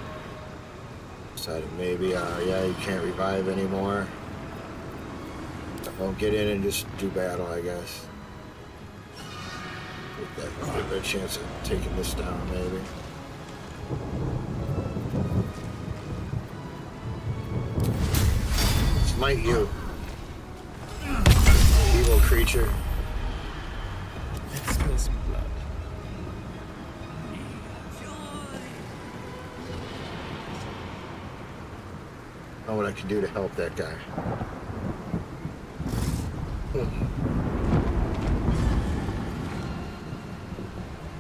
Decided maybe, yeah, you can't revive anymore. Well, get in and just do battle, I guess. Give that a chance of taking this down, maybe. Smite you, evil creature. Let's spill some blood. Know what I can do to help that guy.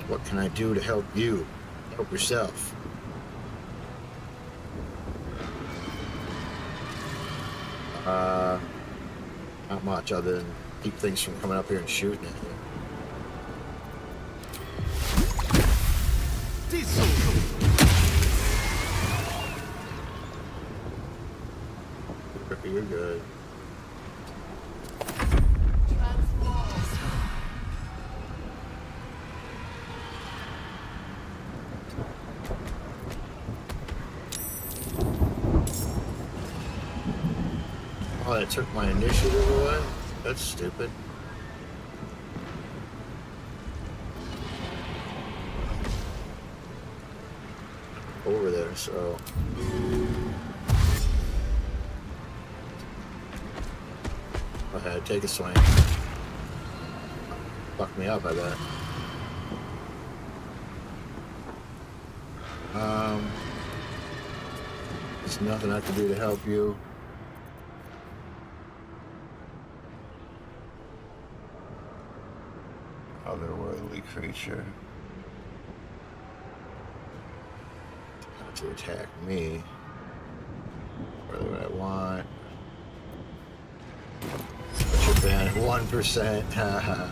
What can I do to help you? Help yourself. Not much other than keep things from coming up here and shooting at you. You're good. Oh, that took my initiative away? That's stupid. Over there, so... Okay, take a swing. Fuck me up, I bet. There's nothing I can do to help you. Otherworldly creature. Not to attack me. Whether I want. What's your ban? 1%. Haha.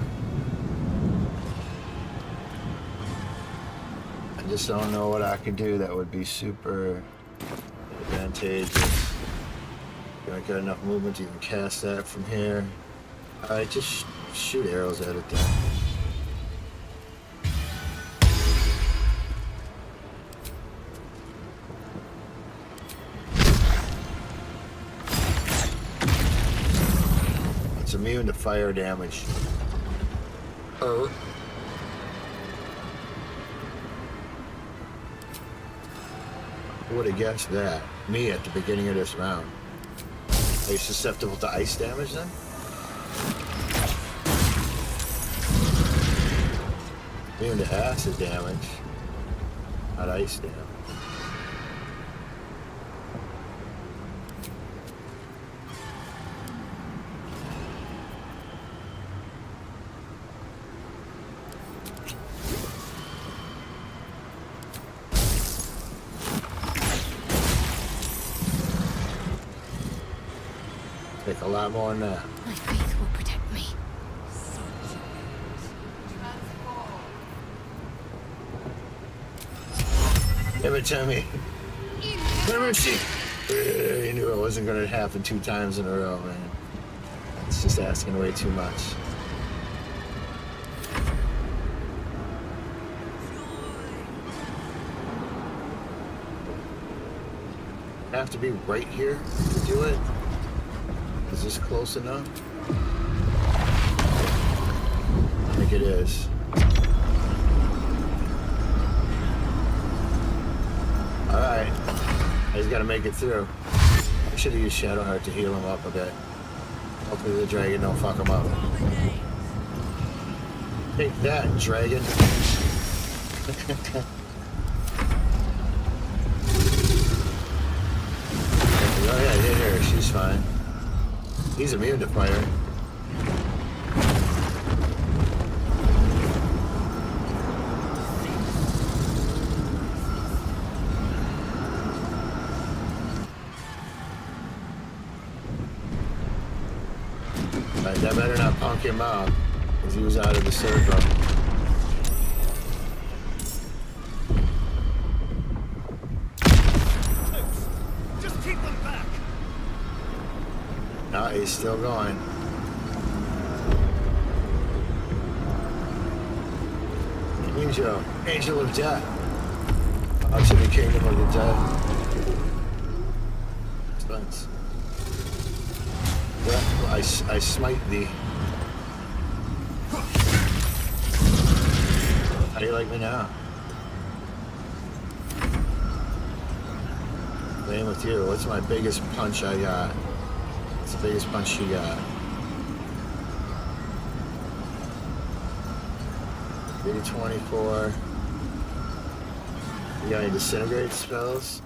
I just don't know what I could do that would be super advantageous. I got enough movement to even cast that from here. Alright, just shoot arrows at it then. It's immune to fire damage. Oh. Who would have guessed that? Me at the beginning of this round. Are you susceptible to ice damage then? Immune to acid damage, not ice damage. Take a lot more than that. My faith will protect me. Give it to me. You knew it wasn't going to happen 2 times in a row, man. It's just asking way too much. Have to be right here to do it? Is this close enough? I think it is. Alright. I just gotta make it through. I should have used Shadowheart to heal him up a bit. Hopefully the dragon don't fuck him up. Take that, dragon. Oh yeah, hit her. She's fine. He's immune to fire. Alright, that better not punk him out, because he was out of the circle. Just keep them back. No, he's still going. Angel of Death. Out to the kingdom of the dead. Spence. Well, I smite thee. How do you like me now? Playing with you. What's my biggest punch I got? What's the biggest punch she got? 24. You got any disintegrate spells?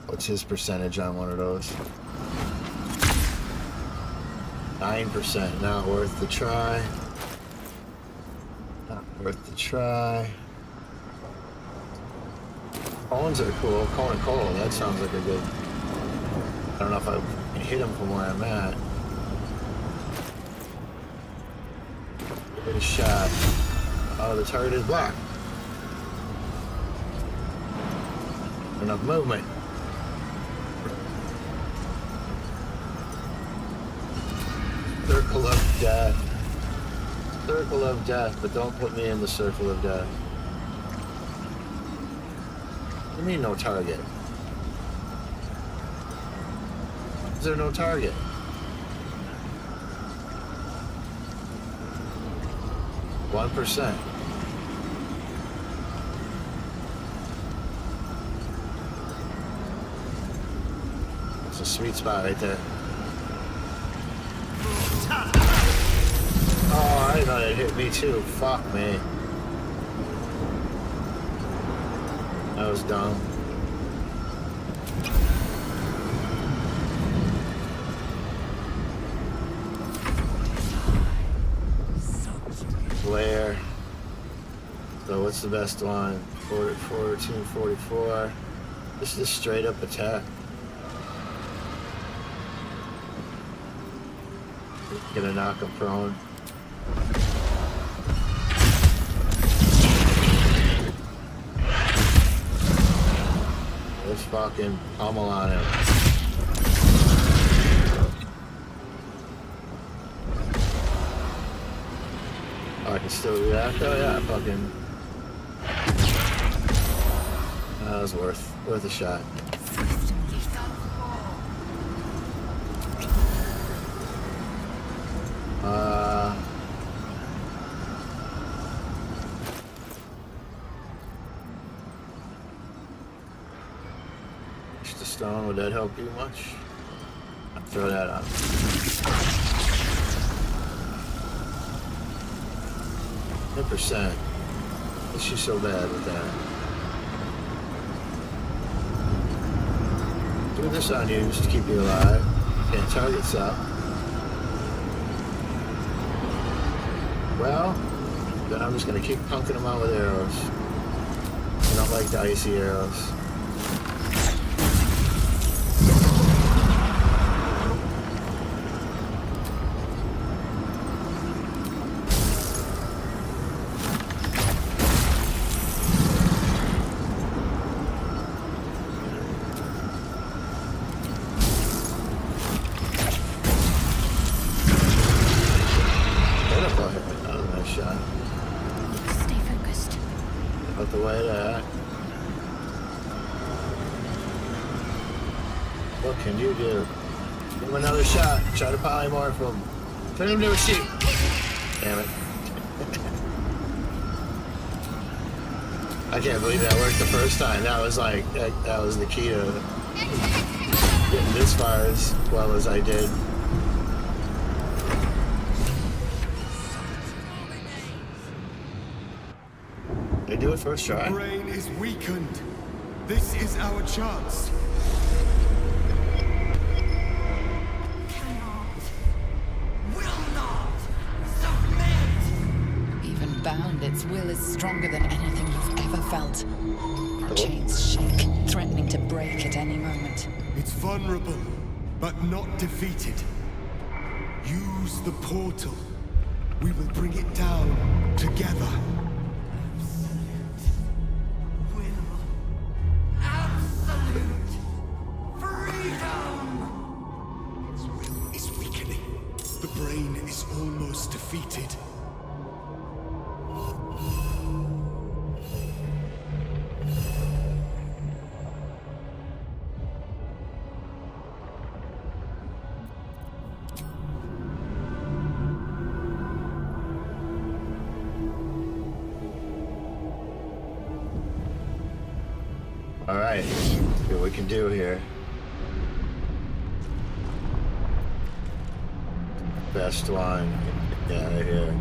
What's his percentage on one of those? 9%. Not worth the try. Not worth the try. Cones are cool. Cone and coal. That sounds like a good. I don't know if I can hit him from where I'm at. Give it a shot. Oh, the target is blocked. Enough movement. Circle of death. Circle of death, but don't put me in the circle of death. What do you mean no target? Is there no target? %. It's a sweet spot right there. Oh, I thought it hit me too. Fuck me. That was dumb. Flare. So what's the best one? 1444. This is straight up attack. Gonna knock him prone. Let's fucking pummel on him. Oh, I can still react? Oh yeah, fucking... That was worth a shot. Just a stone, would that help you much? I'll throw that on. 10%. Is she so bad with that? Do this on you just to keep you alive. Can't target up. Well, then I'm just gonna keep punking them out with arrows. I don't like D.I.C.E arrows. Stay focused. Out the way that. What can you do? Give him another shot. Try to polymorph him. Turn him to a sheep. Damn it. I can't believe that worked the first time. That was like, that was the key to getting this far as well as I did. They do it first try. The brain is weakened. This is our chance. Even bound, its will is stronger than anything you've ever felt. Our chains shake, threatening to break at any moment. It's vulnerable, but not defeated. Use the portal. We will bring it down together. Almost defeated. All right, see what we can do here. Best one. Get out of here.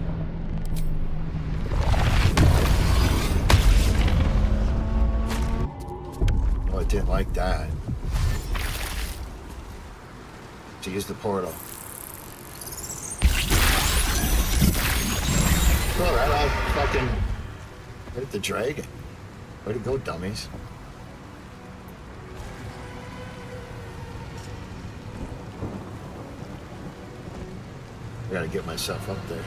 Oh, I didn't like that. To use the portal. Oh, that all fucking hit the dragon. Way to go, dummies. I gotta get myself up there.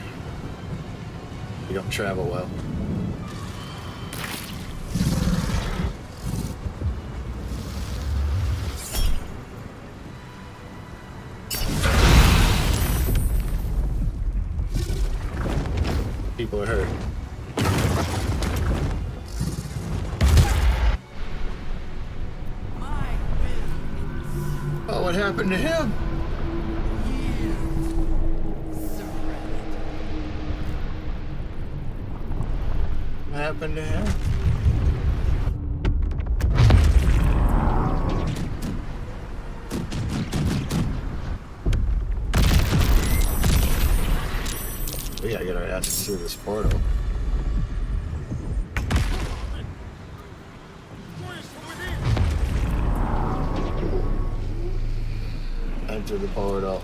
You don't travel well. People are hurt. Oh, what happened to him? What happened to him? We gotta get our asses through this portal. Enter the portal.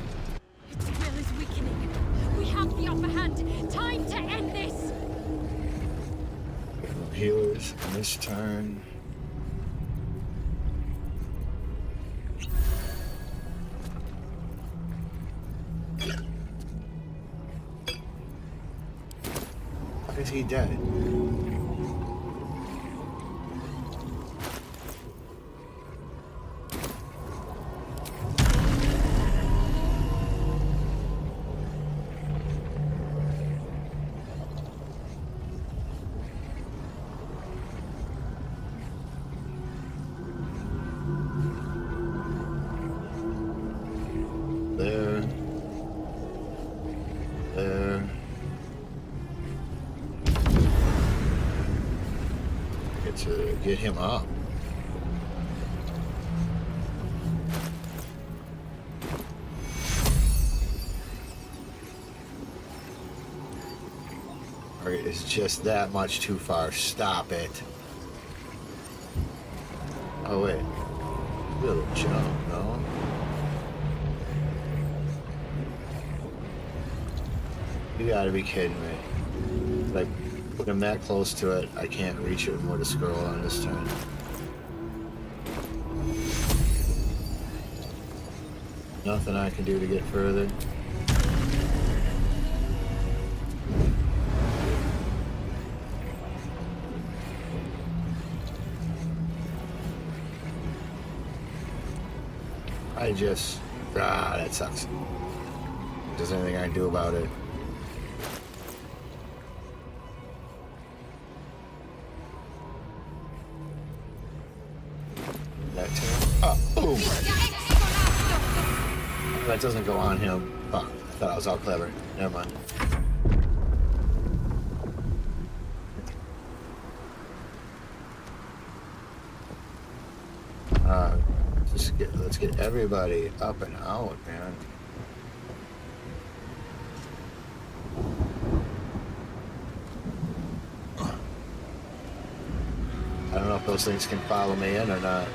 Its will is weakening. We have the upper hand. Time to end this. No healers in this turn. Why is he dead? There. To get him up. Target is just that much too far. Stop it. Oh wait. Little jump, no? You gotta be kidding me. Like, when I'm that close to it, I can't reach it more to scroll on this turn. Nothing I can do to get further. That sucks. There's anything I can do about it. That too. Oh, boom! That doesn't go on him. Oh, I thought I was all clever. Never mind. Let's get everybody up and out, man. I don't know if those things can follow me in or not.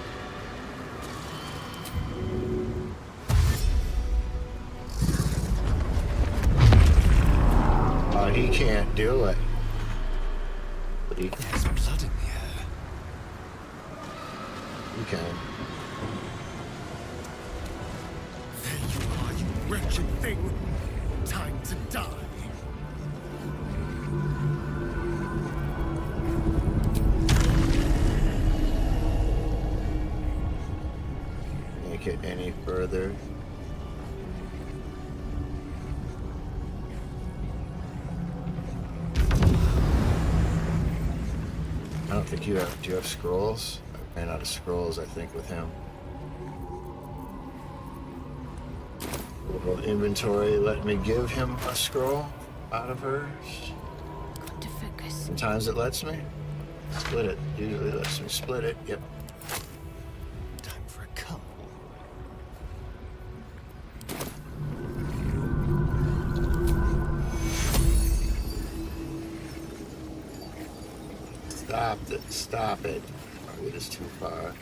He can't do it. But he can. There's blood in the air. You can. There you are, you wretched thing. Time to die. Make it any further. I don't think you have. Do you have scrolls? I ran out of scrolls, I think, with him. Little inventory. Let me give him a scroll out of hers. Got to focus. Sometimes it lets me split it. Usually lets me split it. Yep. Time for a cup. Stop it. Oh, it is too far.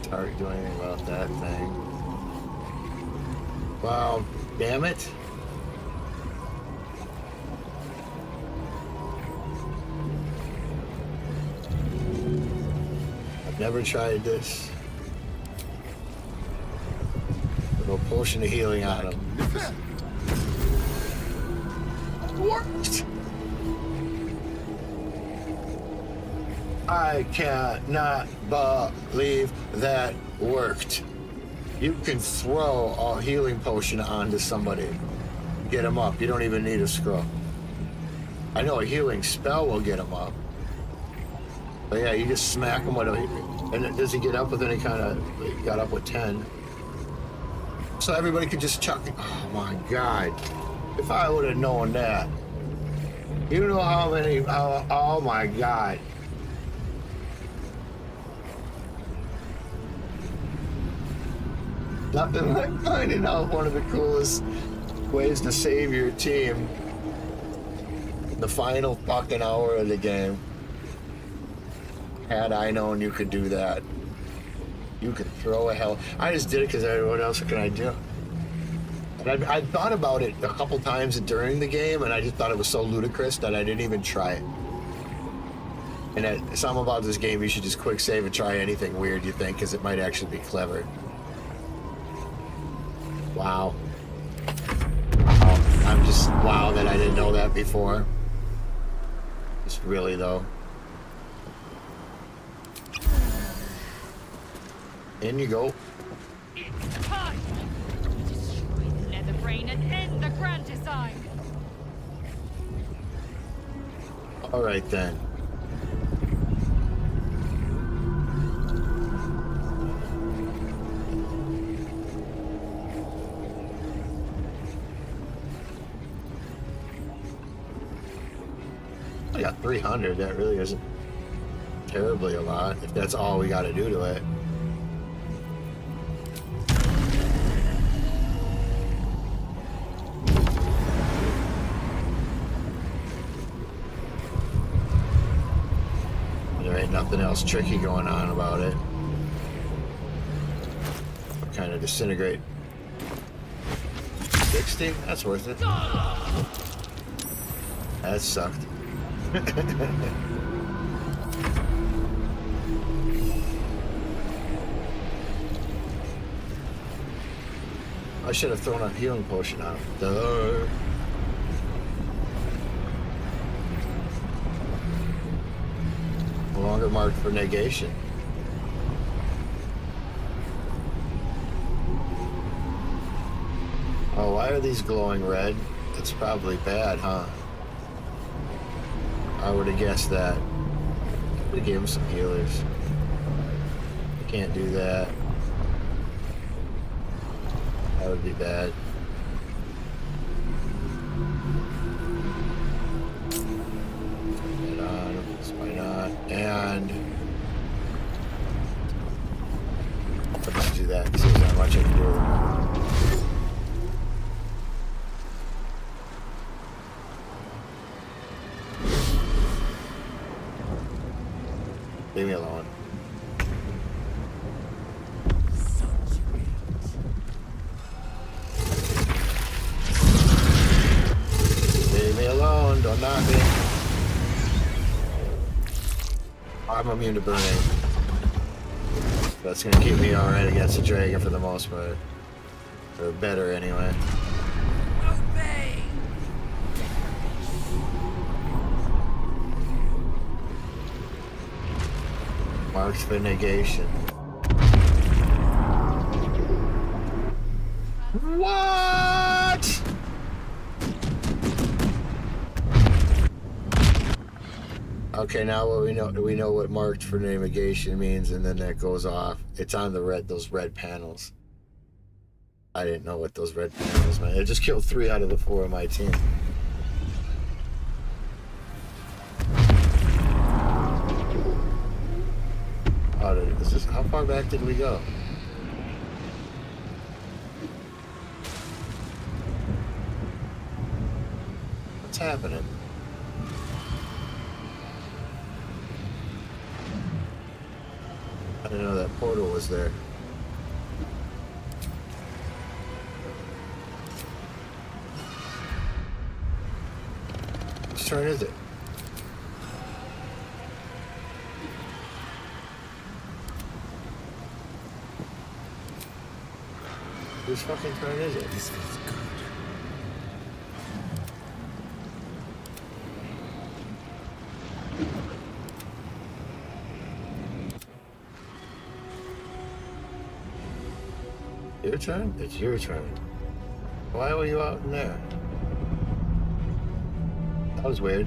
Target do anything about that thing. Wow, damn it. I've never tried this. A potion of healing on him. Worked. I cannot believe that worked. You can throw a healing potion onto somebody. Get them up. You don't even need a scroll. I know a healing spell will get them up. But yeah, you just smack him with a... And does he get up with any kind of... He got up with 10. So everybody could just chuck... Oh my god. If I would have known that. You know how many... oh my god. Nothing like finding out one of the coolest ways to save your team. The final fucking hour of the game. Had I known you could do that. You could throw a hell. I just did it because what else can I do? And I thought about it a couple times during the game, and I just thought it was so ludicrous that I didn't even try it. And something about this game, you should just quick save and try anything weird you think, because it might actually be clever. Wow. I'm just wow that I didn't know that before. Just really though. In you go. It's time to destroy the Nether Brain and end the Grand Design. All right then. I got 300. That really isn't terribly a lot. If that's all we got to do to it. There ain't nothing else tricky going on about it. Kind of disintegrate. 60? That's worth it. That sucked. I should have thrown a healing potion out. Duh. No longer marked for negation. Oh, why are these glowing red? It's probably bad, huh? I would have guessed that. We gave him some healers. Can't do that. That would be bad. Get on. Why not? And let's do that because there's not much I can do. Leave me alone. Leave me alone, don't knock me. I'm immune to burning. That's gonna keep me alright against the dragon for the most part. Or better anyway. Marks for negation. What? Okay, now what we know what marked for negation means, and then that goes off. It's on those red panels. I didn't know what those red panels meant. It just killed 3 out of the 4 of my team. How far back did we go? What's happening? I didn't know that portal was there. Whose turn is it? Whose fucking turn is it? This feels good. Your turn? It's your turn. Why were you out in there? That was weird.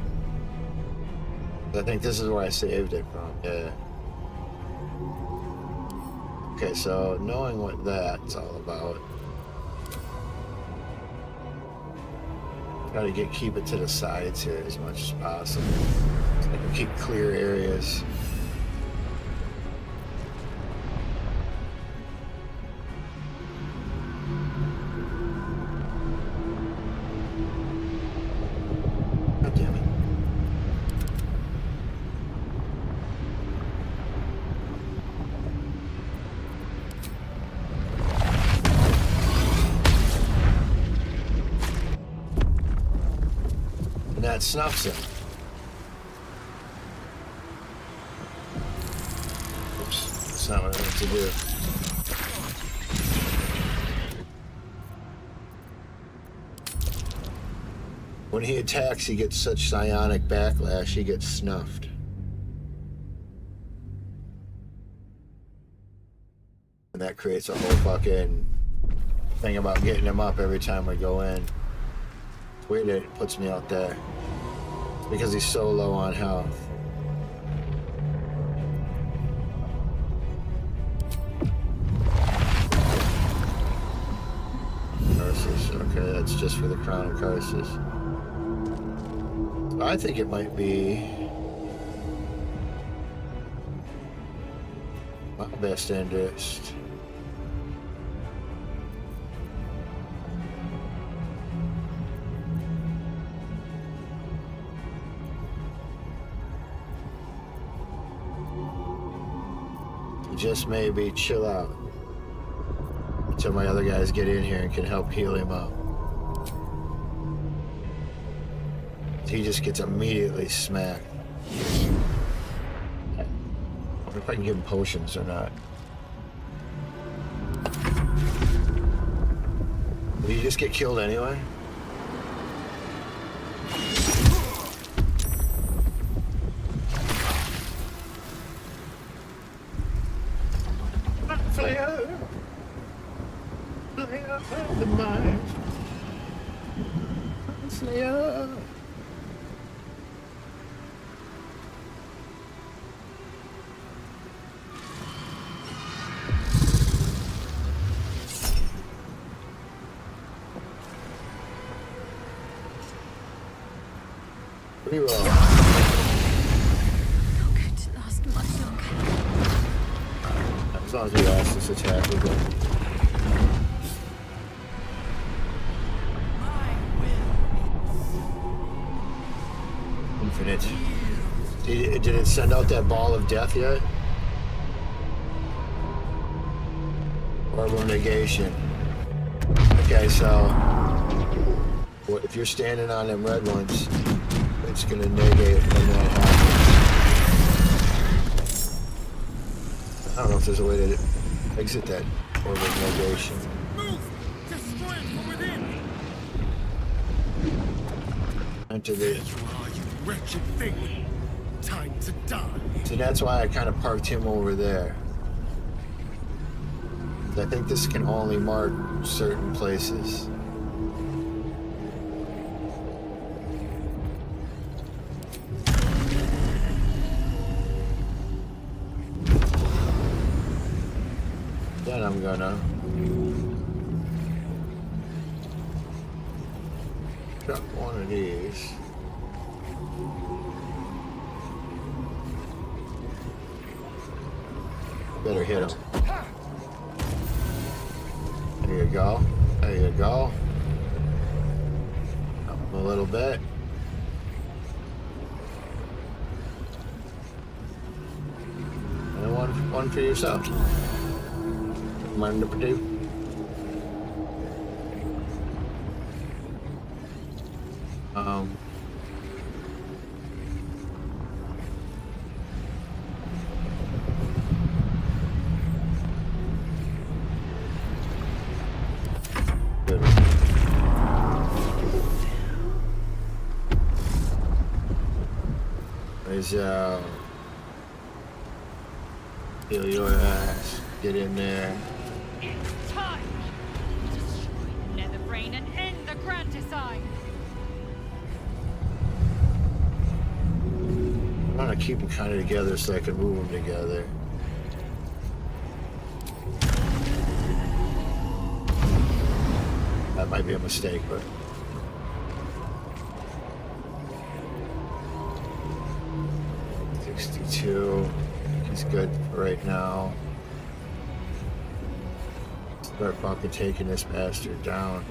I think this is where I saved it from. Yeah. Okay, so knowing what that's all about. Try to keep it to the sides here as much as possible. So I can keep clear areas. God damn it. And that snuffs him. Oops, that's not what I meant to do. When he attacks, he gets such psionic backlash, he gets snuffed. And that creates a whole fucking thing about getting him up every time we go in. It's weird that it puts me out there. It's because he's so low on health. Curses. Okay, that's just for the crown of curses. I think it might be my best interest. Just maybe chill out until my other guys get in here and can help heal him up. He just gets immediately smacked. I wonder if I can give him potions or not. Did he just get killed anyway? Slayer! Slayer of the mind! Slayer! Pretty well. Not going to last much longer. As long as we last this attack, we're good. Infinite. Did it send out that ball of death yet? Orb of negation. Okay, so if you're standing on them red ones, it's gonna negate when that happens. I don't know if there's a way to exit that orb of negation. Move! Destroy it from within! Enter the. There you are, you wretched thing! Time to die! So that's why I kind of parked him over there. I think this can only mark certain places. Then I'm gonna drop one of these. Better hit him. There you go. There you go. Up a little bit. And one for yourself. Mind number 2. Good. There's heal your ass. Get in there. Time! decide. I want to keep them kind of together so I can move them together. That might be a mistake, but... He's good right now. Start fucking taking this bastard down.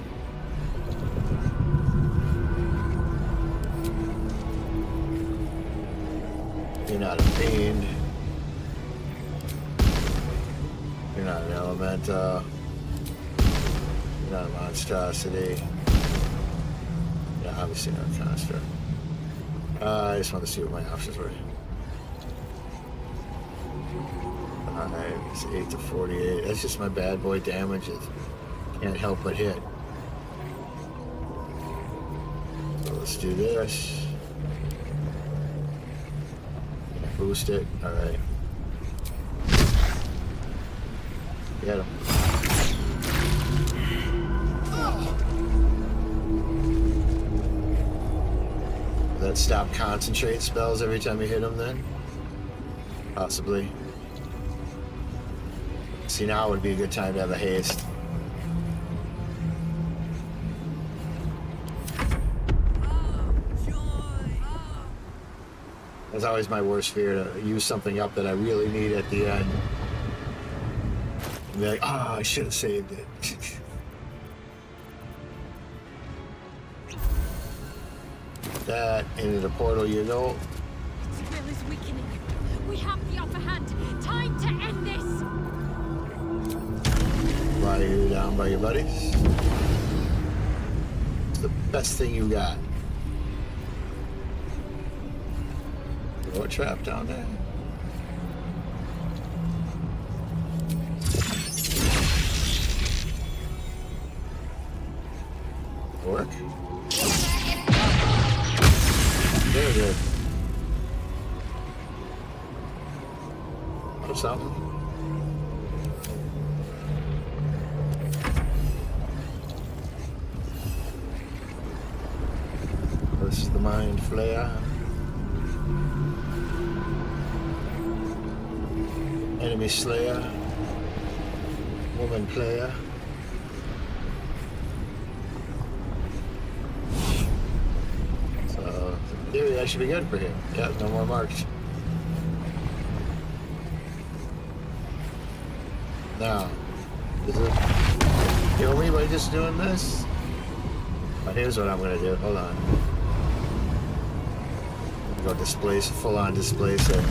You're not a fiend. You're not an elemental. You're not a monstrosity. Yeah, obviously not a construct. I just want to see what my options were. It's 8 to 48. That's just my bad boy damages. Can't help but hit. So let's do this. Boost it. Alright. Get him. Will that stop concentrate spells every time you hit him then? Possibly. See, now would be a good time to have a haste. That's always my worst fear, to use something up that I really need at the end. And be like, ah, I should have saved it. That into the portal, you know. Its will is weakening. We have the upper hand. Time to end this. Lie you down by your buddies. It's the best thing you got. Throw a trap down there. Work? There it is. Or something. This is the Mind Flayer. Enemy Slayer. Woman Player. So, in theory, that should be good for him. Yeah, no more marks. Now, does it kill me by just doing this? But here's what I'm gonna do. Hold on. Go displace, full on displace it.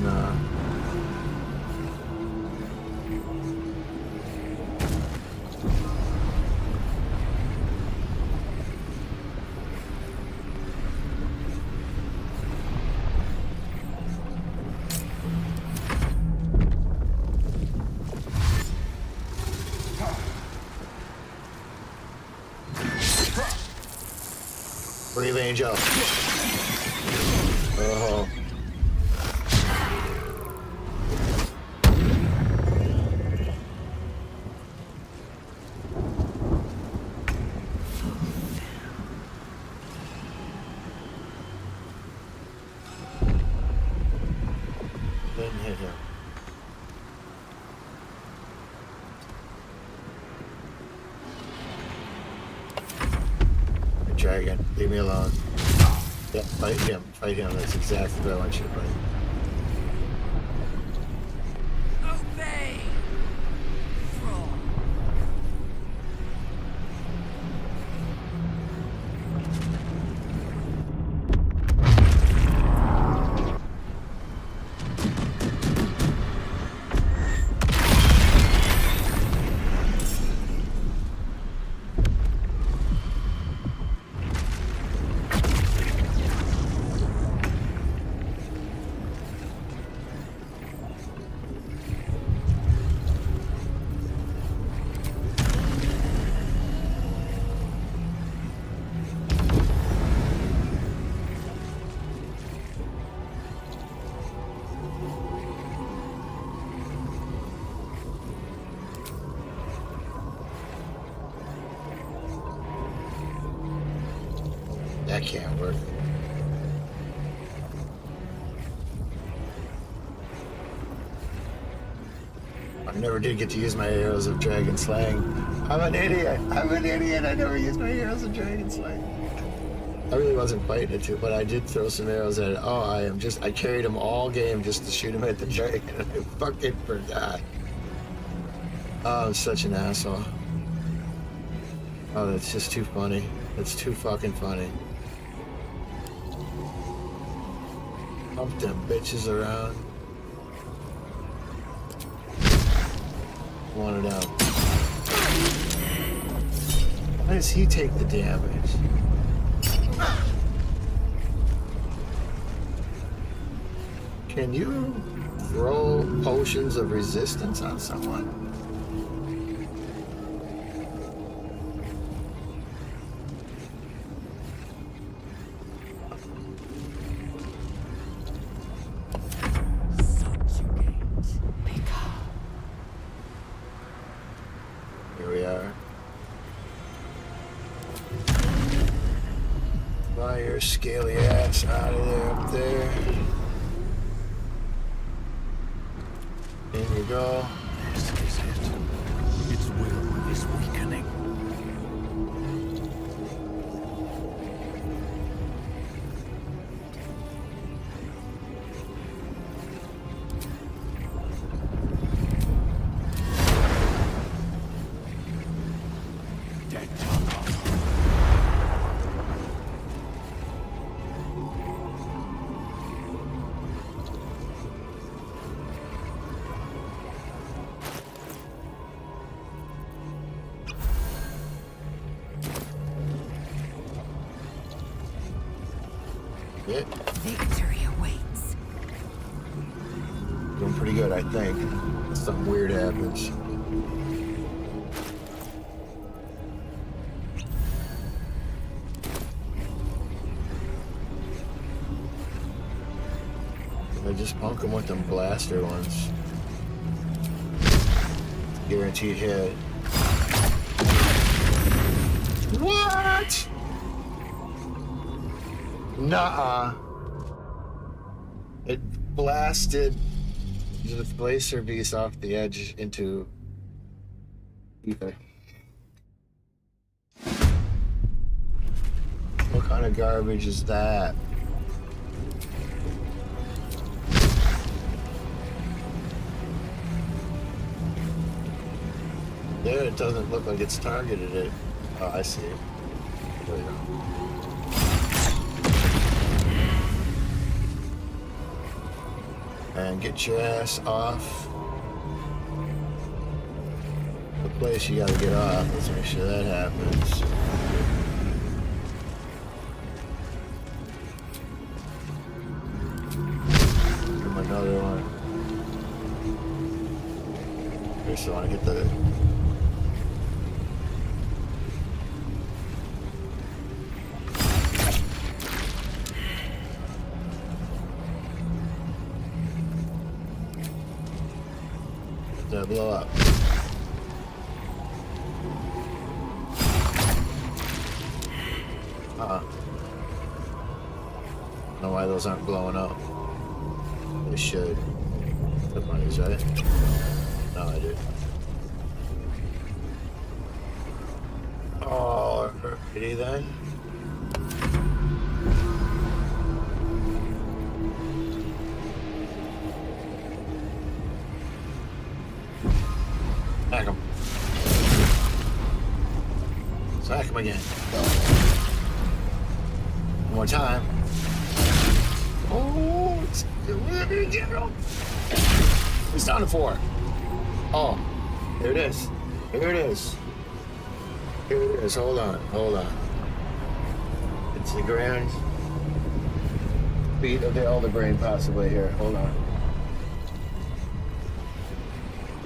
Nah. Brave Angel. Oh. Didn't hit him. Dragon, leave me alone. Yeah, fight him. Fight him. That's exactly what I want you to fight. Obey! Fraud. That can't work. I never did get to use my arrows of dragon slaying. I'm an idiot. I'm an idiot. I never used my arrows of dragon slaying. I really wasn't fighting it too, but I did throw some arrows at it. Oh, I carried them all game just to shoot them at the dragon. I fucking forgot. Oh, I'm such an asshole. Oh, that's just too funny. That's too fucking funny. Pump them bitches around. Want it out. Why does he take the damage? Can you throw potions of resistance on someone? Here we are. Fly your scaly ass out of there, up there. In you go. This is it. Its will is weakening. It. Victory awaits. Doing pretty good, I think. Something weird happens. I just punk him with them blaster ones. Guaranteed hit. What? Nuh-uh. It blasted the Glacier Beast off the edge into ether. What kind of garbage is that? There, it doesn't look like it's targeted it. Oh, I see. There we go. And get your ass off the place you gotta get off. Let's make sure that happens. Give him another one. Okay, so I wanna get the blow up. I don't know why those aren't blowing up. They should. Took one of these, right? No, I did. Oh, pretty then. Smack him. Smack him again. One more time. Oh, it's down to 4. Oh, here it is. Here it is. Here it is. Hold on. Hold on. It's the grand beat of the Elder Brain possibly here. Hold on.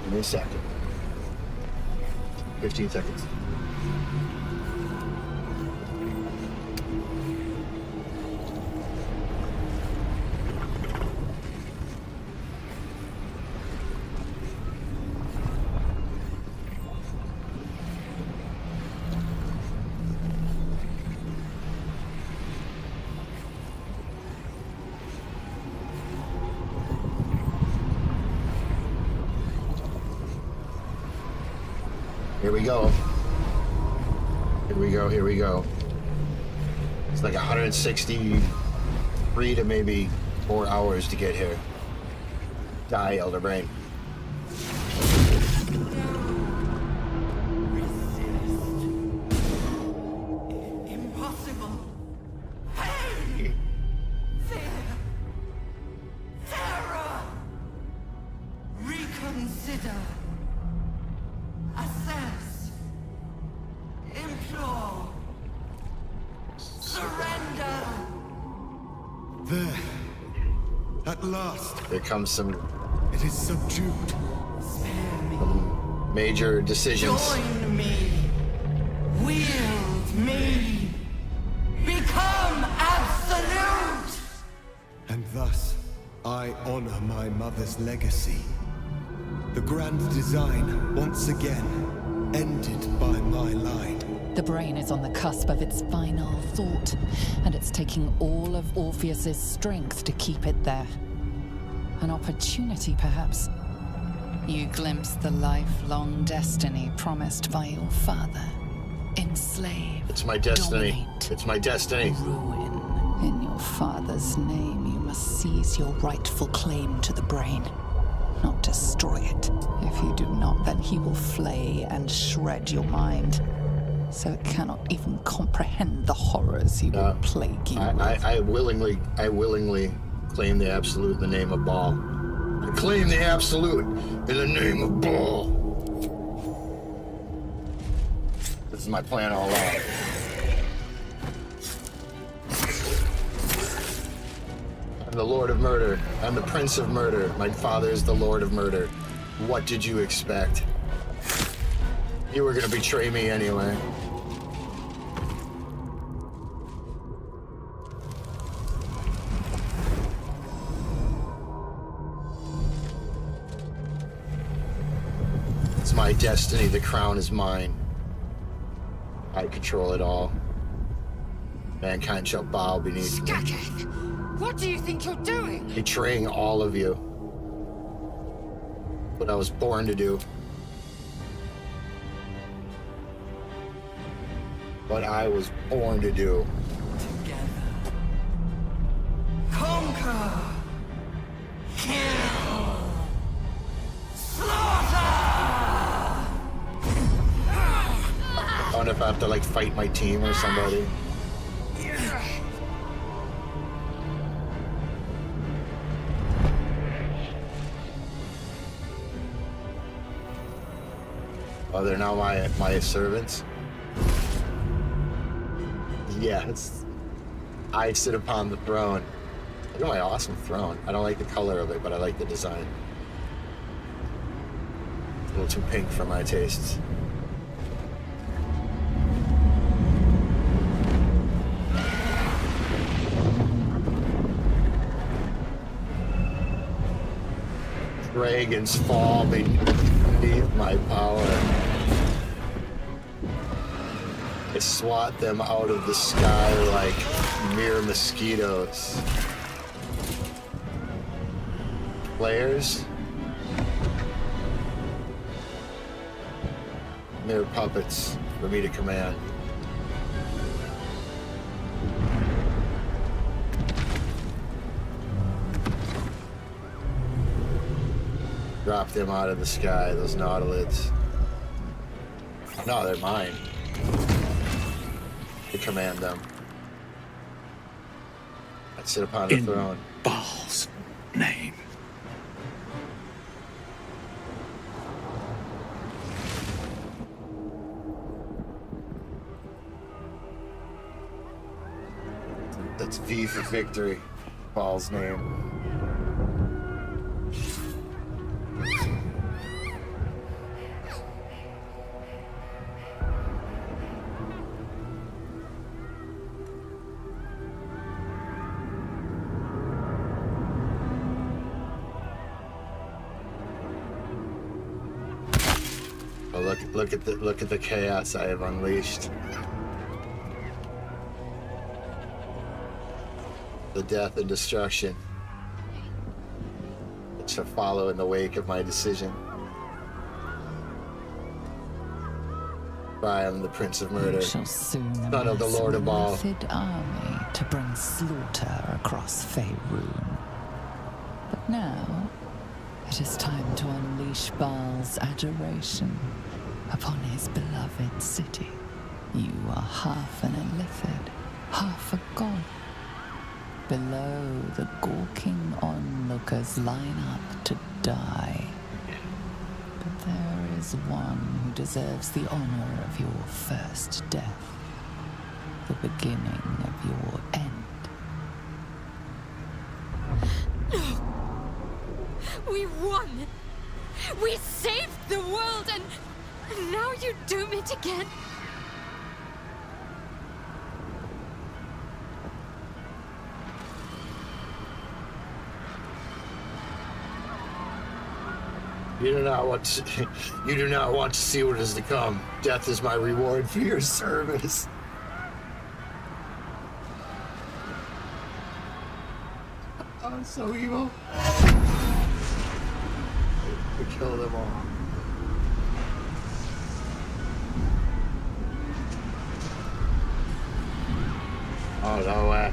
Give me a second. 15 seconds. Here we go. Here we go, here we go. It's like 163 to maybe 4 hours to get here. Die, Elder Brain. Impossible. Pain. Fear. Terror. Reconsider. Assess. Implore. Surrender. There. At last, There comes some it is subdued. Spare me. major decisions. Join me. Wield me. Become absolute. And thus, I honor my mother's legacy. The grand design, once again, ended by my line. The brain is on the cusp of its final thought, and it's taking all of Orpheus's strength to keep it there. An opportunity, perhaps. You glimpse the lifelong destiny promised by your father. Enslave. It's my destiny. Dominate. It's my destiny. Ruin. In your father's name, you must seize your rightful claim to the brain, not destroy it. If you do not, then he will flay and shred your mind, so it cannot even comprehend the horrors he will plague you with. I willingly claim the absolute in the name of Baal. I claim the absolute in the name of Baal. This is my plan all along. I'm the Lord of Murder. I'm the Prince of Murder. My father is the Lord of Murder. What did you expect? You were gonna betray me anyway. It's my destiny. The crown is mine. I control it all. Mankind shall bow beneath me. What do you think you're doing? Betraying all of you. What I was born to do. What I was born to do. Together. Conquer. Kill. Slaughter. I wonder if I have to like fight my team or somebody. Oh, they're now my servants? Yes. I sit upon the throne. Look at my awesome throne. I don't like the color of it, but I like the design. It's a little too pink for my tastes. Dragons fall beneath my power. I swat them out of the sky like mere mosquitoes. Players, mere puppets for me to command. Drop them out of the sky, those nautilids. No, they're mine. To command them. I sit upon the throne. Baal's name. That's V for victory. Baal's name. Oh, look at the chaos I have unleashed. The death and destruction that shall follow in the wake of my decision. I am the Prince of Murder, You shall soon son of the amass Lord a of All. method army to bring slaughter across Faerun. But now, it is time to unleash Baal's adoration upon his beloved city. You are half an illithid, half a god. Below, the gawking onlookers line up to die. But there is one who deserves the honor of your first death, the beginning of your end. We won! We saved the world, and now you doom it again? You do not want to, you do not want to see what is to come. Death is my reward for your service. Oh, so evil. We kill them all. Oh, no way.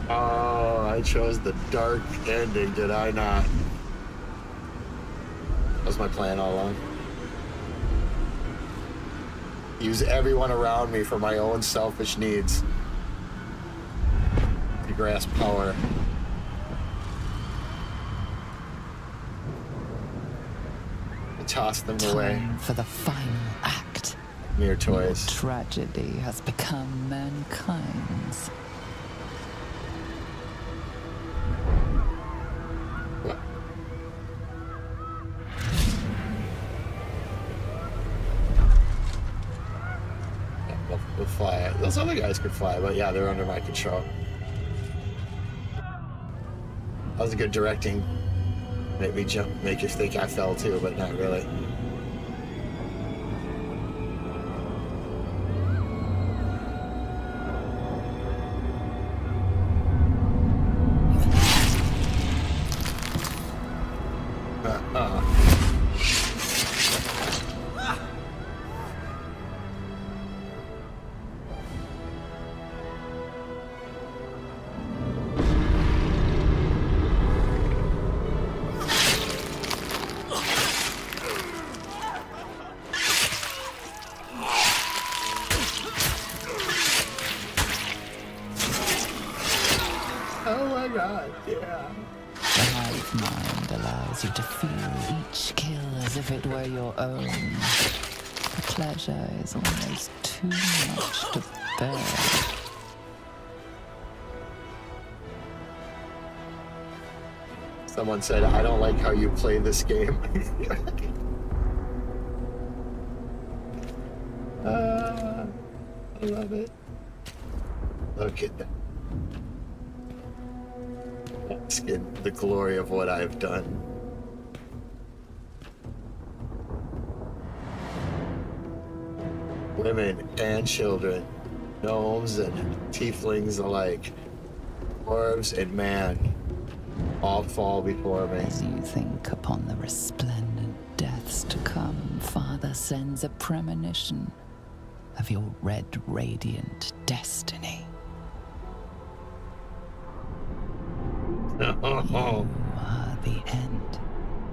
Oh, I chose the dark ending, did I not? That was my plan all along. Use everyone around me for my own selfish needs. To grasp power. I toss them away. Time for the final act. Mere Your toys. tragedy has become mankind's. We'll fly. Those other guys could fly, but yeah, they're under my control. That was a good directing. Make me jump, make you think I fell too, but not really. Oh my god, yeah. The hive mind allows you to feel each kill as if it were your own. The pleasure is almost too much to bear. Someone said, I don't like how you play this game. I love it. Look at that. Bask in the glory of what I've done. Women and children, gnomes and tieflings alike, dwarves and man, all fall before me. As you think upon the resplendent deaths to come, Father sends a premonition of your red radiant destiny. Oh, You are the end,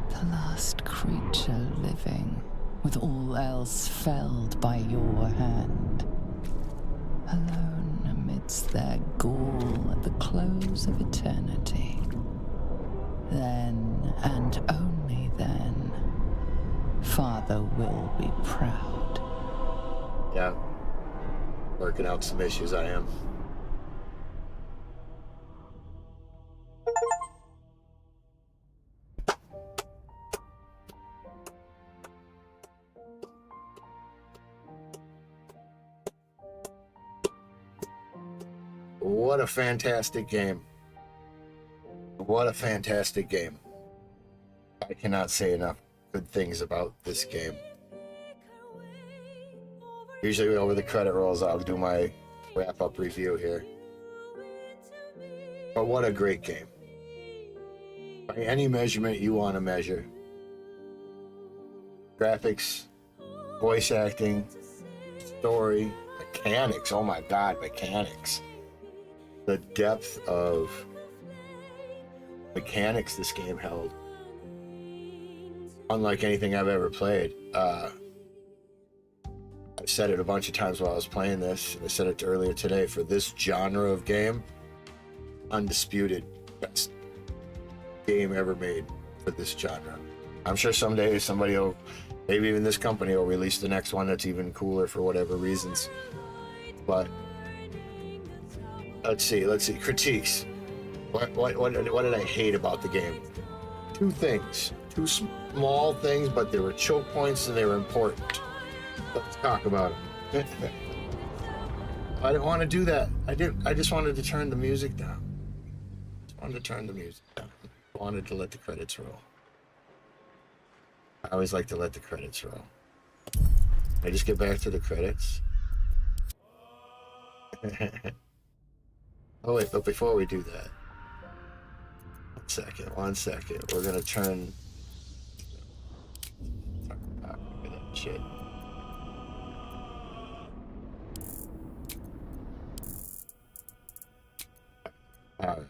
the last creature living, with all else felled by your hand. Alone amidst their gall at the close of eternity. Then, and only then, Father will be proud. yeah. Working out some issues, I am. What a fantastic game. What a fantastic game. I cannot say enough good things about this game. Usually over the credit rolls, I'll do my wrap-up review here. But what a great game. By any measurement you want to measure. Graphics, voice acting, story, mechanics. Oh my God, mechanics. The depth of mechanics this game held. Unlike anything I've ever played. I said it a bunch of times while I was playing this. I said it earlier today. For this genre of game, undisputed best game ever made for this genre. I'm sure someday somebody will, maybe even this company will release the next one that's even cooler for whatever reasons. But let's see. Critiques. What did I hate about the game? Two things. Two small things, but they were choke points and they were important. Let's talk about them. I didn't want to do that. I just wanted to turn the music down. I wanted to let the credits roll. I always like to let the credits roll. I just get back to the credits. Oh wait, but before we do that, one second. We're gonna turn. Look at that shit. Alright.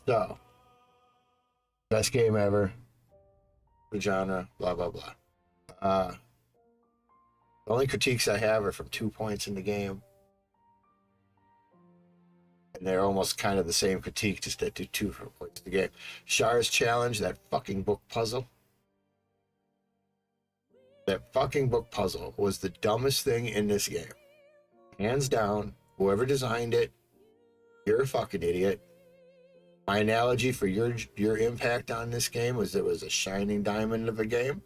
So, best game ever. The genre, blah blah blah. The only critiques I have are from 2 points in the game. And they're almost kind of the same critique, just that do 2 points in the game. Char's Challenge, that fucking book puzzle. That fucking book puzzle was the dumbest thing in this game. Hands down, whoever designed it, you're a fucking idiot. My analogy for your impact on this game was it was a shining diamond of a game.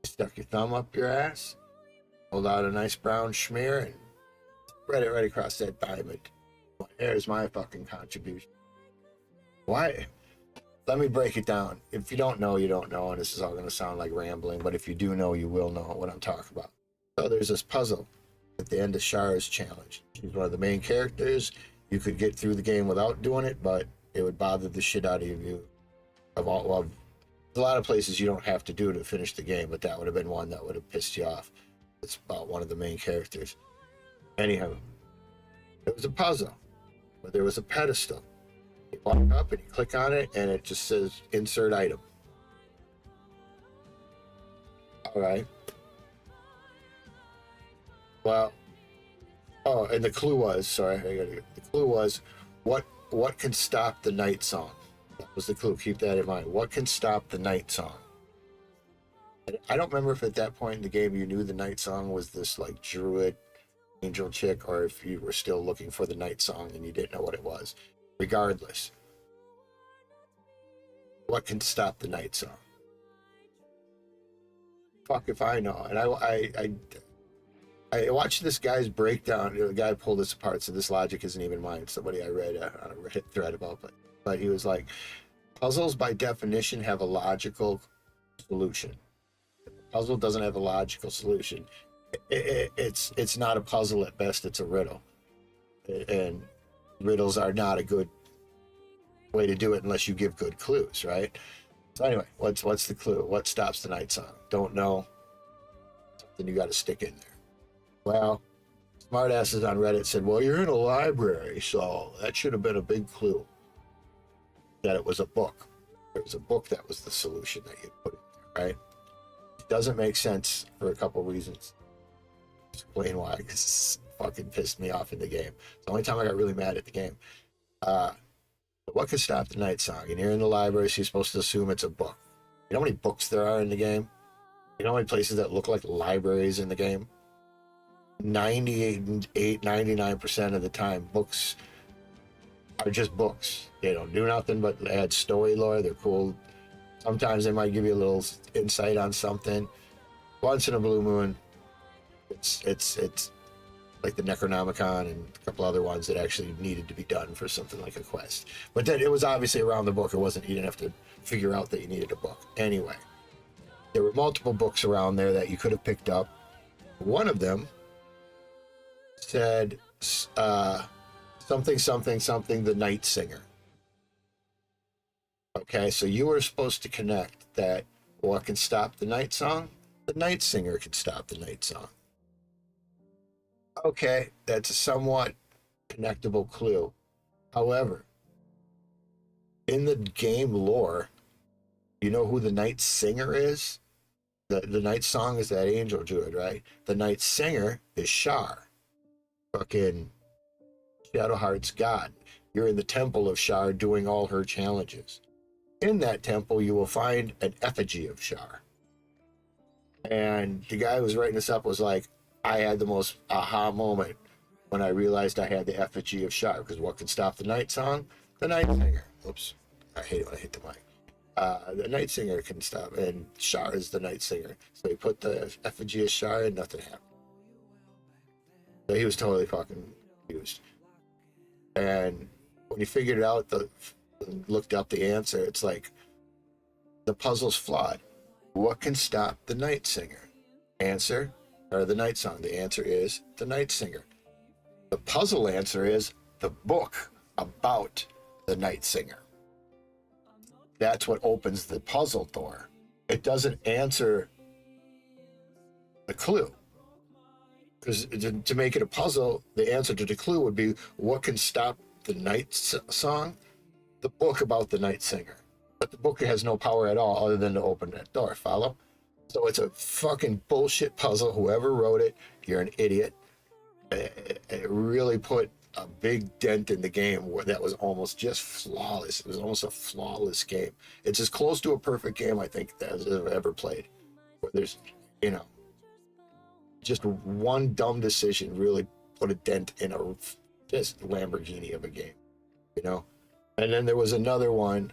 You stuck your thumb up your ass, pulled out a nice brown schmear, and spread it right across that diamond. There's my fucking contribution. Why? Let me break it down. If you don't know, you don't know, and this is all going to sound like rambling, but if you do know, you will know what I'm talking about. So there's this puzzle at the end of Char's Challenge. She's one of the main characters. You could get through the game without doing it, but it would bother the shit out of you. There's a lot of places you don't have to do to finish the game, but that would have been one that would have pissed you off. It's about one of the main characters. Anyhow, it was a puzzle, but there was a pedestal. You walk up and you click on it, and it just says insert item. All right. Well, oh, and the clue was, the clue was, what can stop the night song? That was the clue. Keep that in mind. What can stop the night song? And I don't remember if at that point in the game you knew the night song was this like druid angel chick, or if you were still looking for the night song and you didn't know what it was. Regardless, what can stop the night song? Fuck if I know. And I watched this guy's breakdown. The guy pulled this apart, so this logic isn't even mine. Somebody I read on a Reddit thread about, but he was like, puzzles by definition have a logical solution. If a puzzle doesn't have a logical solution, it's not a puzzle at best. It's a riddle, and riddles are not a good way to do it unless you give good clues, right? So anyway, what's the clue? What stops the night song? Don't know. Something you got to stick in there. Well, smartasses on Reddit said, well, you're in a library, so that should have been a big clue that it was a book. It was a book that was the solution that you put in there, right? It doesn't make sense for a couple reasons. Explain why, because it fucking pissed me off in the game. It's the only time I got really mad at the game. What could stop the night song? And you're in the library, so you're supposed to assume it's a book. You know how many books there are in the game? You know how many places that look like libraries in the game? 99% of the time, books are just books. They don't do nothing but add story lore. They're cool. Sometimes they might give you a little insight on something. Once in a blue moon, it's like the Necronomicon and a couple other ones that actually needed to be done for something like a quest. But then it was obviously around the book. It wasn't, you didn't have to figure out that you needed a book. Anyway, there were multiple books around there that you could have picked up. One of them said something, the Night Singer. Okay, so you were supposed to connect that what can stop the night song? The Night Singer can stop the Night Song. Okay, that's a somewhat connectable clue. However, in the game lore, you know who the Night Singer is? The Night Song is that angel druid, right? The Night Singer is Shar, fucking Shadowheart's god. You're in the temple of Shar doing all her challenges. In that temple, you will find an effigy of Shar. And the guy who was writing this up was like, I had the most aha moment when I realized I had the effigy of Shar, because what can stop the Night Song? The Night Singer. Oops, I hate it when I hit the mic. The Night Singer can stop, and Shar is the Night Singer. So he put the effigy of Shar and nothing happened. So he was totally fucking confused. And when he figured it out, looked up the answer, it's like, the puzzle's flawed. What can stop the Night Singer? Answer, or the Night Song. The answer is the Night Singer. The puzzle answer is the book about the Night Singer. That's what opens the puzzle door. It doesn't answer the clue. Because to make it a puzzle, the answer to the clue would be, what can stop the Night Song? The book about the Night Singer. But the book has no power at all other than to open that door. Follow? So it's a fucking bullshit puzzle. Whoever wrote it, you're an idiot. It really put a big dent in the game where that was almost just flawless. It was almost a flawless game. It's as close to a perfect game, I think, as I've ever played. Where there's, you know, just one dumb decision really put a dent in a just Lamborghini of a game, you know? And then there was another one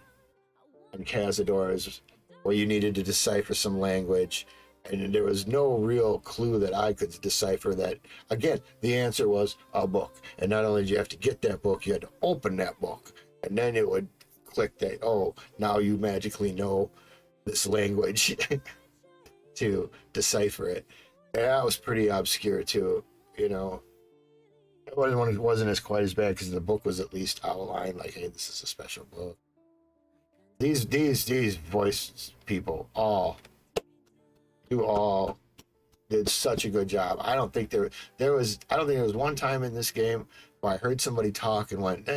in Cazadores where you needed to decipher some language, and there was no real clue that I could decipher that. Again, the answer was a book. And not only did you have to get that book, you had to open that book. And then it would click that, oh, now you magically know this language to decipher it. And that was pretty obscure too, you know. It wasn't as quite as bad because the book was at least outlined, like, hey, this is a special book. These voice people all did such a good job. I don't think there was one time in this game where I heard somebody talk and went,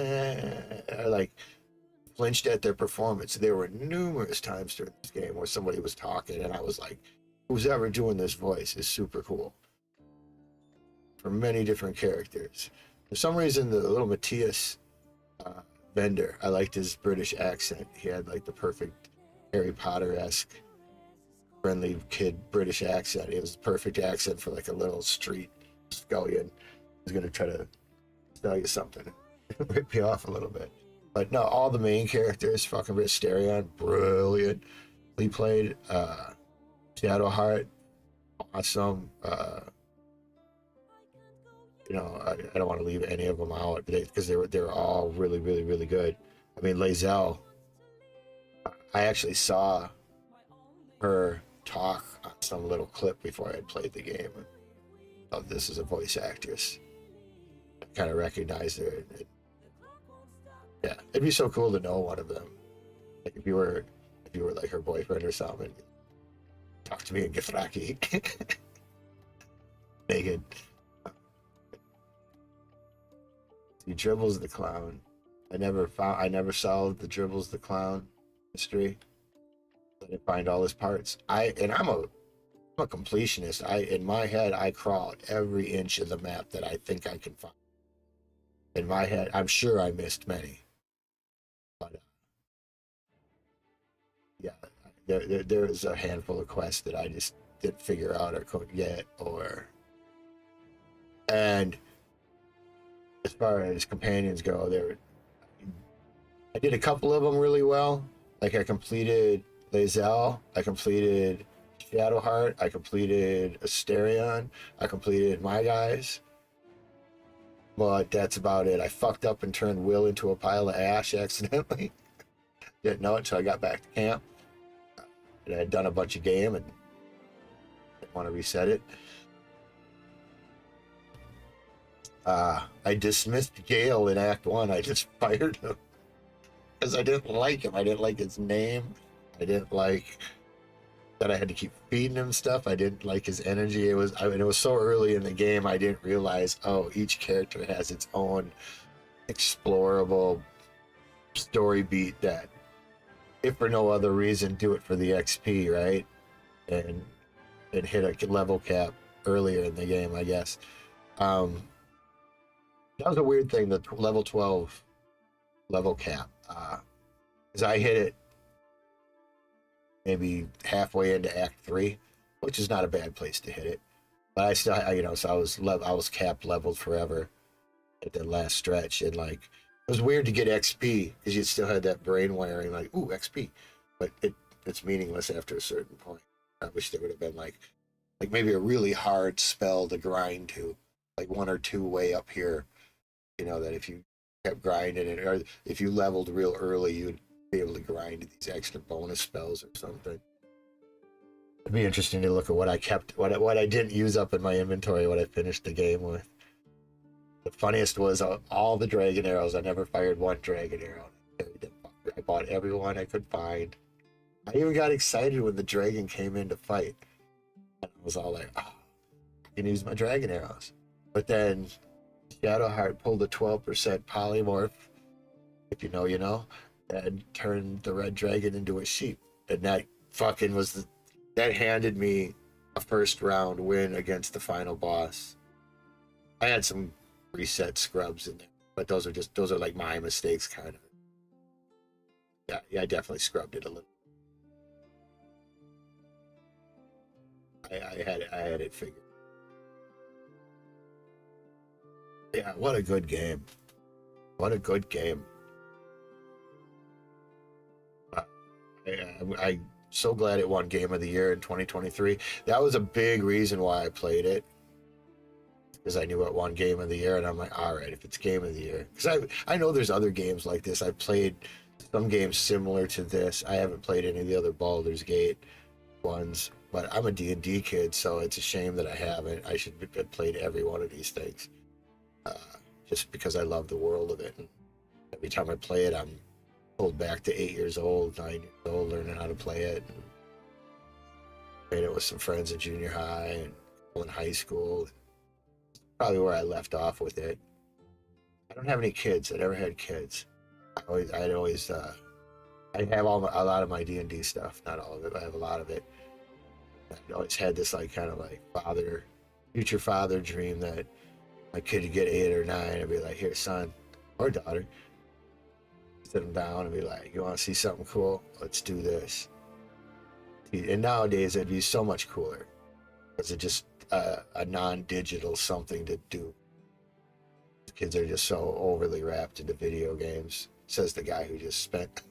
like flinched at their performance. There were numerous times during this game where somebody was talking and I was like, who's ever doing this voice is super cool. For many different characters. For some reason, the little Matthias vendor, I liked his British accent. He had like the perfect Harry Potter-esque friendly kid British accent. It was the perfect accent for like a little street scullion who's gonna try to tell you something, rip you off a little bit. But no, all the main characters, fucking Risterion, brilliant. He played Shadowheart, awesome. You know, I don't want to leave any of them out because they were all really, really, really good. I mean, Lae'zel, I actually saw her talk on some little clip before I had played the game. Oh, this is a voice actress. I kind of recognized her. Yeah, it'd be so cool to know one of them. Like if you were like her boyfriend or something. Talk to me in Githrak. Naked. He dribbles the clown. I never solved the dribbles the clown mystery. I didn't find all his parts. I'm a completionist. In my head, I crawled every inch of the map that I think I can find. In my head, I'm sure I missed many. But yeah, there is a handful of quests that I just didn't figure out or couldn't get, and as far as companions go, I did a couple of them really well. Like I completed Lae'zel, I completed Shadowheart, I completed Asterion, I completed my guys. But that's about it. I fucked up and turned Will into a pile of ash accidentally. Didn't know it until I got back to camp. And I had done a bunch of game and didn't want to reset it. I dismissed Gale in Act 1. I just fired him because I didn't like him. I didn't like his name. I didn't like that I had to keep feeding him stuff. I didn't like his energy. It was so early in the game, I didn't realize, oh, each character has its own explorable story beat that, if for no other reason, do it for the XP, right? And hit a level cap earlier in the game, I guess. That was a weird thing, the level 12 level cap. Because I hit it maybe halfway into Act 3, which is not a bad place to hit it. But I still, so I was capped leveled forever at the last stretch, and like it was weird to get XP because you still had that brain wiring, like, ooh, XP, but it's meaningless after a certain point. I wish there would have been like maybe a really hard spell to grind to, like 1 or 2 way up here, that if you kept grinding it, or if you leveled real early, you'd be able to grind these extra bonus spells or something. It'd be interesting to look at what I kept, what I didn't use up in my inventory, what I finished the game with. The funniest was all the dragon arrows. I never fired one dragon arrow. I bought every one I could find. I even got excited when the dragon came in to fight. And I was all like, oh, I can use my dragon arrows. But then Shadowheart pulled a 12% polymorph, if you know, you know, and turned the red dragon into a sheep. And that fucking was that handed me a first round win against the final boss. I had some reset scrubs in there, but those are like my mistakes, kind of. Yeah, I definitely scrubbed it a little. I had it figured. Yeah, what a good game. What a good game. I'm so glad it won Game of the Year in 2023. That was a big reason why I played it, because I knew it won Game of the Year, and I'm like, all right, if it's Game of the Year. Because I know there's other games like this. I've played some games similar to this. I haven't played any of the other Baldur's Gate ones, but I'm a D&D kid, so it's a shame that I haven't. I should have played every one of these things, just because I love the world of it. And every time I play it, I'm pulled back to 8 years old, 9 years old, learning how to play it. And played it with some friends in junior high and in high school. Probably where I left off with it. I don't have any kids. I never had kids. I have a lot of my D&D stuff, not all of it, but I have a lot of it. I always had this like kind of like future father dream that my kid would get 8 or 9 and be like, here, son or daughter, sit them down and be like, you want to see something cool? Let's do this. And nowadays it'd be so much cooler because it's just a non-digital something to do. Kids are just so overly wrapped into video games, says the guy who just spent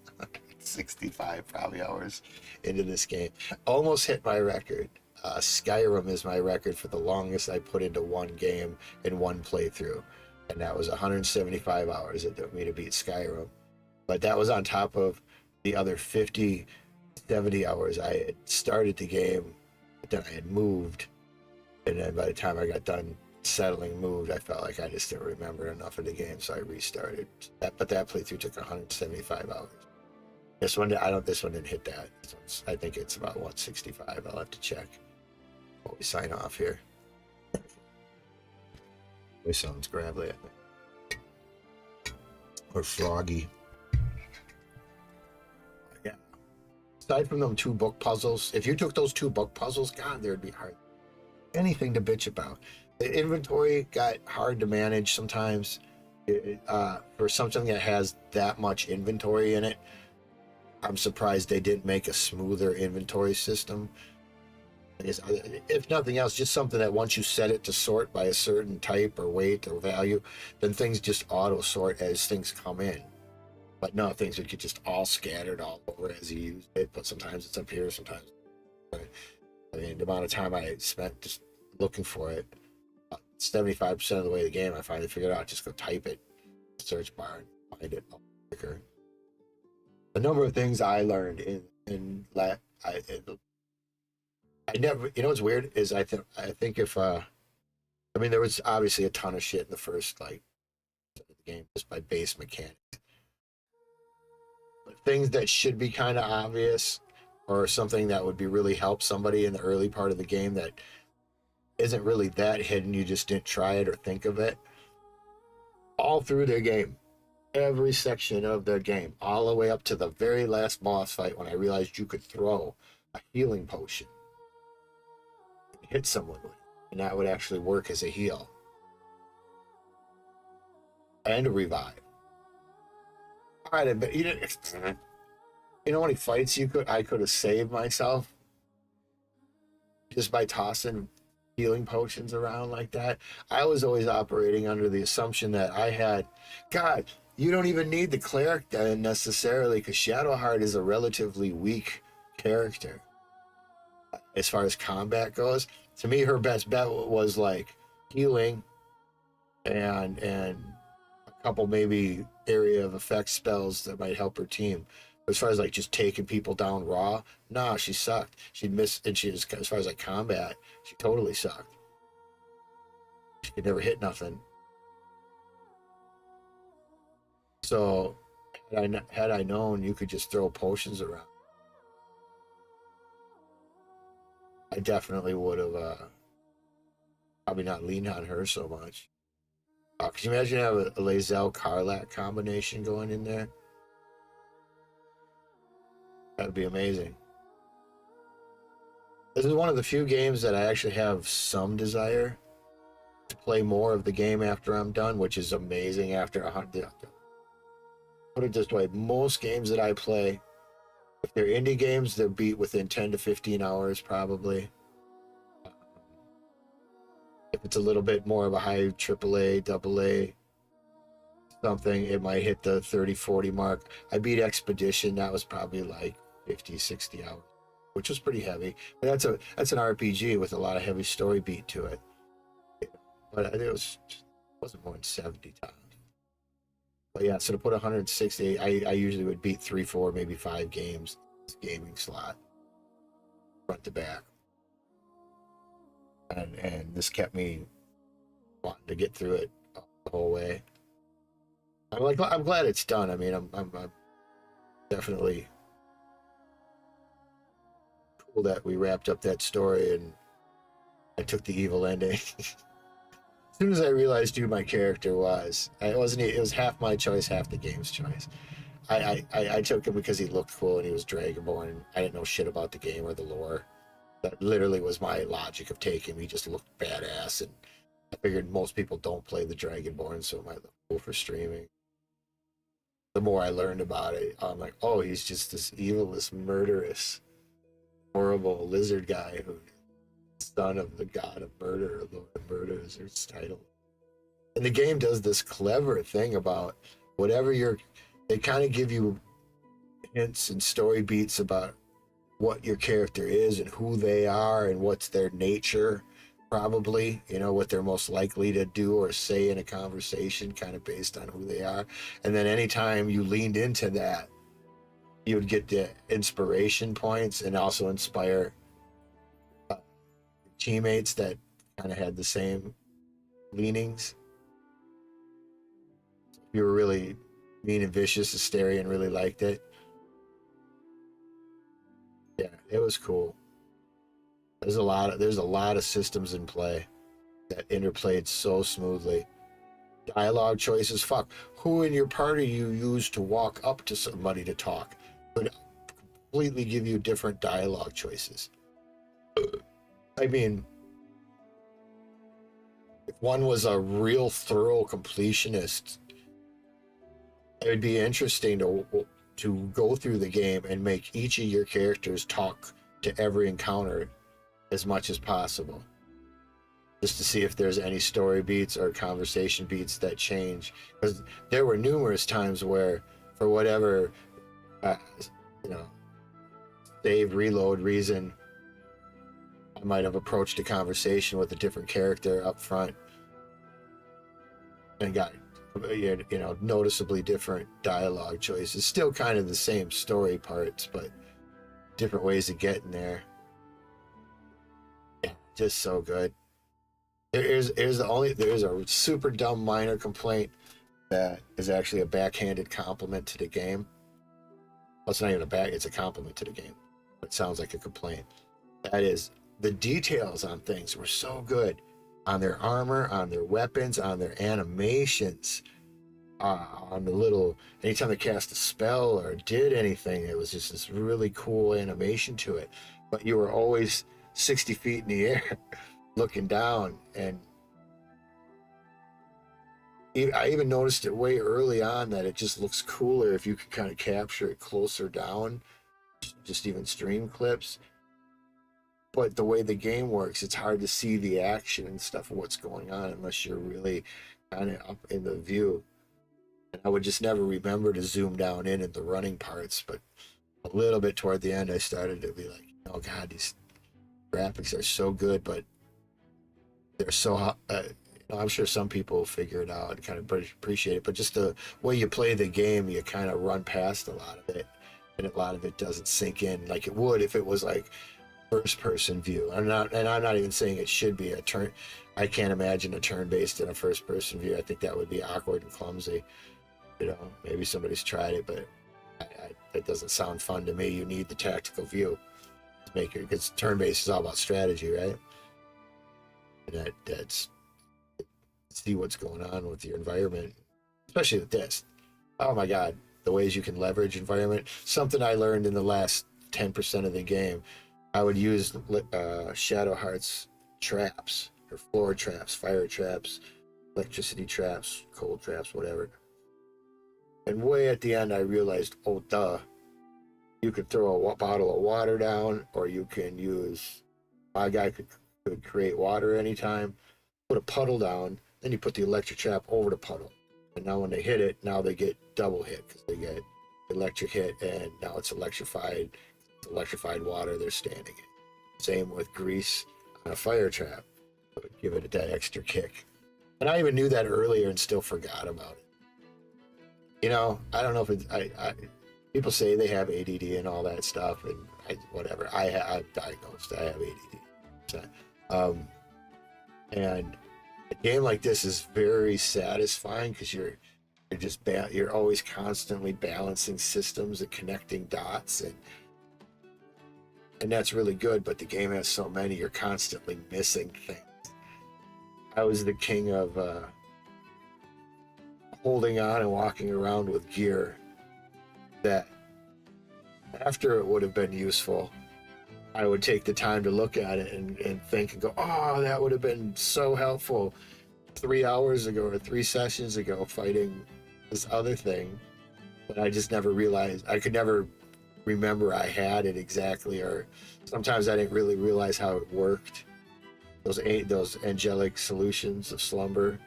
65 probably hours into this game. Almost hit my record. Skyrim is my record for the longest I put into one game in one playthrough, and that was 175 hours it took me to beat Skyrim. But that was on top of the other 50, 70 hours I had started the game, but then I had moved, and then by the time I got done moved, I felt like I just didn't remember enough of the game, so I restarted. But that playthrough took 175 hours. This one didn't hit that. I think it's about 165. I'll have to check before we sign off here. It sounds gravelly, I think. Or froggy. Yeah. Aside from them 2 book puzzles, if you took those 2 book puzzles, God, there'd be hard anything to bitch about. The inventory got hard to manage sometimes. For something that has that much inventory in it, I'm surprised they didn't make a smoother inventory system. If nothing else, just something that once you set it to sort by a certain type or weight or value, then things just auto sort as things come in. But no, things would get just all scattered all over as you use it, but sometimes it's up here, sometimes. I mean, the amount of time I spent just looking for it, 75% of the way the game, I finally figured out, just go type it, search bar, and find it quicker. A number of things I learned I never, what's weird is I think if there was obviously a ton of shit in the first like the game just by base mechanics, but things that should be kind of obvious or something that would be really help somebody in the early part of the game that isn't really that hidden, you just didn't try it or think of it, all through their game, every section of their game, all the way up to the very last boss fight when I realized you could throw a healing potion and hit someone with it, and that would actually work as a heal and a revive. All right, but you know how many fights I could have saved myself just by tossing healing potions around like that? I was always operating under the assumption that I had, God, you don't even need the cleric then necessarily, because Shadowheart is a relatively weak character as far as combat goes. To me, her best bet was like healing and a couple maybe area of effect spells that might help her team. As far as like just taking people down raw, nah, she sucked. She'd miss, and she was, as far as like combat, she totally sucked. She could never hit nothing. So had I known you could just throw potions around, I definitely would have probably not leaned on her so much. Could you imagine have a Lae'zel Karlak combination going in there? That'd be amazing. This is one of the few games that I actually have some desire to play more of the game after I'm done, which is amazing after 100. Put it this way, most games that I play, if they're indie games, they're beat within 10 to 15 hours probably. If it's a little bit more of a high AAA, AA something, it might hit the 30, 40 mark. I beat Expedition, that was probably like 50, 60 hours, which was pretty heavy. But that's an RPG with a lot of heavy story beat to it. But it wasn't more than 70 times. But yeah, so to put 160, I usually would beat 3, 4, maybe 5 games this gaming slot, front to back. And this kept me wanting to get through it the whole way. I'm glad it's done. I mean, I'm definitely cool that we wrapped up that story and I took the evil ending. As soon as I realized who my character was, it was half my choice, half the game's choice. I took him because he looked cool and he was Dragonborn. I didn't know shit about the game or the lore. That literally was my logic of taking him. He just looked badass, and I figured most people don't play the Dragonborn, so it might look cool for streaming. The more I learned about it, I'm like, oh, he's just this evil, this murderous, horrible lizard guy who son of the god of murder, Lord of Murder is his title. And the game does this clever thing about whatever they kind of give you hints and story beats about what your character is and who they are and what's their nature, probably, what they're most likely to do or say in a conversation, kind of based on who they are. And then anytime you leaned into that, you would get the inspiration points and also inspire teammates that kind of had the same leanings. If you were really mean and vicious, Astarion really liked it. Yeah, it was cool. There's a lot of systems in play that interplayed so smoothly. Dialogue choices, fuck. Who in your party you use to walk up to somebody to talk would completely give you different dialogue choices. I mean, if one was a real thorough completionist, it would be interesting to go through the game and make each of your characters talk to every encounter as much as possible, just to see if there's any story beats or conversation beats that change. Because there were numerous times where, for whatever save reload reason, I might have approached a conversation with a different character up front and got noticeably different dialogue choices. Still kind of the same story parts, but different ways of getting there. Yeah, just so good. There's a super dumb minor complaint that is actually a backhanded compliment to the game. Well, it's not even it's a compliment to the game. It sounds like a complaint. That is, the details on things were so good, on their armor, on their weapons, on their animations, on the little, anytime they cast a spell or did anything, it was just this really cool animation to it. But you were always 60 feet in the air looking down. And I even noticed it way early on that it just looks cooler if you could kind of capture it closer down, just even stream clips. But the way the game works, it's hard to see the action and stuff of what's going on unless you're really kind of up in the view. And I would just never remember to zoom down in the running parts. But a little bit toward the end, I started to be like, oh God, these graphics are so good, but they're so, I'm sure some people figure it out and kind of appreciate it, but just the way you play the game, you kind of run past a lot of it, and a lot of it doesn't sink in like it would if it was like first-person view. I'm not even saying it should be a turn. I can't imagine a turn-based in a first-person view. I think that would be awkward and clumsy. You know, maybe somebody's tried it, but it doesn't sound fun to me. You need the tactical view to make it, because turn-based is all about strategy, right? And that's see what's going on with your environment, especially with this. Oh my God, the ways you can leverage environment. Something I learned in the last 10% of the game. I would use Shadow Heart's traps, or floor traps, fire traps, electricity traps, cold traps, whatever. And way at the end, I realized, oh, duh. You could throw a bottle of water down, or you can use, my guy could create water anytime, put a puddle down, then you put the electric trap over the puddle. And now when they hit it, now they get double hit, because they get electric hit, and now it's electrified. It's electrified water they're standing in. Same with grease on a fire trap. It would give it that extra kick. And I even knew that earlier and still forgot about it. You know, I don't know if it's, people say they have ADD and all that stuff, and whatever. I'm diagnosed. I have ADD. So, and a game like this is very satisfying because you're always constantly balancing systems and connecting dots, and that's really good. But the game has so many, you're constantly missing things. I was the king of holding on and walking around with gear that, after it would have been useful, I would take the time to look at it and think and go, oh, that would have been so helpful 3 hours ago or 3 sessions ago fighting this other thing. But I just never realized, I could never remember I had it exactly, or sometimes I didn't really realize how it worked. Those angelic solutions of slumber.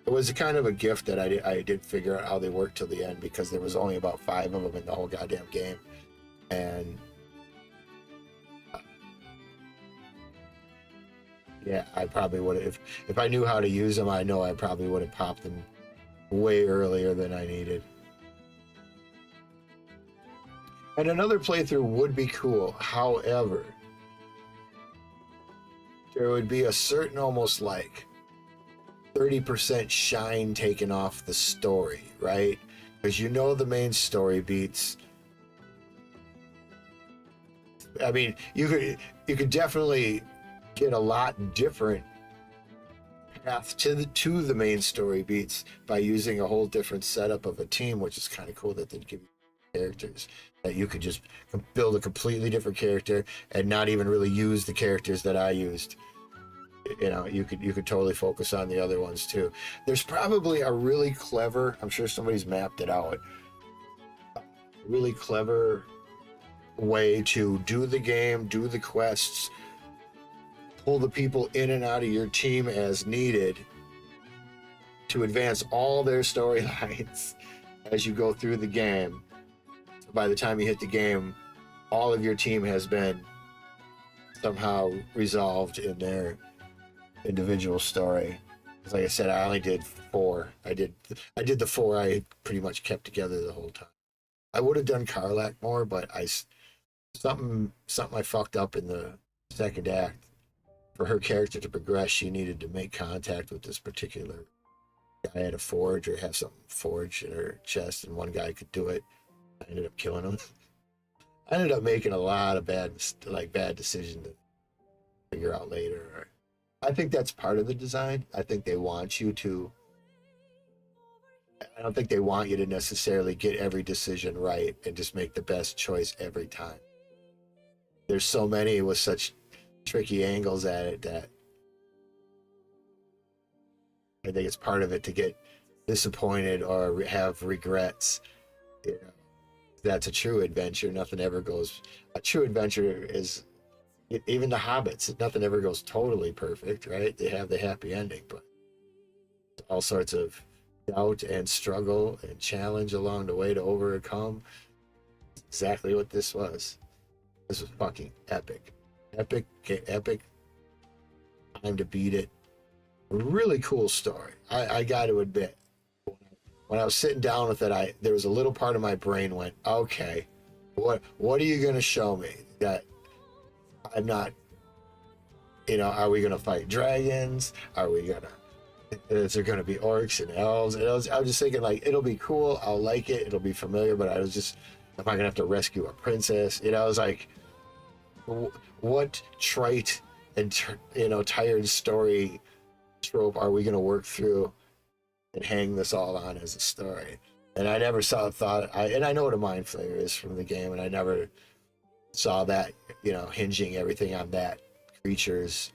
It was a kind of a gift that I did figure out how they worked till the end, because there was only about 5 of them in the whole goddamn game. And yeah, I probably would have, if I knew how to use them, I know I probably would have popped them way earlier than I needed. And another playthrough would be cool. However, there would be a certain almost like 30% shine taken off the story, right? Because you know the main story beats. I mean, you could definitely get a lot different path to the main story beats by using a whole different setup of a team, which is kind of cool that they give you characters that you could just build a completely different character and not even really use the characters that I used. You know, you could totally focus on the other ones too. There's probably a really clever, I'm sure somebody's mapped it out, a really clever way to do the game, do the quests, pull the people in and out of your team as needed to advance all their storylines as you go through the game. So by the time you hit the game, all of your team has been somehow resolved in their individual story. Because like I said, I only did 4. I did the 4 I pretty much kept together the whole time. I would have done Karlach more, but something I fucked up in the second act. For her character to progress, she needed to make contact with this particular guy at a forge, or have something forged in her chest, and one guy could do it. I ended up killing him. I ended up making a lot of bad decisions to figure out later. I think that's part of the design. I think they want you to. I don't think they want you to necessarily get every decision right and just make the best choice every time. There's so many with such tricky angles at it that I think it's part of it to get disappointed or have regrets. You know, that's a true adventure. Nothing ever goes. A true adventure is, even the Hobbits. Nothing ever goes totally perfect, right? They have the happy ending, but all sorts of doubt and struggle and challenge along the way to overcome. Exactly what this was. This was fucking epic. Epic. Time to beat it. Really cool story. I got to admit, when I was sitting down with it, there was a little part of my brain went, okay, what are you going to show me that I'm not, are we going to fight dragons? Is there going to be orcs and elves? And I was just thinking, like, it'll be cool. I'll like it. It'll be familiar, but I was just, am I going to have to rescue a princess? I was like, what trite and, tired story trope are we going to work through and hang this all on as a story? And I never and I know what a mind flayer is from the game, and I never saw that, hinging everything on that creature's.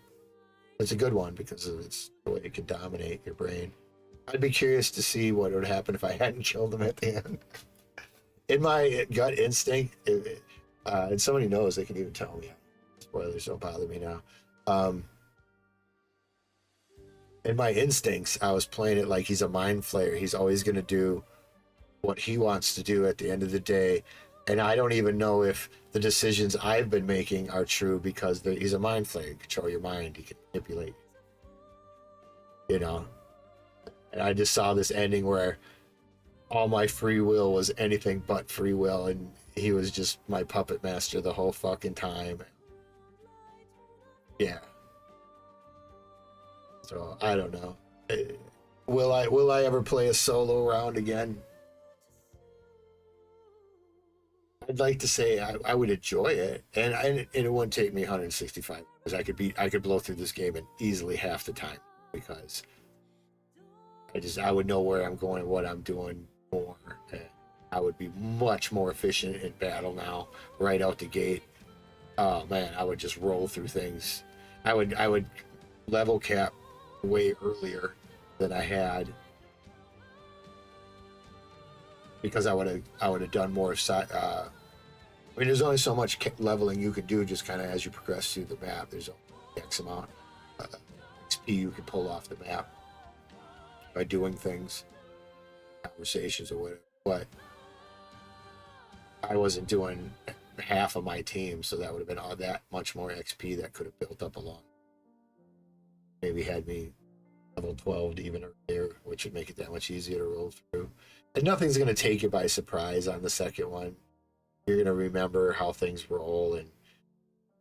It's a good one because it's the way it can dominate your brain. I'd be curious to see what would happen if I hadn't killed him at the end. In my gut instinct, and somebody knows, they can even tell me. Spoilers don't bother me now. In my instincts, I was playing it like he's a mind flayer. He's always going to do what he wants to do at the end of the day. And I don't even know if the decisions I've been making are true because he's a mind flayer. He can control your mind. He can manipulate. And I just saw this ending where all my free will was anything but free will. And he was just my puppet master the whole fucking time. Yeah. So I don't know. Will I ever play a solo round again? I'd like to say I would enjoy it, and it wouldn't take me 165 because I could blow through this game in easily half the time because I would know where I'm going, what I'm doing more, and I would be much more efficient in battle now, right out the gate. Oh man, I would just roll through things. I would level cap way earlier than I had because I would have done more there's only so much leveling you could do just kind of as you progress through the map. There's only X amount of XP you can pull off the map by doing things, conversations or whatever. But I wasn't doing half of my team, so that would have been all that much more XP that could have built up along. Maybe had me level 12 to even earlier, which would make it that much easier to roll through. And nothing's going to take you by surprise on the second one. You're going to remember how things roll and,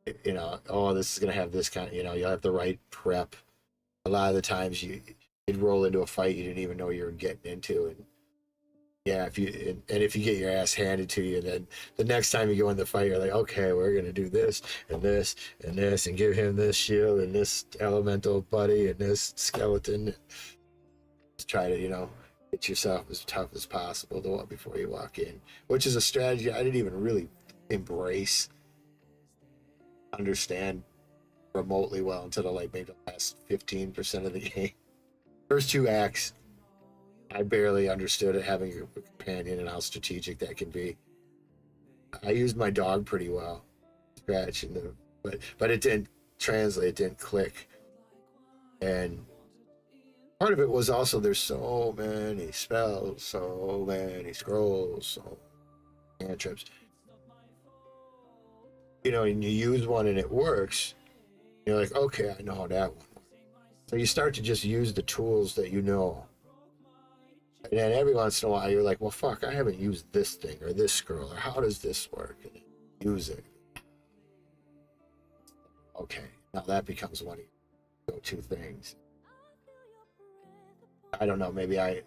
this is going to have this kind of, you'll have the right prep. A lot of the times you'd roll into a fight you didn't even know you were getting into. And yeah, if you get your ass handed to you, then the next time you go in the fight, you're like, okay, we're going to do this and this and this and give him this shield and this elemental buddy and this skeleton. Just try to, get yourself as tough as possible before you walk in, which is a strategy I didn't even really understand remotely well until maybe the last 15% of the game. First two acts, I barely understood it, having a companion and how strategic that can be. I used my dog pretty well, Scratch, but it didn't translate, it didn't click. And part of it was also there's so many spells, so many scrolls, so many cantrips. And you use one and it works. You're like, okay, I know how that one works. So you start to just use the tools that you know. And then every once in a while, you're like, well, fuck, I haven't used this thing or this scroll, or how does this work? And you use it. Okay, now that becomes one of your go-to things. I don't know, maybe I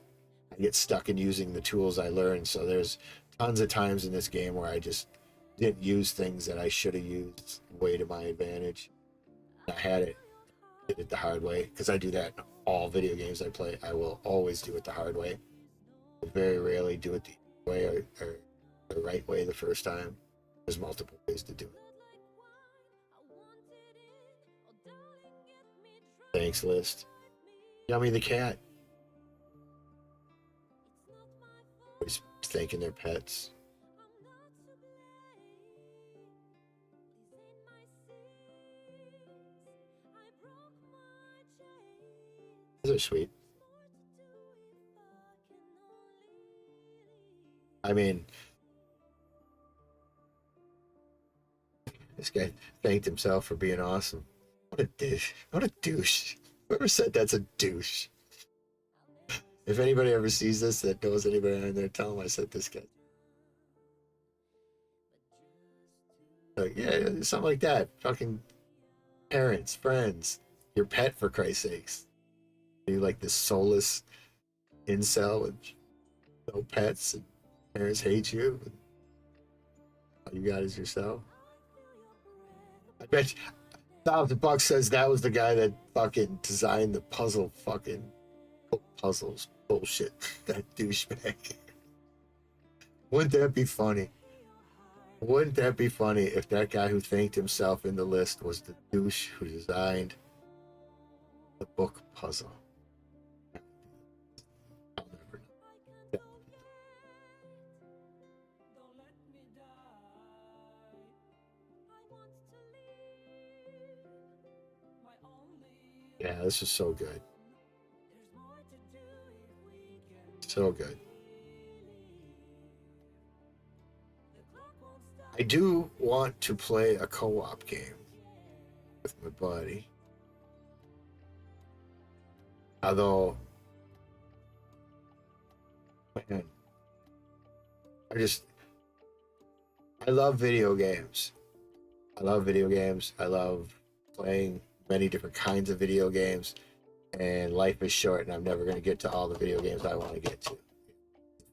get stuck in using the tools I learned. So there's tons of times in this game where I just didn't use things that I should have used way to my advantage. I had it, did it the hard way, because I do that in all video games I play. I will always do it the hard way. I very rarely do it the way or the right way the first time. There's multiple ways to do it. Thanks list. Yummy the cat. Always thanking their pets. Those are sweet. I mean, this guy thanked himself for being awesome. What a douche. What a douche. Whoever said that's a douche. If anybody ever sees this that knows anybody on there, tell them I said this guy. Like, yeah, something like that. Fucking parents, friends, your pet, for Christ's sakes. You like this soulless incel with no pets and parents hate you. And all you got is yourself. I bet you $1,000 says that was the guy that fucking designed the puzzle fucking puzzles bullshit. That douchebag. Wouldn't that be funny? Wouldn't that be funny if that guy who thanked himself in the list was the douche who designed the book puzzle? I'll never know. Yeah, this is so good. So good. I do want to play a co-op game with my buddy. Although, man, I love video games. I love video games. I love playing many different kinds of video games. And life is short, and I'm never going to get to all the video games I want to get to.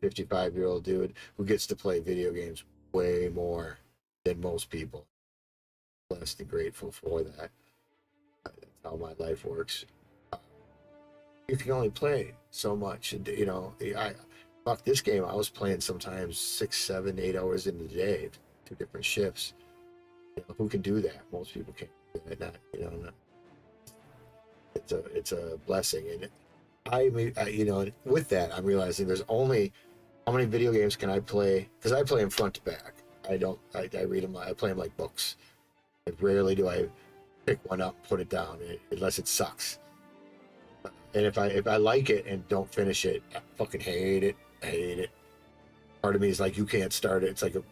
55-year-old dude who gets to play video games way more than most people. Blessed and grateful for that. That's how my life works. You can only play so much, and you know, fuck this game. I was playing sometimes 6, 7, 8 hours in the day, 2 different shifts. You know, who can do that? Most people can't do that. Not, you know, not, it's a blessing, and you know, with that, I'm realizing there's only how many video games can I play, because I play them front to back. I read them. I play them like books. And rarely do I pick one up, put it down, unless it sucks. And if I like it and don't finish it, I fucking hate it. I hate it. Part of me is like, you can't start it. It's like a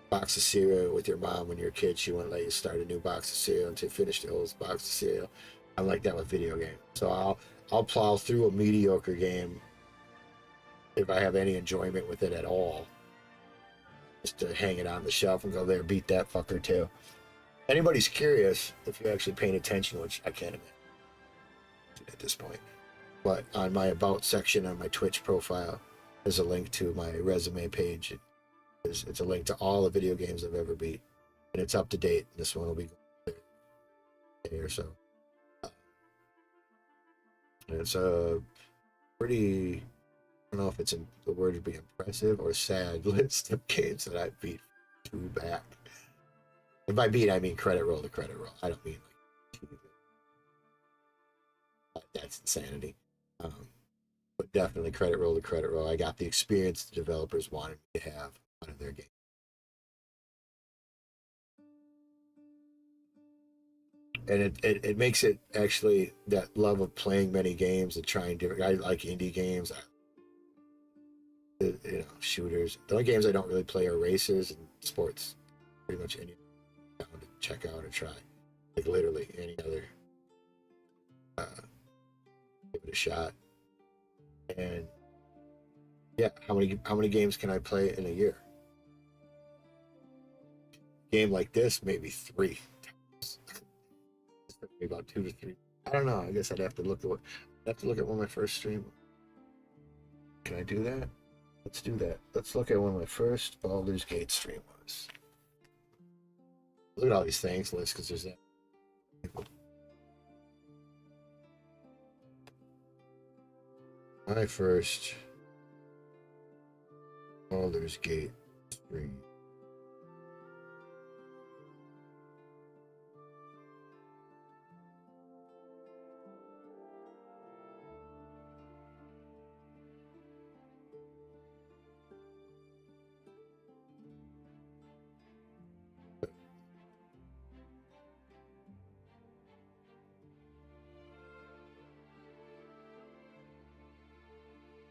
box of cereal with your mom when you're a kid. She wouldn't let you start a new box of cereal until you finish the whole box of cereal. I'm like that with video games. So I'll plow through a mediocre game if I have any enjoyment with it at all, just to hang it on the shelf and go there, beat that fucker too. Anybody's curious, if you're actually paying attention, which I can't admit at this point, but on my About section on my Twitch profile, there's a link to my resume page. It's a link to all the video games I've ever beat, and it's up to date. This one will be a day or so. And it's a pretty, I don't know if it's the word would be impressive or sad list of games that I beat 2 back. And by beat, I mean credit roll to credit roll. I don't mean like that's insanity. But definitely credit roll to credit roll. I got the experience the developers wanted me to have out of their game. And it makes it actually that love of playing many games and trying different. I like indie games. You know, shooters. The only games I don't really play are racers and sports. Pretty much any to check out or try. Like literally any other. Give it a shot. And yeah, how many games can I play in a year? Game like this, maybe 3 times. Maybe about 2 to 3. I don't know. I guess I'd have to look at when my first stream. Can I do that? Let's do that. Let's look at when my first Baldur's Gate stream was. Look at all these thanks lists because there's that. My first Baldur's Gate stream.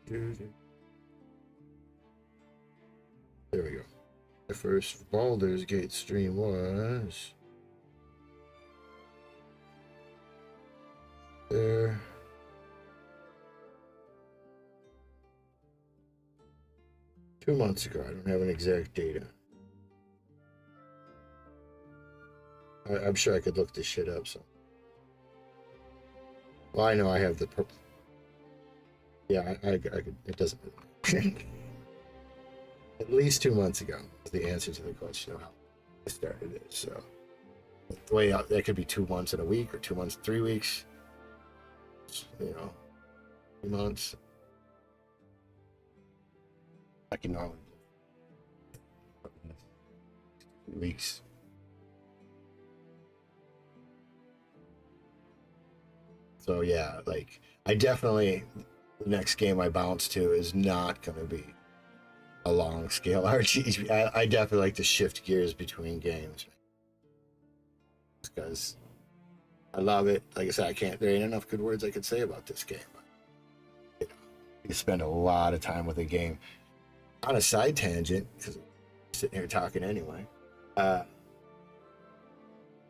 There we go. My first Baldur's Gate stream was there. Two months ago. I don't have an exact data. I'm sure I could look this shit up. So, well, I know I have the purple. Yeah, I could. It doesn't. At least 2 months ago is the answer to the question of how I started it. So, the way out, that could be 2 months in a week, or 2 months, 3 weeks. You know, 2 months. I can normally 2 weeks. So yeah, like I definitely, the next game I bounce to is not going to be a long scale RPG. I definitely like to shift gears between games because I love it. Like I said, there ain't enough good words I could say about this game. You know, you spend a lot of time with a game. On a side tangent, because I'm sitting here talking anyway,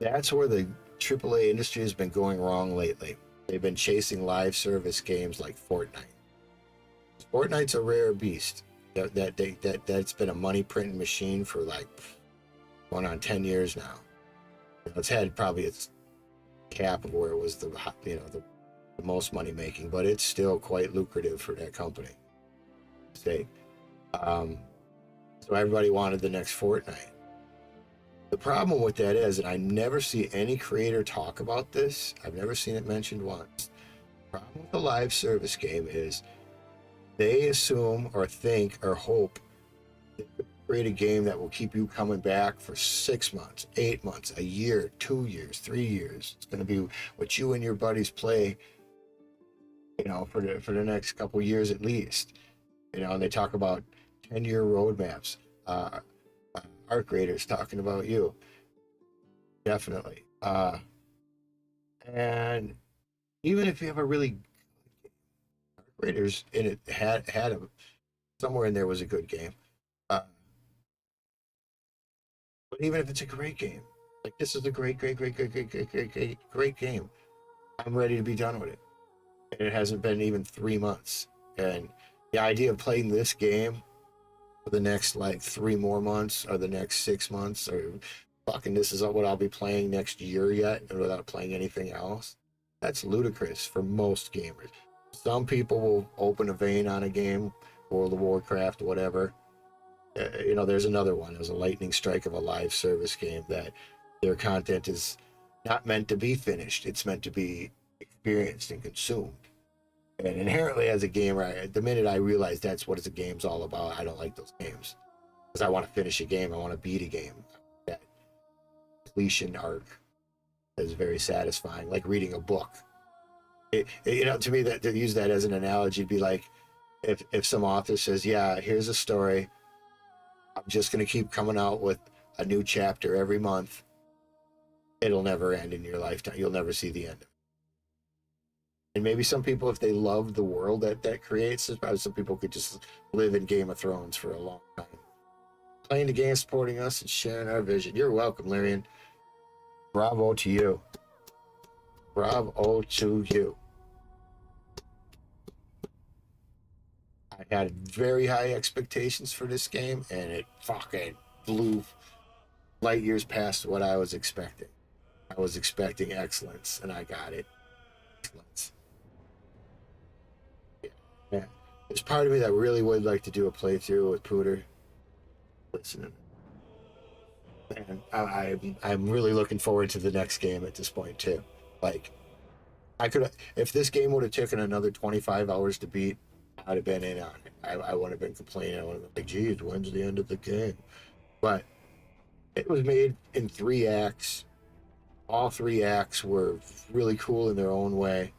that's where the AAA industry has been going wrong lately. They've been chasing live service games like Fortnite. Fortnite's a rare beast. That's been a money printing machine for like going on 10 years now. It's had probably its cap of where it was the most money making, but it's still quite lucrative for that company. So everybody wanted the next Fortnite. The problem with that is, and I never see any creator talk about this, I've never seen it mentioned once. The problem with the live service game is they assume or think or hope they could create a game that will keep you coming back for 6 months, 8 months, a year, 2 years, 3 years. It's going to be what you and your buddies play, you know, for the next couple years at least. You know, and they talk about 10-year roadmaps. Art graders talking about you. Definitely. And even if you have a really art graders in it had a, somewhere in there was a good game. But even if it's a great game, like this is a great game. I'm ready to be done with it. And it hasn't been even 3 months. And the idea of playing this game for the next like 3 more months or the next 6 months or fucking this is what I'll be playing next year yet and without playing anything else, that's ludicrous for most gamers. Some people will open a vein on a game, World of Warcraft, whatever. You know, there's another one. There's a lightning strike of a live service game that their content is not meant to be finished. It's meant to be experienced and consumed. And inherently, as a gamer, the minute I realize that's what the game's all about, I don't like those games. Because I want to finish a game, I want to beat a game. That completion arc is very satisfying, like reading a book. You know, to me, that to use that as an analogy, would be like if some author says, "Yeah, here's a story. I'm just going to keep coming out with a new chapter every month. It'll never end in your lifetime. You'll never see the end of it." And maybe some people, if they love the world that creates, there's probably some people could just live in Game of Thrones for a long time. Playing the game, supporting us, and sharing our vision. You're welcome, Lyrian. Bravo to you. Bravo to you. I had very high expectations for this game, and it fucking blew light years past what I was expecting. I was expecting excellence, and I got it. Excellence. Yeah. There's part of me that really would like to do a playthrough with Pooter. Listening. And I'm really looking forward to the next game at this point too. Like, I could, if this game would have taken another 25 hours to beat, I'd have been in on it. I wouldn't have been complaining. I would have been like, geez, when's the end of the game? But it was made in 3 acts. All 3 acts were really cool in their own way.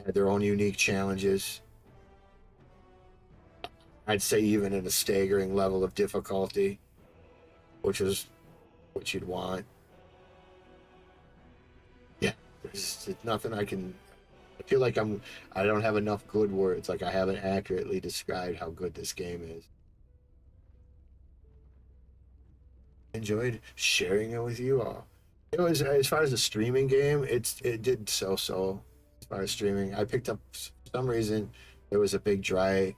Had their own unique challenges. I'd say even in a staggering level of difficulty, which is what you'd want. Yeah, there's nothing I can. I feel like I don't have enough good words. Like, I haven't accurately described how good this game is. Enjoyed sharing it with you all. It was, as far as a streaming game, it did so as far as streaming. I picked up, for some reason, there was a big dry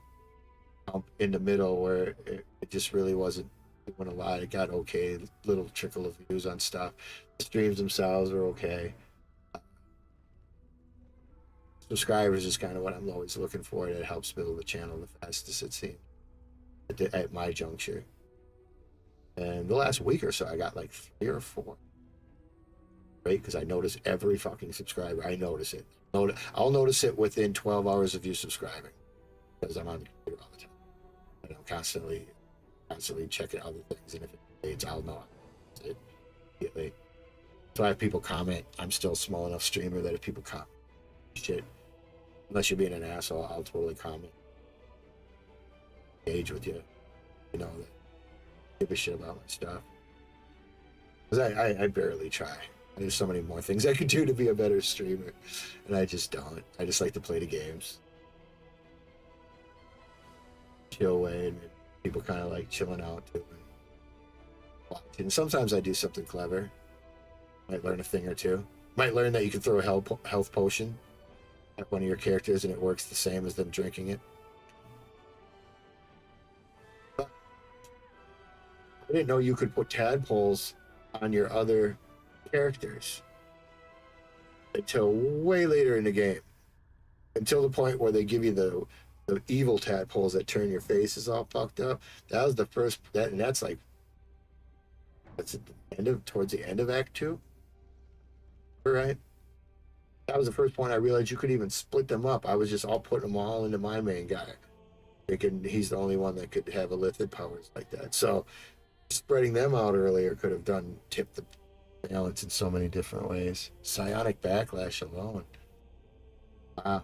hump in the middle where it just really wasn't doing a lot. It got okay, little trickle of views on stuff. The streams themselves were okay. Subscribers is kind of what I'm always looking for. It helps build the channel the fastest, it seems, at my juncture. And the last week or so, I got like 3 or 4. Right? Because I notice every fucking subscriber. I notice it. I'll notice it within 12 hours of you subscribing. Because I'm on the computer all the time. And I'm constantly checking other things. And if it fades, I'll know it immediately. So I have people comment. I'm still a small enough streamer that if people comment shit, unless you're being an asshole, I'll totally comment. Engage with you. You know, that give a shit about my stuff. Because I barely try. There's so many more things I could do to be a better streamer. And I just don't. I just like to play the games. Chill away, and people kind of like chilling out too. And sometimes I do something clever. Might learn a thing or two. Might learn that you can throw a health potion at one of your characters and it works the same as them drinking it. I didn't know you could put tadpoles on your other characters until way later in the game. Until the point where they give you the evil tadpoles that turn your faces all fucked up. That was the first, and that's like, that's at the end of, towards the end of Act 2. Right? That was the first point I realized you could even split them up. I was just all putting them all into my main guy, thinking he's the only one that could have illithid powers like that. So spreading them out earlier could have tipped the balance in so many different ways. Psionic backlash alone. Wow.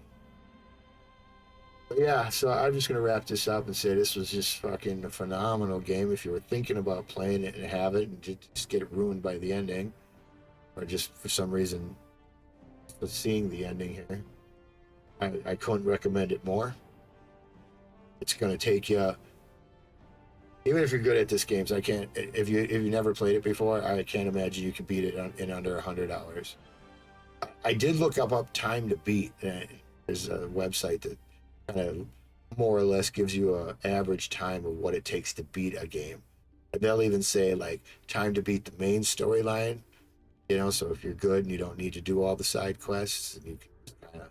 But yeah, so I'm just gonna wrap this up and say this was just fucking a phenomenal game. If you were thinking about playing it and have it and just get it ruined by the ending, or just for some reason seeing the ending here, I couldn't recommend it more. It's gonna take you. Even if you're good at this games, I can't. If you never played it before, I can't imagine you can beat it in under 100 hours. I did look up time to beat. There's a website that kind of more or less gives you an average time of what it takes to beat a game. And they'll even say like time to beat the main storyline. You know, so if you're good and you don't need to do all the side quests, and you can kind of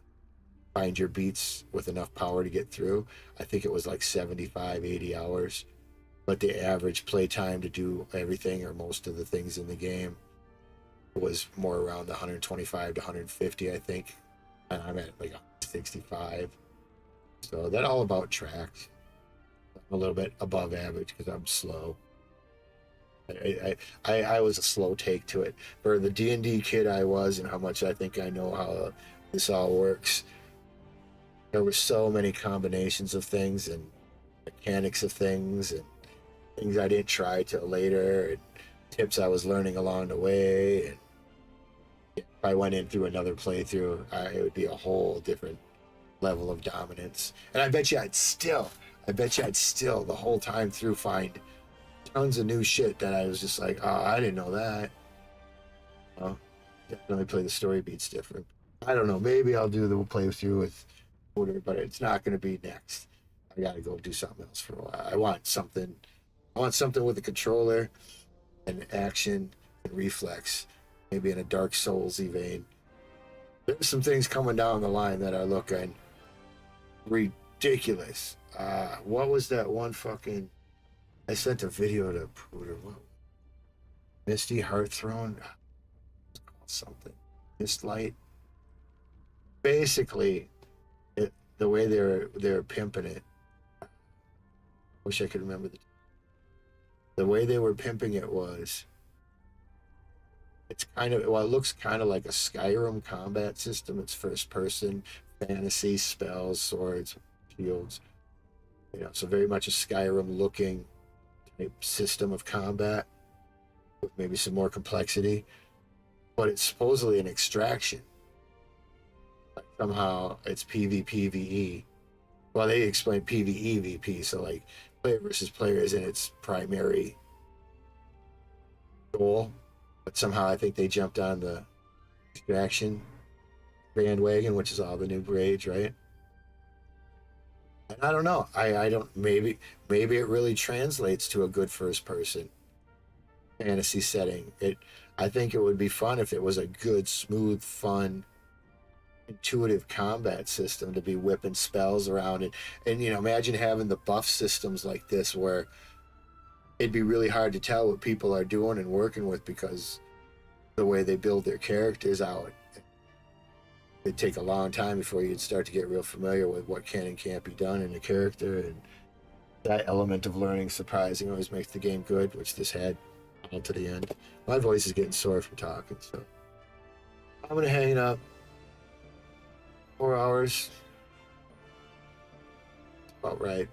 find your beats with enough power to get through. I think it was like 75, 80 hours. But the average play time to do everything or most of the things in the game was more around the 125 to 150, I think. And I'm at like 65. So that all about tracks. I'm a little bit above average because I'm slow. I was a slow take to it. For the D&D kid I was and how much I think I know how this all works, there were so many combinations of things and mechanics of things and things I didn't try till later, and tips I was learning along the way. And if I went in through another playthrough, it would be a whole different level of dominance. And I bet you I'd still the whole time through find tons of new shit that I was just like, oh, I didn't know that. Well, definitely play the story beats different. I don't know. Maybe I'll do the playthrough with Order, but it's not going to be next. I got to go do something else for a while. I want something with a controller and action and reflex, maybe in a Dark Souls-y vein. There's some things coming down the line that are looking ridiculous. What was that one fucking I sent a video to Pooter. Misty Heartthrown, something. Mistlight. Basically, the way they're pimping it. Wish I could remember the way they were pimping it was. It's kind of, well, it looks kind of like a Skyrim combat system. It's first person, fantasy, spells, swords, shields. You know, so very much a Skyrim looking type system of combat with maybe some more complexity. But it's supposedly an extraction. Like somehow it's PvPvE. Well, they explain PvEVP, so like player versus player isn't its primary goal. But somehow I think they jumped on the extraction bandwagon, which is all the new rage, right? And I don't know. I don't, maybe it really translates to a good first person fantasy setting. I think it would be fun if it was a good, smooth, fun, intuitive combat system to be whipping spells around and you know, imagine having the buff systems like this where it'd be really hard to tell what people are doing and working with because the way they build their characters out. It'd take a long time before you'd start to get real familiar with what can and can't be done in a character, and that element of learning surprising always makes the game good, which this had all to the end. My voice is getting sore from talking, so I'm gonna hang up. 4 hours. About right.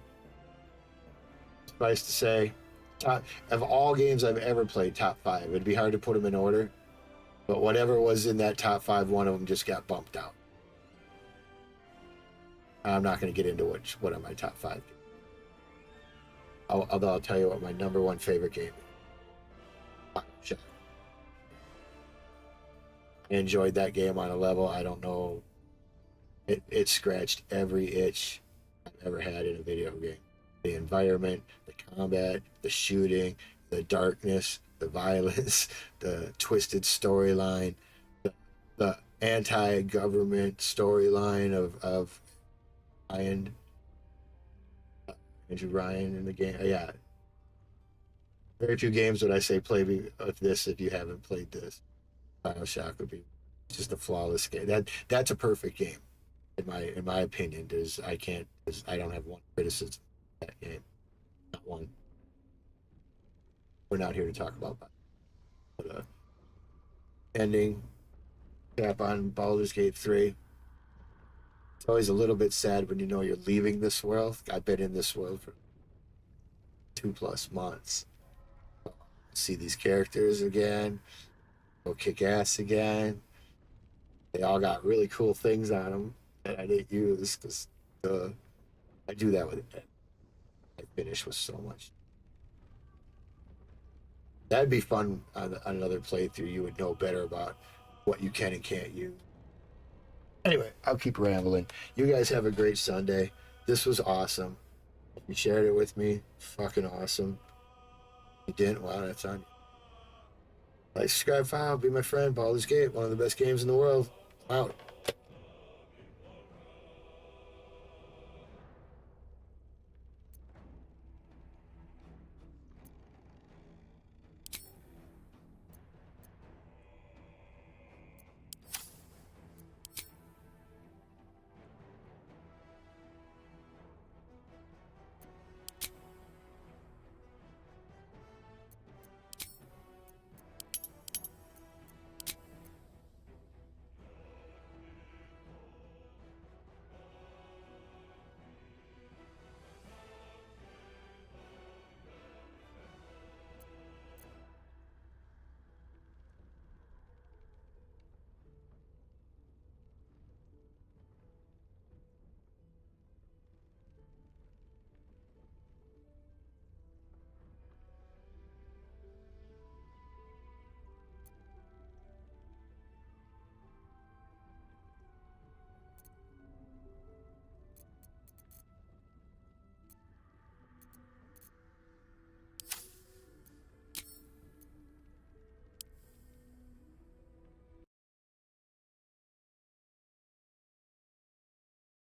Suffice to say, top of all games I've ever played, top 5. It'd be hard to put them in order, but whatever was in that top 5, one of them just got bumped out. I'm not going to get into what are my top 5. Although I'll tell you what my number 1 favorite game is. I enjoyed that game on a level I don't know. It scratched every itch I've ever had in a video game. The environment, the combat, the shooting, the darkness, the violence, the twisted storyline, the anti-government storyline of Andrew Ryan in the game. Yeah. Very few games would I say play with this if you haven't played this. BioShock would be just a flawless game. That's a perfect game. In my opinion, I don't have one criticism of that game. Not one. We're not here to talk about that. But ending cap on Baldur's Gate 3. It's always a little bit sad when you know you're leaving this world. I've been in this world for 2+ months. See these characters again. Go kick ass again. They all got really cool things on them that I didn't use because I do that with it. I finish with so much. That'd be fun on another playthrough. You would know better about what you can and can't use. Anyway, I'll keep rambling. You guys have a great Sunday. This was awesome. If you shared it with me, fucking awesome. If you didn't, well, that's on you. Like, subscribe, follow, be my friend. Baldur's Gate, one of the best games in the world. Out.